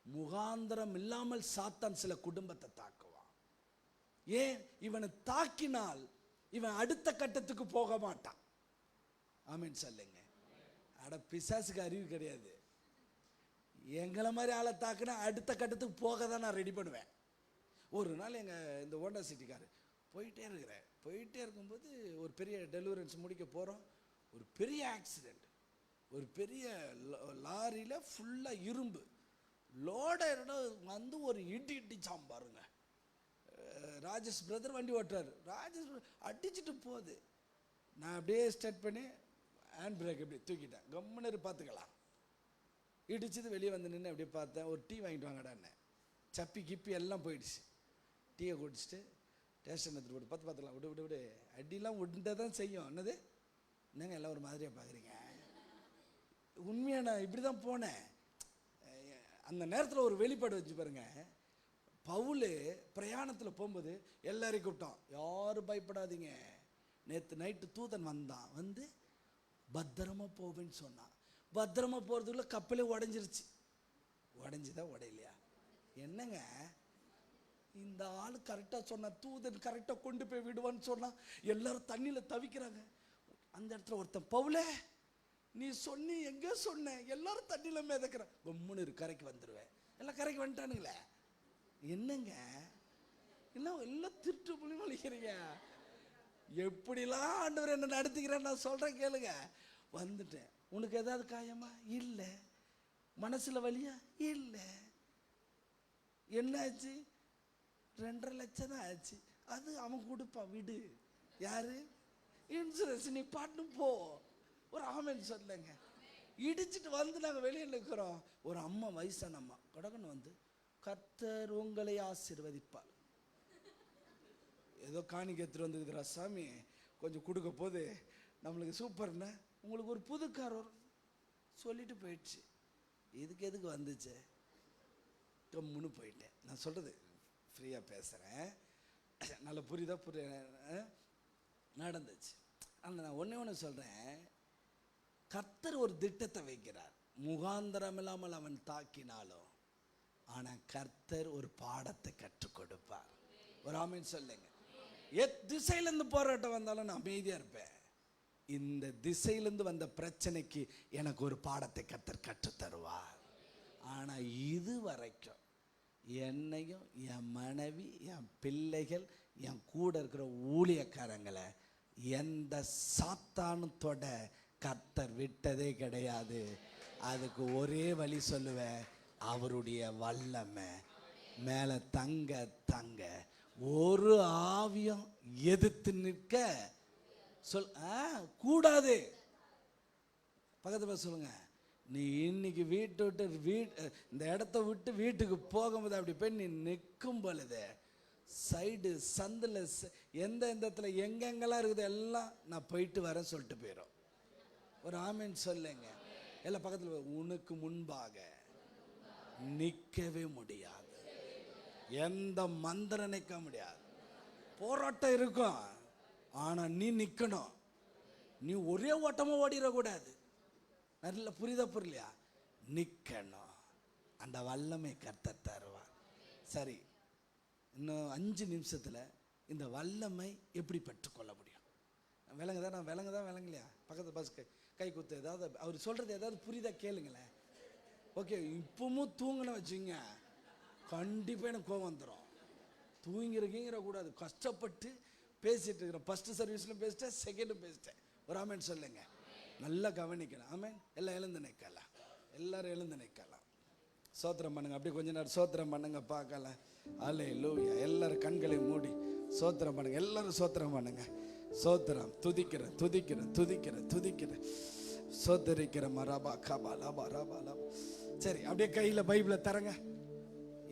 முகாந்தரம் இல்லாமல் சாத்தான் சில குடும்பத்தை தாக்குவான். ஏன்? இவனை தாக்கினால் இவன் அடுத்த கட்டத்துக்கு போக மாட்டான். ஆமென் சொல்லுங்க. அட பிசாசுக்கு அறிவு கிடையாது. எங்களை மாதிரி ஆளை தாக்குனா அடுத்த கட்டத்துக்கு போக தான் நான் ரெடி பண்ணுவேன். ஒரு நாள் எங்கள் இந்த ஹோண்டா சிட்டிக்காரு போயிட்டே இருக்கும்போது ஒரு பெரிய டெலிவரன்ஸ் முடிக்க போகிறோம். ஒரு பெரிய ஆக்சிடெண்ட். ஒரு பெரிய லாரியில் ஃபுல்லாக இரும்பு லோட வந்து ஒரு இடிச்சாம் பாருங்க. ராஜேஷ் பிரதர் வண்டி ஓட்டுறாரு. ராஜேஷ் அடிச்சுட்டு போகுது. நான் அப்படியே ஸ்டார்ட் பண்ணி ஹேண்ட் பிரேக் அப்படியே தூக்கிட்டேன். கம்முன்னு பார்த்துக்கலாம். இடிச்சது வெளியே வந்து நின்று அப்படியே பார்த்தேன். ஒரு டீ வாங்கிட்டு வாங்கடான்னு. சப்பி கிப்பி எல்லாம் போயிடுச்சு. டீயை குடிச்சிட்டு டேஸ்டன் எடுத்துட்டு போட்டு பார்த்துக்கலாம். விடு அடிலாம் விட்டு தான் செய்யும். என்னது என்னங்க எல்லாம் ஒரு மாதிரியாக பார்க்குறீங்க? உண்மையாக நான் இப்படி தான் போனேன். அந்த நேரத்தில் ஒரு வெளிப்பாடு வச்சு பாருங்க. பவுல் பிரயாணத்தில் போகும்போது எல்லாரையும் கூப்பிட்டான், யாரும் பயப்படாதீங்க, நேற்று நைட்டு தூதன் வந்தான், வந்து பத்திரமா போவேன்னு சொன்னான். பத்திரமா போகிறதுக்குள்ள கப்பலே உடஞ்சிருச்சு. உடஞ்சுதா உடையிலையா? என்னங்க இந்த ஆள் கரெக்டாக சொன்ன, தூதன் கரெக்டாக கொண்டு போய் விடுவான்னு சொன்னான். எல்லாரும் தண்ணியில் தவிக்கிறாங்க. அந்த இடத்துல ஒருத்தன், பவுலே நீ சொன்னி எங்கே சொன்ன, எல்லாரும் தண்ணியில் மிதக்கிறேன், பொம்முன்னு கரைக்கு வந்துடுவேன். எல்லாம் கரைக்கு வந்துட்டானுங்களே. என்னங்க எல்லாம் திருட்டு புள்ளி வலிக்கிறீங்க. எப்படிலாம் ஆண்டவர் என்ன நடத்திக்கிறேன் நான் சொல்கிறேன் கேளுங்க. வந்துட்டேன். உனக்கு ஏதாவது காயமா? இல்லை. மனசில் வலியா? இல்லை. என்னாச்சு? 2.5 லட்சம் தான் ஆச்சு. அது அவன் கொடுப்பான், விடு. யாரு? இன்சூரன்ஸ். நீ பாட்டு போ. ஒரு ஆமென் சொல்லுங்க. இடிச்சிட்டு வந்து நாங்கள் வெளியில் இருக்கிறோம். ஒரு அம்மா, வயசான அம்மா, கடகன்னு வந்து, கர்த்தர் உங்களை ஆசீர்வதிப்பார். ஏதோ காணிக்கை எடுத்துட்டு வந்துருக்குறா சாமி, கொஞ்சம் கொடுக்க போது நம்மளுக்கு சூப்பர்ண்ணா, உங்களுக்கு ஒரு புது கார் வரும் சொல்லிட்டு போயிடுச்சு. இதுக்கு எதுக்கு வந்துச்சு? கம்முன்னு போயிட்டேன். நான் சொல்கிறது ஃப்ரீயாக பேசுகிறேன், நல்லா புரிய நடந்துச்சு. ஆனால் நான் ஒன்று சொல்கிறேன், கர்த்தர் ஒரு திட்டத்தை வைக்கிறார். முகாந்தரம் இல்லாமல் அவன் தாக்கினாலும் ஆனால் கர்த்தர் ஒரு பாடத்தை கற்றுக் கொடுப்பார். ஒரு ஆமென் சொல்லுங்க. திசையிலேருந்து போராட்டம் வந்தாலும் நான் அமைதியாக இருப்பேன். இந்த திசையிலேருந்து வந்த பிரச்சனைக்கு எனக்கு ஒரு பாடத்தை கர்த்தர் கற்றுத் தருவார். ஆனால் இது வரைக்கும் என்னையும் என் மனைவி, என் பிள்ளைகள், என் கூட இருக்கிற ஊழியக்காரங்களை எந்த சாத்தானும் தொட கர்த்தர் விட்டதே கிடையாது. அதுக்கு ஒரே வழி சொல்லுவேன், அவருடைய வல்லமை மேலே தங்க ஒரு ஆவியம் எதிர்த்து நிற்க கூடாது. பக்கத்துல சொல்லுங்க, நீ இன்னைக்கு வீட்டை விட்டு இந்த இடத்த விட்டு வீட்டுக்கு போகும்போது அப்படி போய் நீ நிற்கும் பொழுது சைடு சந்தில் எந்த இடத்துல எங்கெங்கெல்லாம் இருக்குது எல்லாம் நான் போயிட்டு வரேன் சொல்லிட்டு போயிடும். ஒரு ஆமீன் சொல்லுங்க. எல்லாம் பக்கத்தில் உனக்கு முன்பாக நிற்கவே முடியாது. எந்த மந்திரம் நிற்க முடியாது. போராட்டம் இருக்கும், ஆனா நீ நிற்கணும். நீ ஒரே ஓட்டமாக ஓடிடக்கூடாது. நல்ல புரியலையா? நிற்கணும். அந்த வல்லமை கர்த்தர் தருவார். சரி, இன்னும் 5 நிமிஷத்தில் இந்த வல்லமை எப்படி பெற்றுக்கொள்ள முடியும்? விளங்குதா? நான் விளங்கலையா? பக்கத்து பஸ் கை குத்து. ஏதாவது அவர் சொல்கிறது ஏதாவது புரியுதா கேளுங்களேன். ஓகே, இப்பவும் தூங்கின வச்சுங்க, கண்டிப்பாக எனக்கு கோவம் வந்துடும். தூங்கிற கூடாது. கஷ்டப்பட்டு பேசிட்டு இருக்கிறேன். ஃபஸ்ட்டு சர்வீஸ்லையும் பேசிட்டேன், செகண்டும் பேசிட்டேன். ஒரு ஆமேன் சொல்லுங்க. நல்லா கவனிக்கணும். ஆமேன். எல்லாம் எழுந்து நிற்கலாம். எல்லாரும் எழுந்து நிற்கலாம். சோத்திரம் பண்ணுங்க. அப்படியே கொஞ்ச நேரம் சோத்திரம் பண்ணுங்க பார்க்கலாம். அல்லேலூயா. எல்லாரும் கண்களை மூடி சோத்திரம் பண்ணுங்க. எல்லாரும் சோத்திரம் பண்ணுங்க. சோத்திரம். துதிக்கிற சோதரிக்கிற மரபா கபா லபா ரபா லபா. சரி, அப்படியே கையில் பைபிளை தரங்க.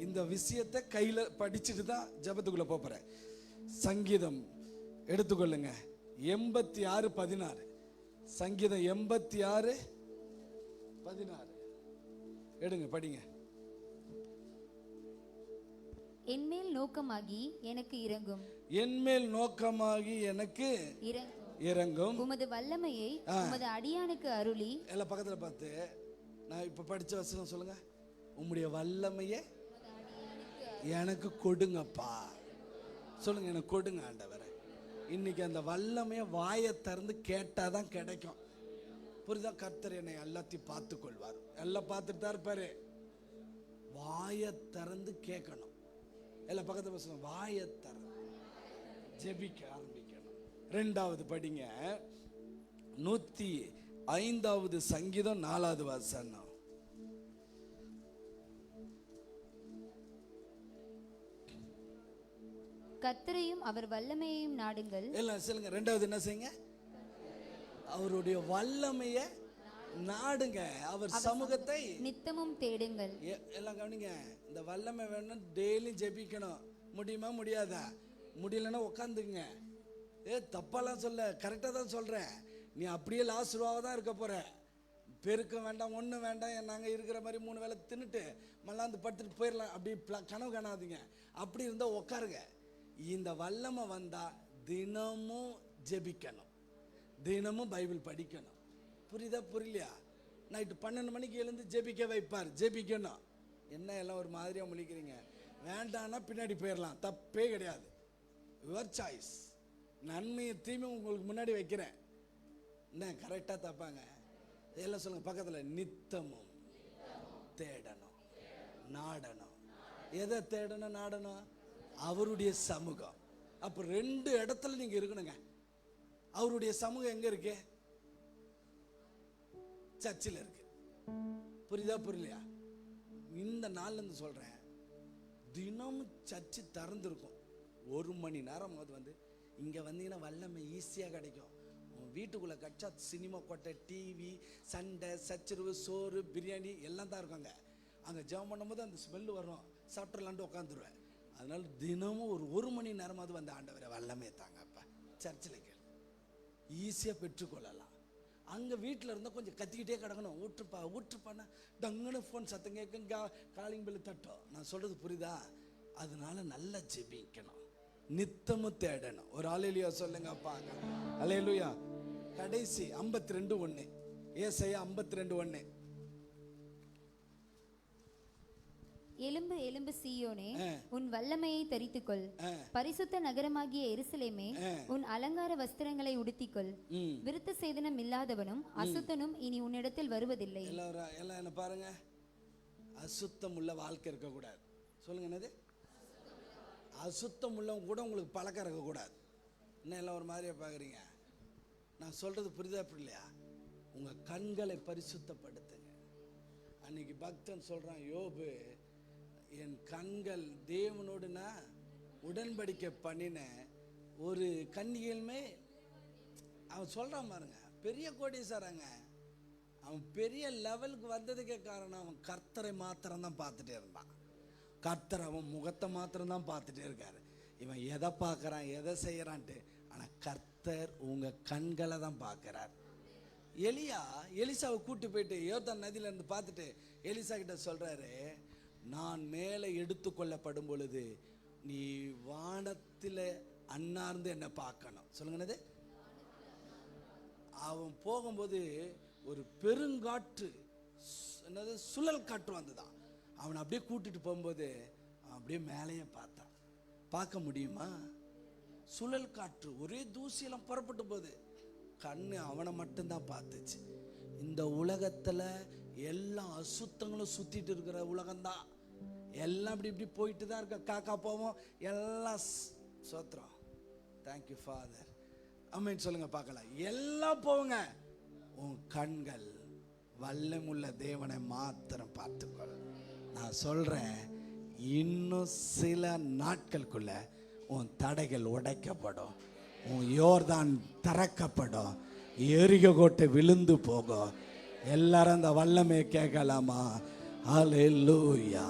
இந்த விஷயத்தை கையில் படிச்சுட்டு தான் ஜபத்துக்குள்ள போறேன். சங்கீதம் எடுத்துக்கொள்ளுங்க. 86:16. சங்கீதம் 86:16 எடுங்க, படிங்க. என்மேல் நோக்கமாகி எனக்கு இறங்கும். என்மேல் நோக்கமாகி எனக்கு இறங்கும். உமது வல்லமையை உமது அடியானுக்கு அருளி. எல்லாம் பக்கத்தில் பார்த்து நான் இப்ப படிச்ச வசனம் சொல்லுங்க. உம்முடைய வல்லமையை எனக்கு கொடுங்கப்பா. சொல்லுங்க, எனக்கு கொடுங்க ஆண்டவரே. இன்னைக்கு அந்த வல்லமையை வாயை திறந்து கேட்டாதான் கிடைக்கும். புரியுதா? கர்த்தர் என்னை எல்லாத்தையும் பார்த்து கொள்வார். எல்லாம் பார்த்துட்டு தான் இருப்பாரு. வாயை திறந்து கேட்கணும். எல்லாம் பக்கத்து பசங்க வாயை திறந்து ஜெபிக்க ஆரம்பிக்கணும். 2வது படிங்க. 105வது சங்கீதம் 4வது வசனம். கர்த்தரையும் அவர் வல்லமையையும் நாடுங்கள். எல்லாம் சொல்லுங்க. 2வது என்ன செய்யுங்க? அவருடைய வல்லமையை நாடுங்க. அவர் சமூகத்தை நித்தமும் தேடுங்கள். எல்லாம் கவனிங்க. இந்த வல்லமை வேணும், டெய்லி ஜெபிக்கணும். முடியுமா? முடியாதா? முடியலன்னா உட்காந்துங்க. தப்பாலாம் சொல்ல, கரெக்டாக தான் சொல்கிறேன். நீ அப்படியே லாஸ்ட் ரூபாக தான் இருக்க போகிற. பெருக்கம் வேண்டாம், ஒன்றும் வேண்டாம். நாங்கள் இருக்கிற மாதிரி 3 வேளை தின்னுட்டு மல்லாந்து படுத்துட்டு போயிடலாம். அப்படி கனவு காணாதீங்க. அப்படி இருந்தால் உட்காருங்க. இந்த வல்லமை வந்தால் தினமும் ஜெபிக்கணும், தினமும் பைபிள் படிக்கணும். புரியுதா? புரியலையா? நைட்டு 12 மணிக்கு எழுந்து ஜெபிக்க வைப்பார். ஜெபிக்கணும். என்ன எல்லாம் ஒரு மாதிரியாக முழிக்கிறீங்க? வேண்டான்னா பின்னாடி போயிடலாம், தப்பே கிடையாது. Your choice. நன்மையை தீமை உங்களுக்கு முன்னாடி வைக்கிறேன். என்ன கரெக்டாக தப்பாங்க? எல்லாம் சொல்லுங்க பக்கத்தில். நித்தமும் தேடணும், நாடணும். எதை தேடணும், நாடணும்? அவருடைய சமூகம். அப்போ 2 இடத்துல நீங்க இருக்கணுங்க. அவருடைய சமூகம் எங்க இருக்கு? சர்ச்சில் இருக்கு. புரியுதா? புரியலையா? இந்த நாள்ல இருந்து சொல்றேன், தினமும் சர்ச்சு திறந்துருக்கும். 1 மணி நேரம் வந்து இங்க வந்தீங்கன்னா வல்லமை ஈஸியா கிடைக்கும். வீட்டுக்குள்ள கட்சா சினிமா கொட்டை, டிவி, சண்டை, சச்சரவு, சோறு, பிரியாணி எல்லாம் தான் இருக்காங்க. அங்கே ஜெபம் பண்ணும்போது அந்த ஸ்மெல்லு வரும். சாப்பிட்றலான்ட்டு உட்காந்துருவேன். அதனால தினமும் ஒரு 1 மணி நேரமாவது வந்து ஆண்டவரை வல்லமே தாங்கப்பா சர்ச்சில் கேள், ஈஸியாக பெற்றுக்கொள்ளலாம். அங்கே வீட்டில் இருந்தால் கொஞ்சம் கத்திக்கிட்டே கிடக்கணும். ஊற்றுப்பான்னா டங்குன்னு ஃபோன் சத்தம் கேட்கும், காலிங் பில்லு தட்டும். நான் சொல்கிறது புரியுதா? அதனால நல்லா ஜெபிக்கணும், நித்தமும் தேடணும். ஒரு அலையிலுயா சொல்லுங்க அப்பாங்க. அலையிலுயா. கடைசி 52:1 ஏசாயா 52:1. எலும்பு எலும்பு சீயோனே, உன் வல்லமையை தரித்துக்கொள். பரிசுத்த நகரமாகிய எருசலேமே, உன் அலங்கார வஸ்திரங்களை உடுத்திக்கொள். விருத்த சேதனம் இல்லாதவனும் அசுத்தனும் இனி உன்னிடத்தில் வருவதில்லை. எல்லாம் என்ன பாருங்க, அசுத்தம் உள்ள வாழ்க்கை இருக்கக்கூடாது. சொல்லுங்க என்னது? அசுத்தம் உள்ளவங்க கூட உங்களுக்கு பழக்கம் இருக்கக்கூடாது. என்ன எல்லாம் ஒரு மாதிரியா பார்க்குறீங்க? நான் சொல்றது புரியுதா இல்லையா? உங்க கண்களை பரிசுத்தப்படுத்துங்க. அன்னைக்கு பக்தன் சொல்றான், யோபு, என் கண்கள் தேவனோடுனா உடன்படிக்கை பண்ணின ஒரு கன்னிகையுமே அவன் சொல்றான் பாருங்க, பெரிய கோடீஸ்வரங்க. அவன் பெரிய லெவலுக்கு வந்ததுக்கே காரணம் அவன் கர்த்தரை மாத்திரம் தான் பார்த்துட்டே இருந்தான். கர்த்தர் அவன் முகத்தை மாத்திரம் தான் பார்த்துட்டே இருக்காரு. இவன் எதை பார்க்கறான், எதை செய்யறான்ட்டு, ஆனா கர்த்தர் உங்க கண்களை தான் பார்க்கிறார். எலிசாவை கூட்டி போயிட்டு யோர்தான் நதியில இருந்து பார்த்துட்டு எலிசா கிட்ட சொல்றாரு, நான் மேலே எடுத்துக்கொள்ளப்படும் பொழுது நீ வானத்தில் அண்ணார்ந்து என்ன பார்க்கணும். சொல்லுங்க. அவன் போகும்போது ஒரு பெருங்காற்று, என்னது சுழல் காற்று வந்துதான். அவனை அப்படியே கூட்டிட்டு போகும்போது அவன் அப்படியே மேலேயே பார்த்தான். பார்க்க முடியுமா? சுழல் காற்று ஒரே தூசியெல்லாம் புறப்பட்டு போகுது. கண்ணு அவனை மட்டும்தான் பார்த்துச்சு. இந்த உலகத்துல எல்லா அசுத்தங்களும் சுத்திட்டு இருக்கிற உலகம்தான். எல்லாம் இப்படி இப்படி போயிட்டு தான் இருக்க. காக்கா போவோம், எல்லாம் சோத்திரம். தேங்க்யூ ஃபாதர், அம்மைன்னு சொல்லுங்க பார்க்கலாம். எல்லாம் போவுங்க, உன் கண்கள் வல்லமுள்ள தேவனை மாத்திரம் பார்த்துக்கொள். நான் சொல்றேன், இன்னும் சில நாட்களுக்குள்ள உன் தடைகள் உடைக்கப்படும், உன் யோர்தான் திறக்கப்படும், எரிக கோட்டை விழுந்து போகும். எல்லாரும் அந்த வல்லமையை கேட்கலாமா? ஹல்லேலூயா.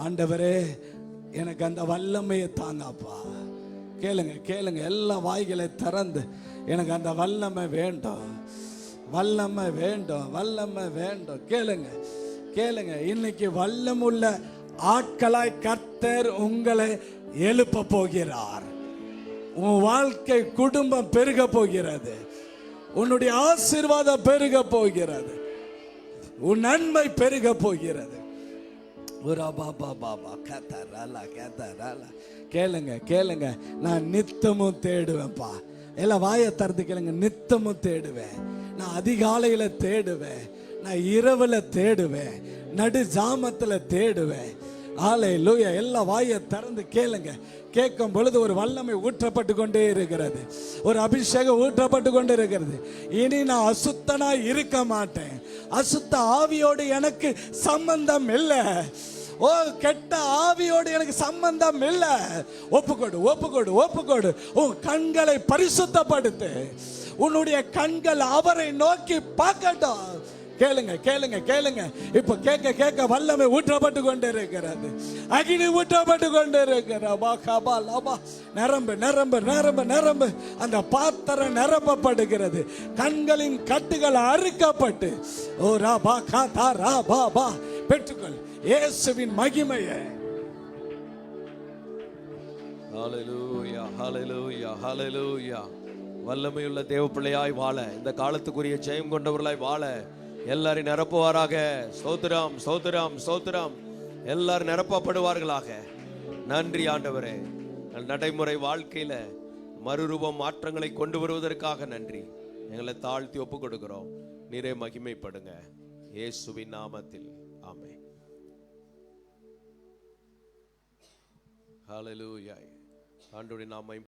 ஆண்டவரே, எனக்கு அந்த வல்லமையை தாங்கப்பா. கேளுங்க கேளுங்க, எல்லா வாய்களை திறந்து, எனக்கு அந்த வல்லமை வேண்டும், வல்லமை வேண்டும், வல்லமை வேண்டும். கேளுங்க கேளுங்க. இன்னைக்கு வல்லமுள்ள ஆட்களாய் கர்த்தர் உங்களை எழுப்ப போகிறார். உன் வாழ்க்கை குடும்பம் பெருக போகிறது, உன்னுடைய ஆசீர்வாதம் பெருக போகிறது, உன் நன்மை பெருக போகிறது. கேளுங்க கேளுங்க. நான் நித்தமும் தேடுவேன்ப்பா. எல்லாம் வாயை திறந்து கேளுங்க. நித்தமும் தேடுவேன். நான் அதிகாலையில தேடுவேன், நான் இரவுல தேடுவேன், நடு ஜாமத்துல தேடுவேன். ஹல்லேலூயா. எல்லாம் வாயை திறந்து கேளுங்க. கேட்கும் பொழுது ஒரு வல்லமை ஊற்றப்பட்டு கொண்டே இருக்கிறது, ஒரு அபிஷேகம் ஊற்றப்பட்டு கொண்டே இருக்கிறது. இனி நான் அசுத்தனாய் இருக்க மாட்டேன். அசுத்த ஆவியோடு எனக்கு சம்பந்தம் இல்லை. ஓ, கெட்ட ஆவியோடு எனக்கு சம்பந்தம் இல்லை. ஒப்புக்கொடு ஒப்புக்கொடு ஒப்புக்கொடு. உன் கண்களை பரிசுத்தப்படுத்து. உன்னுடைய கண்கள் அவரை நோக்கி பார்க்கட்டும். கேளுங்க கேளுங்க கேளுங்க. இப்ப கேட்க கேட்க வல்லமை ஊற்றப்பட்டு கொண்டே இருக்கிறது, அகினி ஊற்றப்பட்டு கொண்டே இருக்கிறது. நிரம்பு நிரம்பு நிரம்பு நிரம்பு. அந்த பாத்திரம் நிரப்பப்படுகிறது. கண்களின் கட்டுகள் அறுக்கப்பட்டு ஓ ராபா காதா ராபா பா பெற்றுக்கொள் இயேசுவின் மகிமையை. ஹல்லேலூயா ஹல்லேலூயா ஹல்லேலூயா. வல்லமையுள்ள தேவ பிள்ளையாய் வாழ, இந்த காலத்துக்குரிய ஜெயம் கொண்டவர்களாய் வாழ எல்லாரும் நிரப்புவாராக. ஸ்தோத்திரம் ஸ்தோத்திரம் ஸ்தோத்திரம். எல்லாரும் நிரப்பப்படுவார்களாக. நன்றி ஆண்டவரே. நடைமுறை வாழ்க்கையில மறுரூபம் மாற்றங்களை கொண்டு வருவதற்காக நன்றி. எங்களை தாழ்த்தி ஒப்பு கொடுக்கிறோம். நீரே மகிமைப்படுங்க இயேசுவின் நாமத்தில். ஆமென். ஹல்லேலூயா. ஆண்டவருடைய நாமம்